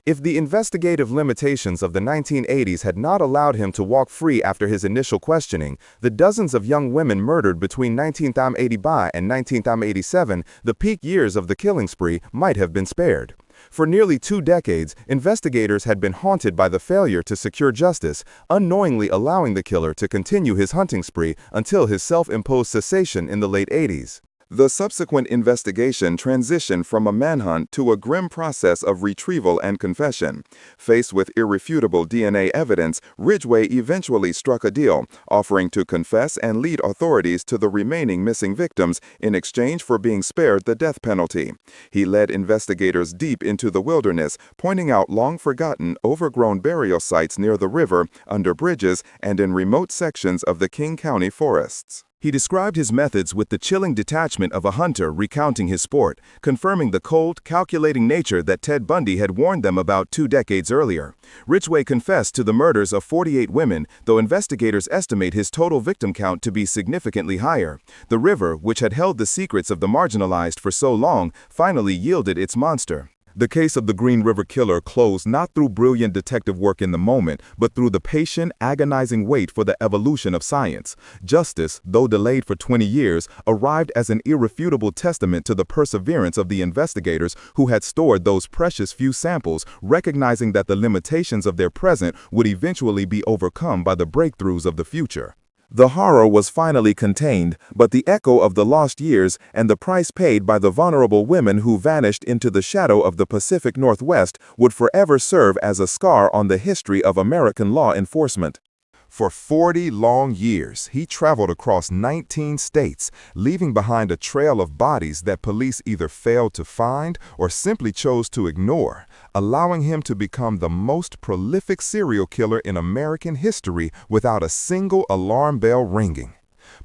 If the investigative limitations of the 1980s had not allowed him to walk free after his initial questioning, the dozens of young women murdered between 1985 and 1987, the peak years of the killing spree, might have been spared. For nearly 2 decades, investigators had been haunted by the failure to secure justice, unknowingly allowing the killer to continue his hunting spree until his self-imposed cessation in the late 80s. The subsequent investigation transitioned from a manhunt to a grim process of retrieval and confession. Faced with irrefutable DNA evidence, Ridgway eventually struck a deal, offering to confess and lead authorities to the remaining missing victims in exchange for being spared the death penalty. He led investigators deep into the wilderness, pointing out long-forgotten, overgrown burial sites near the river, under bridges, and in remote sections of the King County forests. He described his methods with the chilling detachment of a hunter recounting his sport, confirming the cold, calculating nature that Ted Bundy had warned them about 2 decades earlier. Ridgway confessed to the murders of 48 women, though investigators estimate his total victim count to be significantly higher. The river, which had held the secrets of the marginalized for so long, finally yielded its monster. The case of the Green River Killer closed not through brilliant detective work in the moment, but through the patient, agonizing wait for the evolution of science. Justice, though delayed for 20 years, arrived as an irrefutable testament to the perseverance of the investigators who had stored those precious few samples, recognizing that the limitations of their present would eventually be overcome by the breakthroughs of the future. The horror was finally contained, but the echo of the lost years and the price paid by the vulnerable women who vanished into the shadow of the Pacific Northwest would forever serve as a scar on the history of American law enforcement. For 40 long years, he traveled across 19 states, leaving behind a trail of bodies that police either failed to find or simply chose to ignore, allowing him to become the most prolific serial killer in American history without a single alarm bell ringing.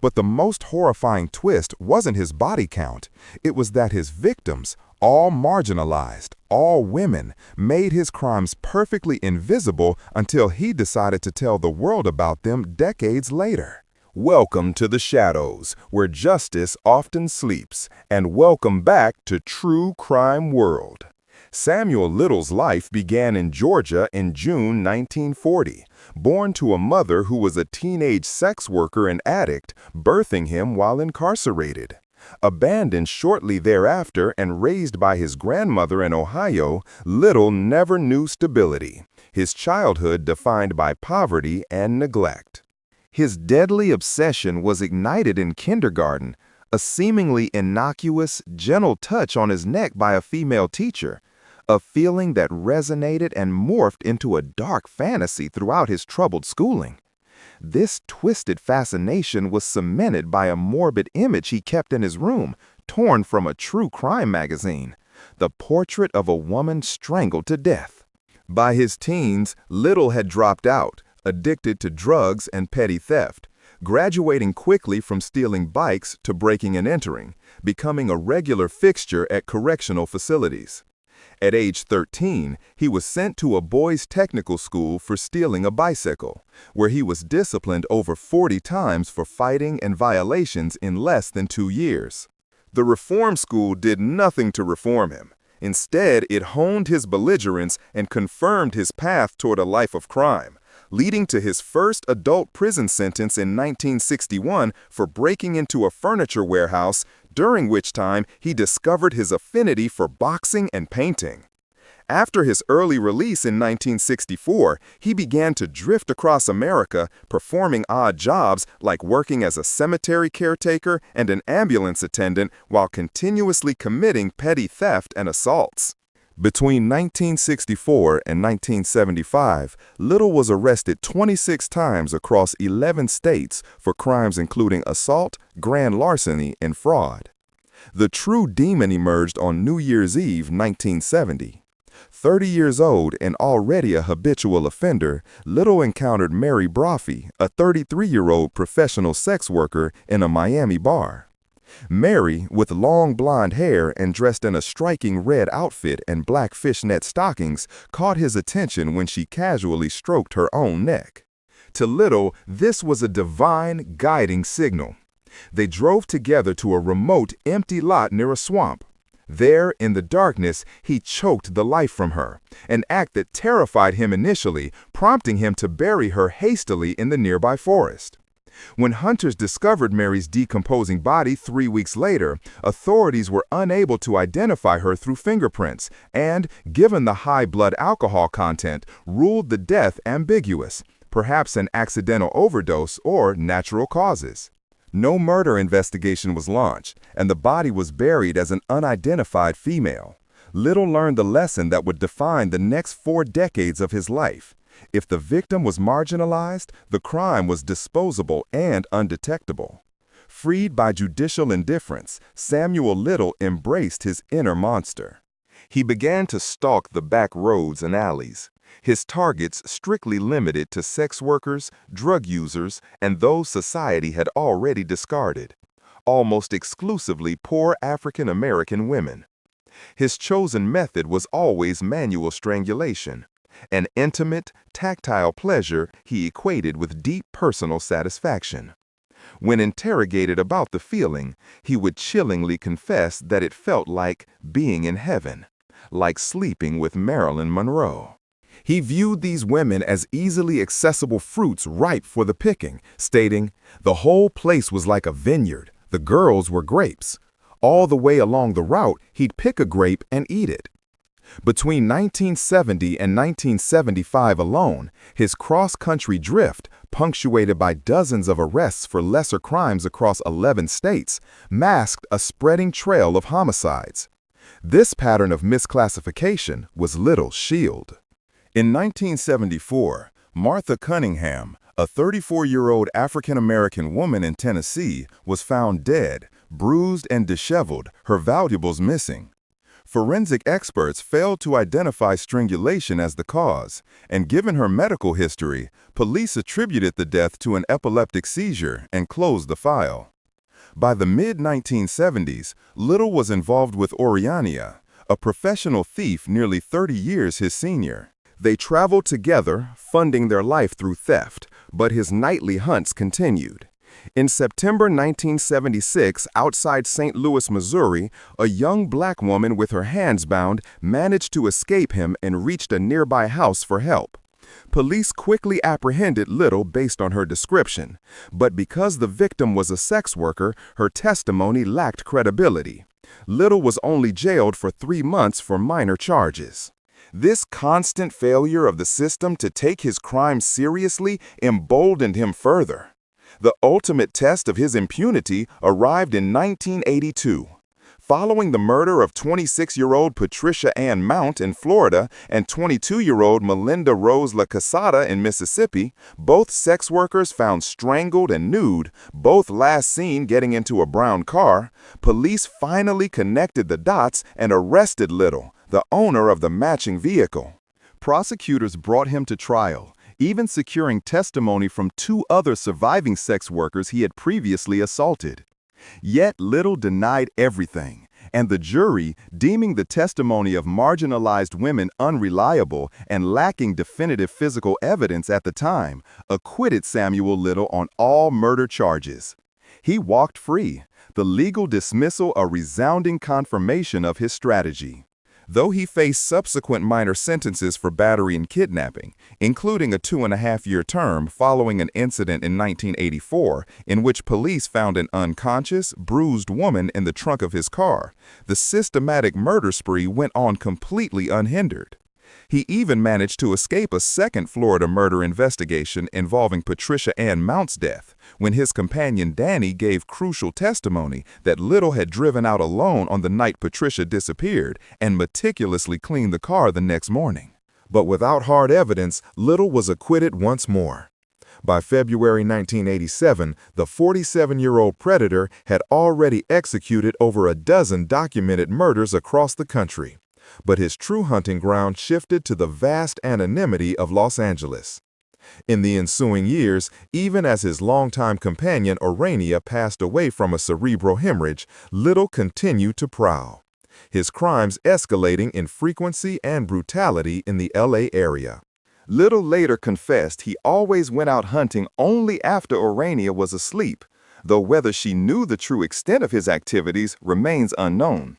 But the most horrifying twist wasn't his body count. It was that his victims, all marginalized, all women, made his crimes perfectly invisible until he decided to tell the world about them decades later. Welcome to the shadows, where justice often sleeps, and welcome back to True Crime World. Samuel Little's life began in Georgia in June 1940. Born to a mother who was a teenage sex worker and addict, birthing him while incarcerated. Abandoned shortly thereafter and raised by his grandmother in Ohio, Little never knew stability, his childhood defined by poverty and neglect. His deadly obsession was ignited in kindergarten, a seemingly innocuous, gentle touch on his neck by a female teacher, a feeling that resonated and morphed into a dark fantasy throughout his troubled schooling. This twisted fascination was cemented by a morbid image he kept in his room, torn from a true crime magazine, the portrait of a woman strangled to death. By his teens, Little had dropped out, addicted to drugs and petty theft, graduating quickly from stealing bikes to breaking and entering, becoming a regular fixture at correctional facilities. At age 13, he was sent to a boys' technical school for stealing a bicycle, where he was disciplined over 40 times for fighting and violations in less than 2 years. The reform school did nothing to reform him. Instead, it honed his belligerence and confirmed his path toward a life of crime, leading to his first adult prison sentence in 1961 for breaking into a furniture warehouse, during which time he discovered his affinity for boxing and painting. After his early release in 1964, he began to drift across America, performing odd jobs like working as a cemetery caretaker and an ambulance attendant while continuously committing petty theft and assaults. Between 1964 and 1975, Little was arrested 26 times across 11 states for crimes including assault, grand larceny, and fraud. The true demon emerged on New Year's Eve, 1970. 30 years old and already a habitual offender, Little encountered Mary Brophy, a 33-year-old professional sex worker, in a Miami bar. Mary, with long blonde hair and dressed in a striking red outfit and black fishnet stockings, caught his attention when she casually stroked her own neck. To Little, this was a divine, guiding signal. They drove together to a remote, empty lot near a swamp. There, in the darkness, he choked the life from her, an act that terrified him initially, prompting him to bury her hastily in the nearby forest. When hunters discovered Mary's decomposing body 3 weeks later, authorities were unable to identify her through fingerprints and, given the high blood alcohol content, ruled the death ambiguous, perhaps an accidental overdose or natural causes. No murder investigation was launched, and the body was buried as an unidentified female. Little learned the lesson that would define the next 4 decades of his life. If the victim was marginalized, the crime was disposable and undetectable. Freed by judicial indifference, Samuel Little embraced his inner monster. He began to stalk the back roads and alleys, his targets strictly limited to sex workers, drug users, and those society had already discarded, almost exclusively poor African American women. His chosen method was always manual strangulation, an intimate, tactile pleasure he equated with deep personal satisfaction. When interrogated about the feeling, he would chillingly confess that it felt like being in heaven, like sleeping with Marilyn Monroe. He viewed these women as easily accessible fruits ripe for the picking, stating, "The whole place was like a vineyard. The girls were grapes. All the way along the route, he'd pick a grape and eat it." Between 1970 and 1975 alone, his cross-country drift, punctuated by dozens of arrests for lesser crimes across 11 states, masked a spreading trail of homicides. This pattern of misclassification was Little's shield. In 1974, Martha Cunningham, a 34-year-old African-American woman in Tennessee, was found dead, bruised and disheveled, her valuables missing. Forensic experts failed to identify strangulation as the cause, and given her medical history, police attributed the death to an epileptic seizure and closed the file. By the mid-1970s, Little was involved with Oriania, a professional thief nearly 30 years his senior. They traveled together, funding their life through theft, but his nightly hunts continued. In September 1976, outside St. Louis, Missouri, a young black woman with her hands bound managed to escape him and reached a nearby house for help. Police quickly apprehended Little based on her description, but because the victim was a sex worker, her testimony lacked credibility. Little was only jailed for 3 months for minor charges. This constant failure of the system to take his crime seriously emboldened him further. The ultimate test of his impunity arrived in 1982. Following the murder of 26-year-old Patricia Ann Mount in Florida and 22-year-old Melinda Rose LaCasada in Mississippi, both sex workers found strangled and nude, both last seen getting into a brown car, police finally connected the dots and arrested Little, the owner of the matching vehicle. Prosecutors brought him to trial, even securing testimony from 2 other surviving sex workers he had previously assaulted. Yet Little denied everything, and the jury, deeming the testimony of marginalized women unreliable and lacking definitive physical evidence at the time, acquitted Samuel Little on all murder charges. He walked free, the legal dismissal a resounding confirmation of his strategy. Though he faced subsequent minor sentences for battery and kidnapping, including a 2.5-year term following an incident in 1984 in which police found an unconscious, bruised woman in the trunk of his car, the systematic murder spree went on completely unhindered. He even managed to escape a second Florida murder investigation involving Patricia Ann Mount's death, when his companion Danny gave crucial testimony that Little had driven out alone on the night Patricia disappeared and meticulously cleaned the car the next morning. But without hard evidence, Little was acquitted once more. By February 1987, the 47-year-old predator had already executed over a dozen documented murders across the country. But his true hunting ground shifted to the vast anonymity of Los Angeles. In the ensuing years, even as his longtime companion Orania passed away from a cerebral hemorrhage, Little continued to prowl, his crimes escalating in frequency and brutality in the LA area. Little later confessed he always went out hunting only after Orania was asleep, though whether she knew the true extent of his activities remains unknown.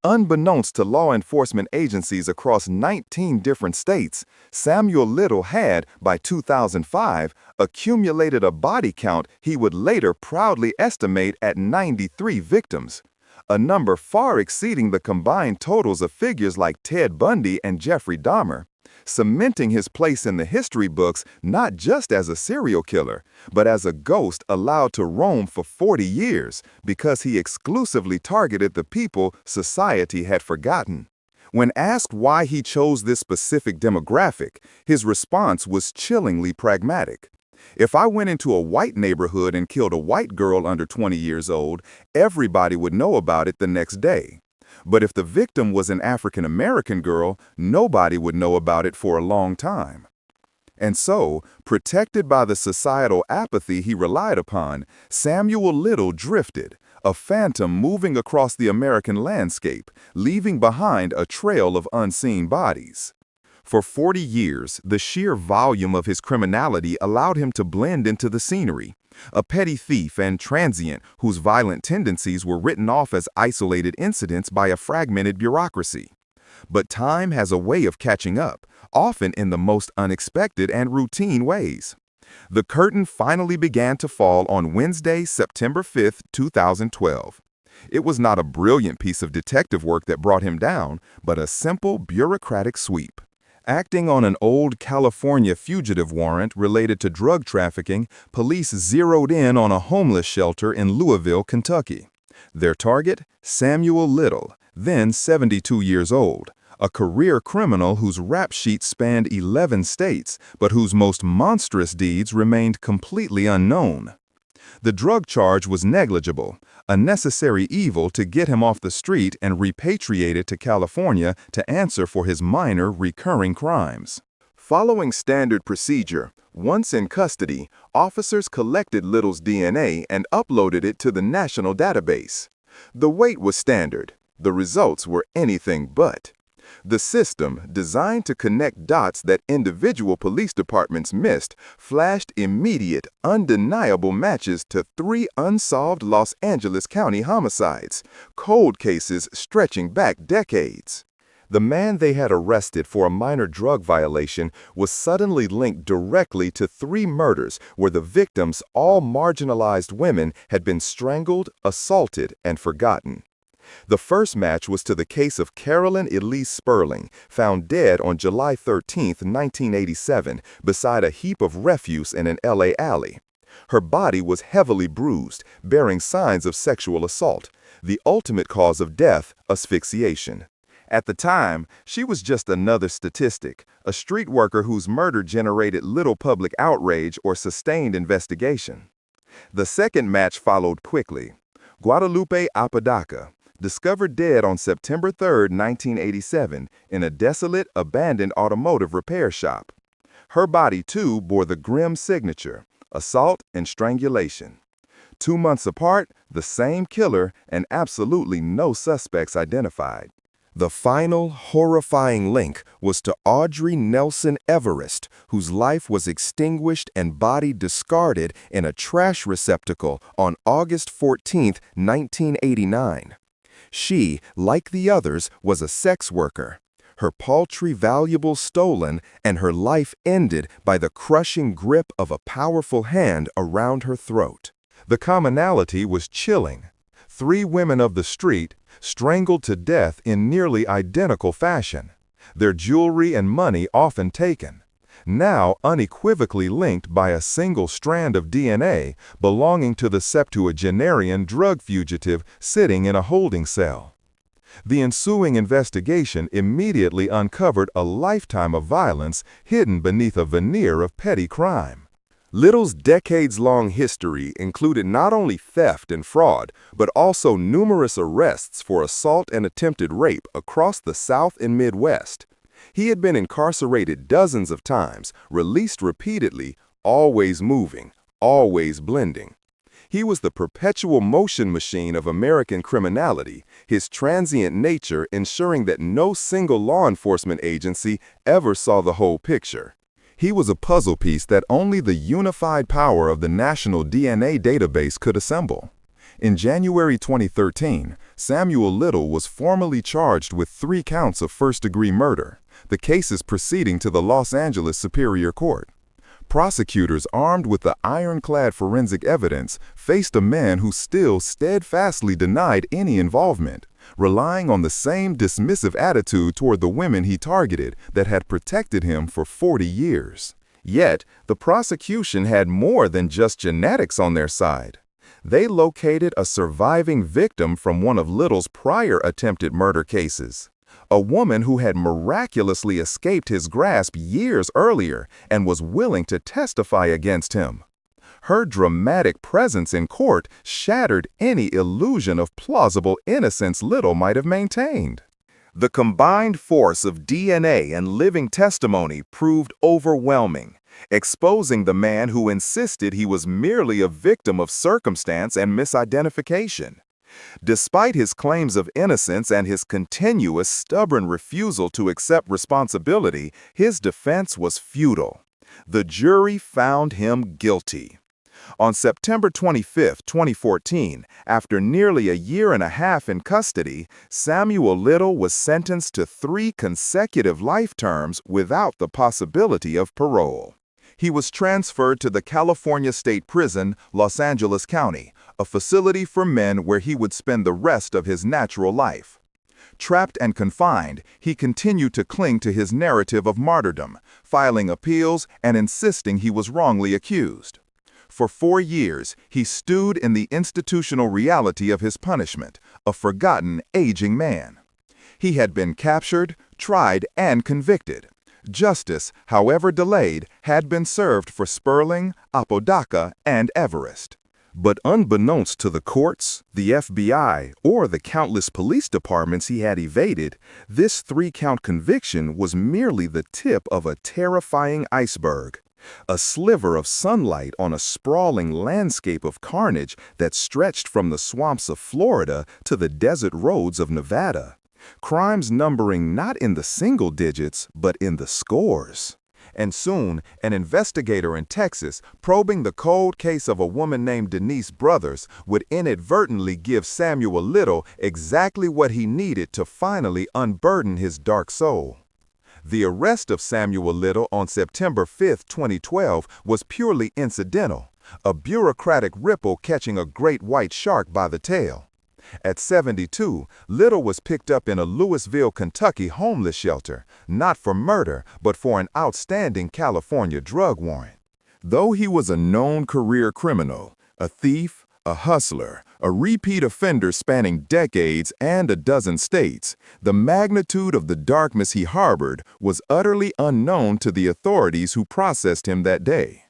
Unbeknownst to law enforcement agencies across 19 different states, Samuel Little had, by 2005, accumulated a body count he would later proudly estimate at 93 victims, a number far exceeding the combined totals of figures like Ted Bundy and Jeffrey Dahmer, cementing his place in the history books not just as a serial killer, but as a ghost allowed to roam for 40 years because he exclusively targeted the people society had forgotten. When asked why he chose this specific demographic, his response was chillingly pragmatic. If I went into a white neighborhood and killed a white girl under 20 years old, everybody would know about it the next day. But if the victim was an African-American girl, nobody would know about it for a long time. And so, protected by the societal apathy he relied upon, Samuel Little drifted, a phantom moving across the American landscape, leaving behind a trail of unseen bodies. For 40 years, the sheer volume of his criminality allowed him to blend into the scenery, a petty thief and transient whose violent tendencies were written off as isolated incidents by a fragmented bureaucracy. But time has a way of catching up, often in the most unexpected and routine ways. The curtain finally began to fall on Wednesday, September 5, 2012. It was not a brilliant piece of detective work that brought him down, but a simple bureaucratic sweep. Acting on an old California fugitive warrant related to drug trafficking, police zeroed in on a homeless shelter in Louisville, Kentucky. Their target? Samuel Little, then 72 years old, a career criminal whose rap sheet spanned 11 states, but whose most monstrous deeds remained completely unknown. The drug charge was negligible, a necessary evil to get him off the street and repatriated to California to answer for his minor recurring crimes. Following standard procedure, once in custody, officers collected Little's DNA and uploaded it to the national database. The wait was standard. The results were anything but. The system, designed to connect dots that individual police departments missed, flashed immediate, undeniable matches to 3 unsolved Los Angeles County homicides, cold cases stretching back decades. The man they had arrested for a minor drug violation was suddenly linked directly to 3 murders where the victims, all marginalized women, had been strangled, assaulted, and forgotten. The first match was to the case of Carolyn Elise Sperling, found dead on July 13, 1987, beside a heap of refuse in an LA alley. Her body was heavily bruised, bearing signs of sexual assault. The ultimate cause of death, asphyxiation. At the time, she was just another statistic, a street worker whose murder generated little public outrage or sustained investigation. The second match followed quickly. Guadalupe Apodaca, discovered dead on September 3, 1987, in a desolate, abandoned automotive repair shop. Her body, too, bore the grim signature, assault and strangulation. 2 months apart, the same killer and absolutely no suspects identified. The final, horrifying link was to Audrey Nelson Everest, whose life was extinguished and body discarded in a trash receptacle on August 14, 1989. She, like the others, was a sex worker. Her paltry valuables stolen, and her life ended by the crushing grip of a powerful hand around her throat. The commonality was chilling. 3 women of the street, strangled to death in nearly identical fashion, their jewelry and money often taken, now unequivocally linked by a single strand of DNA belonging to the septuagenarian drug fugitive sitting in a holding cell. The ensuing investigation immediately uncovered a lifetime of violence hidden beneath a veneer of petty crime. Little's decades-long history included not only theft and fraud, but also numerous arrests for assault and attempted rape across the South and Midwest. He had been incarcerated dozens of times, released repeatedly, always moving, always blending. He was the perpetual motion machine of American criminality, his transient nature ensuring that no single law enforcement agency ever saw the whole picture. He was a puzzle piece that only the unified power of the National DNA Database could assemble. In January 2013, Samuel Little was formally charged with 3 counts of first-degree murder, the cases proceeding to the Los Angeles Superior Court. Prosecutors armed with the ironclad forensic evidence faced a man who still steadfastly denied any involvement, relying on the same dismissive attitude toward the women he targeted that had protected him for 40 years. Yet, the prosecution had more than just genetics on their side. They located a surviving victim from one of Little's prior attempted murder cases. A woman who had miraculously escaped his grasp years earlier and was willing to testify against him. Her dramatic presence in court shattered any illusion of plausible innocence Little might have maintained. The combined force of DNA and living testimony proved overwhelming, exposing the man who insisted he was merely a victim of circumstance and misidentification. Despite his claims of innocence and his continuous stubborn refusal to accept responsibility, his defense was futile. The jury found him guilty. On September 25, 2014, after nearly a year and a half in custody, Samuel Little was sentenced to 3 consecutive life terms without the possibility of parole. He was transferred to the California State Prison, Los Angeles County, a facility for men where he would spend the rest of his natural life. Trapped and confined, he continued to cling to his narrative of martyrdom, filing appeals and insisting he was wrongly accused. For 4 years, he stewed in the institutional reality of his punishment, a forgotten, aging man. He had been captured, tried, and convicted. Justice, however delayed, had been served for Sperling, Apodaca, and Everest. But unbeknownst to the courts, the FBI, or the countless police departments he had evaded, this 3-count conviction was merely the tip of a terrifying iceberg. A sliver of sunlight on a sprawling landscape of carnage that stretched from the swamps of Florida to the desert roads of Nevada. Crimes numbering not in the single digits, but in the scores. And soon, an investigator in Texas, probing the cold case of a woman named Denise Brothers, would inadvertently give Samuel Little exactly what he needed to finally unburden his dark soul. The arrest of Samuel Little on September 5, 2012 was purely incidental, a bureaucratic ripple catching a great white shark by the tail. At 72, Little was picked up in a Louisville, Kentucky homeless shelter, not for murder, but for an outstanding California drug warrant. Though he was a known career criminal, a thief, a hustler, a repeat offender spanning decades and a dozen states, the magnitude of the darkness he harbored was utterly unknown to the authorities who processed him that day.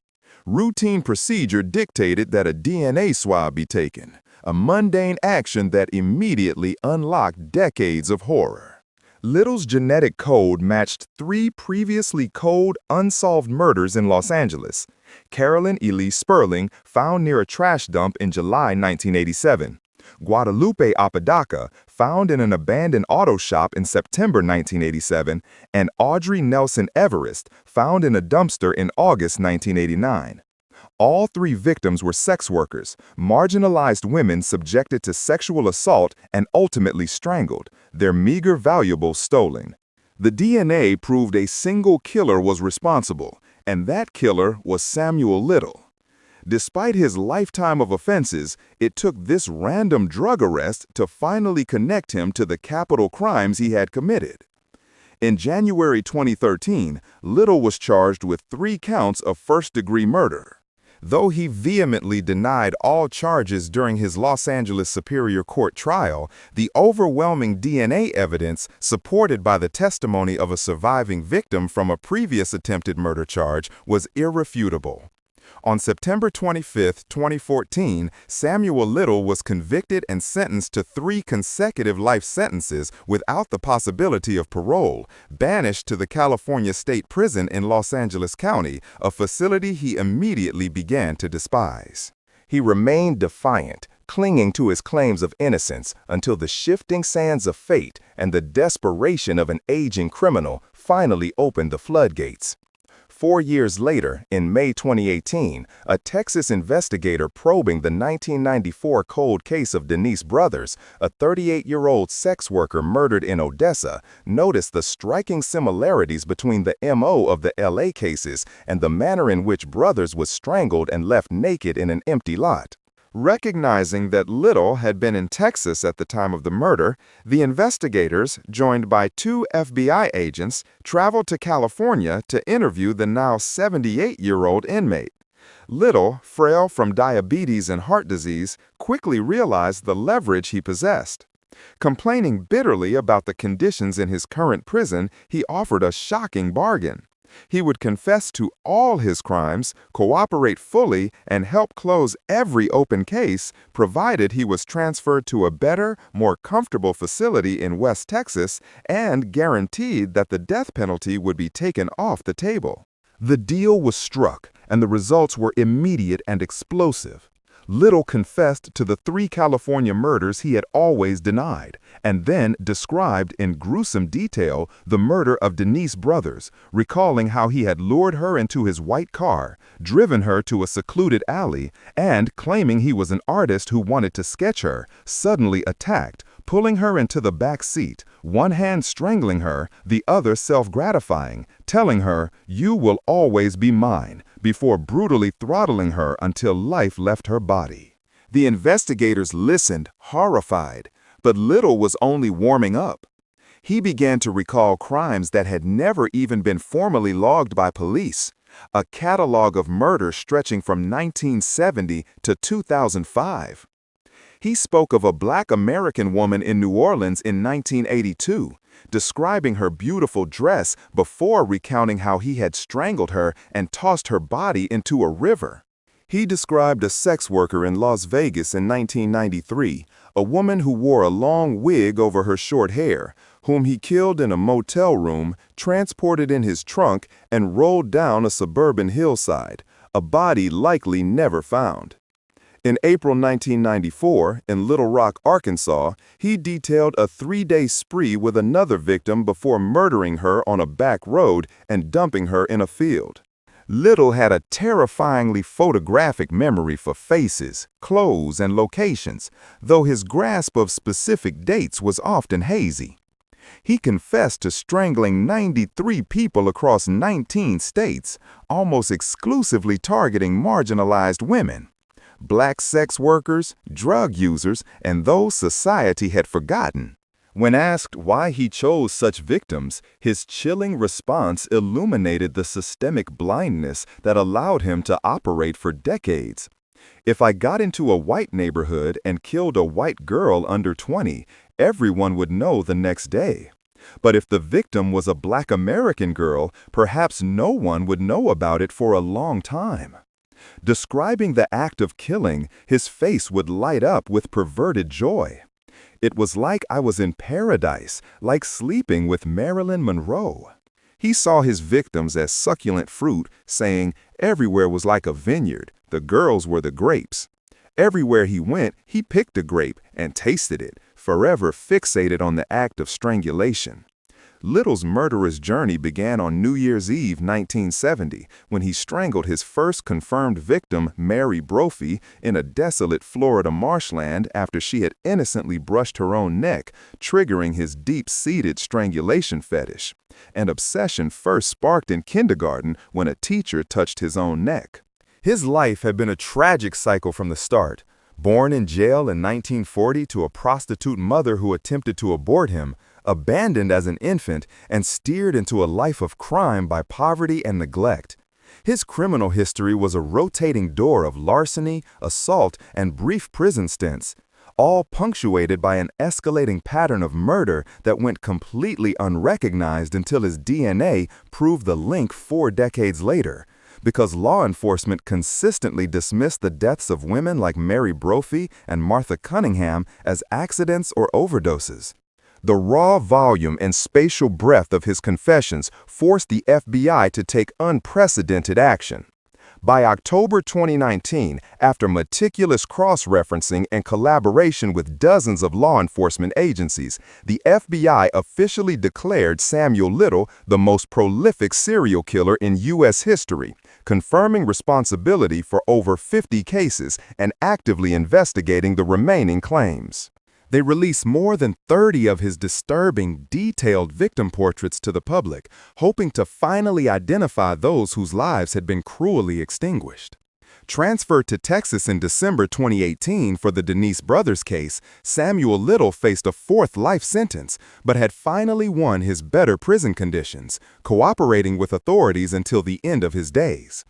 Routine procedure dictated that a DNA swab be taken, a mundane action that immediately unlocked decades of horror. Little's genetic code matched 3 previously cold, unsolved murders in Los Angeles. Carolyn Elise Sperling, found near a trash dump in July 1987. Guadalupe Apodaca, found in an abandoned auto shop in September 1987. And Audrey Nelson Everest, found in a dumpster in August 1989. All 3 victims were sex workers, marginalized women subjected to sexual assault and ultimately strangled, their meager valuables stolen. The DNA proved a single killer was responsible, and that killer was Samuel Little. Despite his lifetime of offenses, it took this random drug arrest to finally connect him to the capital crimes he had committed. In January 2013, Little was charged with 3 counts of first-degree murder. Though he vehemently denied all charges during his Los Angeles Superior Court trial, the overwhelming DNA evidence, supported by the testimony of a surviving victim from a previous attempted murder charge, was irrefutable. On September 25, 2014, Samuel Little was convicted and sentenced to 3 consecutive life sentences without the possibility of parole, banished to the California State Prison in Los Angeles County, a facility he immediately began to despise. He remained defiant, clinging to his claims of innocence until the shifting sands of fate and the desperation of an aging criminal finally opened the floodgates. 4 years later, in May 2018, a Texas investigator probing the 1994 cold case of Denise Brothers, a 38-year-old sex worker murdered in Odessa, noticed the striking similarities between the MO of the LA cases and the manner in which Brothers was strangled and left naked in an empty lot. Recognizing that Little had been in Texas at the time of the murder, the investigators, joined by 2 FBI agents, traveled to California to interview the now 78-year-old inmate. Little, frail from diabetes and heart disease, quickly realized the leverage he possessed. Complaining bitterly about the conditions in his current prison, he offered a shocking bargain. He would confess to all his crimes, cooperate fully, and help close every open case, provided he was transferred to a better, more comfortable facility in West Texas and guaranteed that the death penalty would be taken off the table. The deal was struck, and the results were immediate and explosive. Little confessed to the 3 California murders he had always denied, and then described in gruesome detail the murder of Denise Brothers, recalling how he had lured her into his white car, driven her to a secluded alley, and, claiming he was an artist who wanted to sketch her, suddenly attacked, pulling her into the back seat, one hand strangling her, the other self-gratifying, telling her, "You will always be mine," before brutally throttling her until life left her body. The investigators listened, horrified, but Little was only warming up. He began to recall crimes that had never even been formally logged by police, a catalog of murders stretching from 1970 to 2005. He spoke of a Black American woman in New Orleans in 1982, describing her beautiful dress before recounting how he had strangled her and tossed her body into a river. He described a sex worker in Las Vegas in 1993, a woman who wore a long wig over her short hair, whom he killed in a motel room, transported in his trunk, and rolled down a suburban hillside, a body likely never found. In April 1994, in Little Rock, Arkansas, he detailed a 3-day spree with another victim before murdering her on a back road and dumping her in a field. Little had a terrifyingly photographic memory for faces, clothes, and locations, though his grasp of specific dates was often hazy. He confessed to strangling 93 people across 19 states, almost exclusively targeting marginalized women. Black sex workers, drug users, and those society had forgotten. When asked why he chose such victims, his chilling response illuminated the systemic blindness that allowed him to operate for decades. "If I got into a white neighborhood and killed a white girl under 20, everyone would know the next day. But if the victim was a Black American girl, perhaps no one would know about it for a long time." Describing the act of killing, his face would light up with perverted joy. "It was like I was in paradise, like sleeping with Marilyn Monroe." He saw his victims as succulent fruit, saying, "Everywhere was like a vineyard, the girls were the grapes." Everywhere he went, he picked a grape and tasted it, forever fixated on the act of strangulation. Little's murderous journey began on New Year's Eve 1970 when he strangled his first confirmed victim, Mary Brophy, in a desolate Florida marshland after she had innocently brushed her own neck, triggering his deep-seated strangulation fetish. An obsession first sparked in kindergarten when a teacher touched his own neck. His life had been a tragic cycle from the start. Born in jail in 1940 to a prostitute mother who attempted to abort him, abandoned as an infant, and steered into a life of crime by poverty and neglect. His criminal history was a rotating door of larceny, assault, and brief prison stints, all punctuated by an escalating pattern of murder that went completely unrecognized until his DNA proved the link 4 decades later. Because law enforcement consistently dismissed the deaths of women like Mary Brophy and Martha Cunningham as accidents or overdoses. The raw volume and spatial breadth of his confessions forced the FBI to take unprecedented action. By October 2019, after meticulous cross-referencing and collaboration with dozens of law enforcement agencies, the FBI officially declared Samuel Little the most prolific serial killer in U.S. history, confirming responsibility for over 50 cases and actively investigating the remaining claims. They released more than 30 of his disturbing, detailed victim portraits to the public, hoping to finally identify those whose lives had been cruelly extinguished. Transferred to Texas in December 2018 for the Denise Brothers case, Samuel Little faced a 4th life sentence, but had finally won his better prison conditions, cooperating with authorities until the end of his days.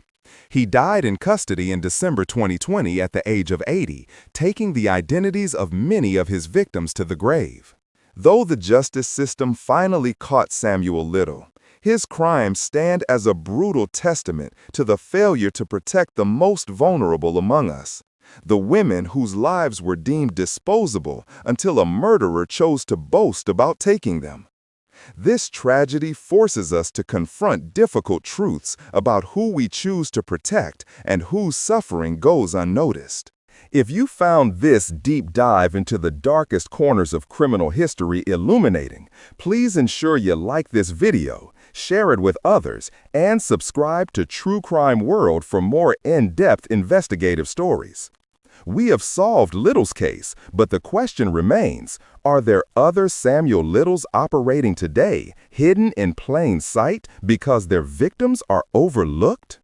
He died in custody in December 2020 at the age of 80, taking the identities of many of his victims to the grave. Though the justice system finally caught Samuel Little, his crimes stand as a brutal testament to the failure to protect the most vulnerable among us, the women whose lives were deemed disposable until a murderer chose to boast about taking them. This tragedy forces us to confront difficult truths about who we choose to protect and whose suffering goes unnoticed. If you found this deep dive into the darkest corners of criminal history illuminating, please ensure you like this video, share it with others, and subscribe to True Crime World for more in-depth investigative stories. We have solved Little's case, but the question remains, are there other Samuel Littles operating today, hidden in plain sight because their victims are overlooked?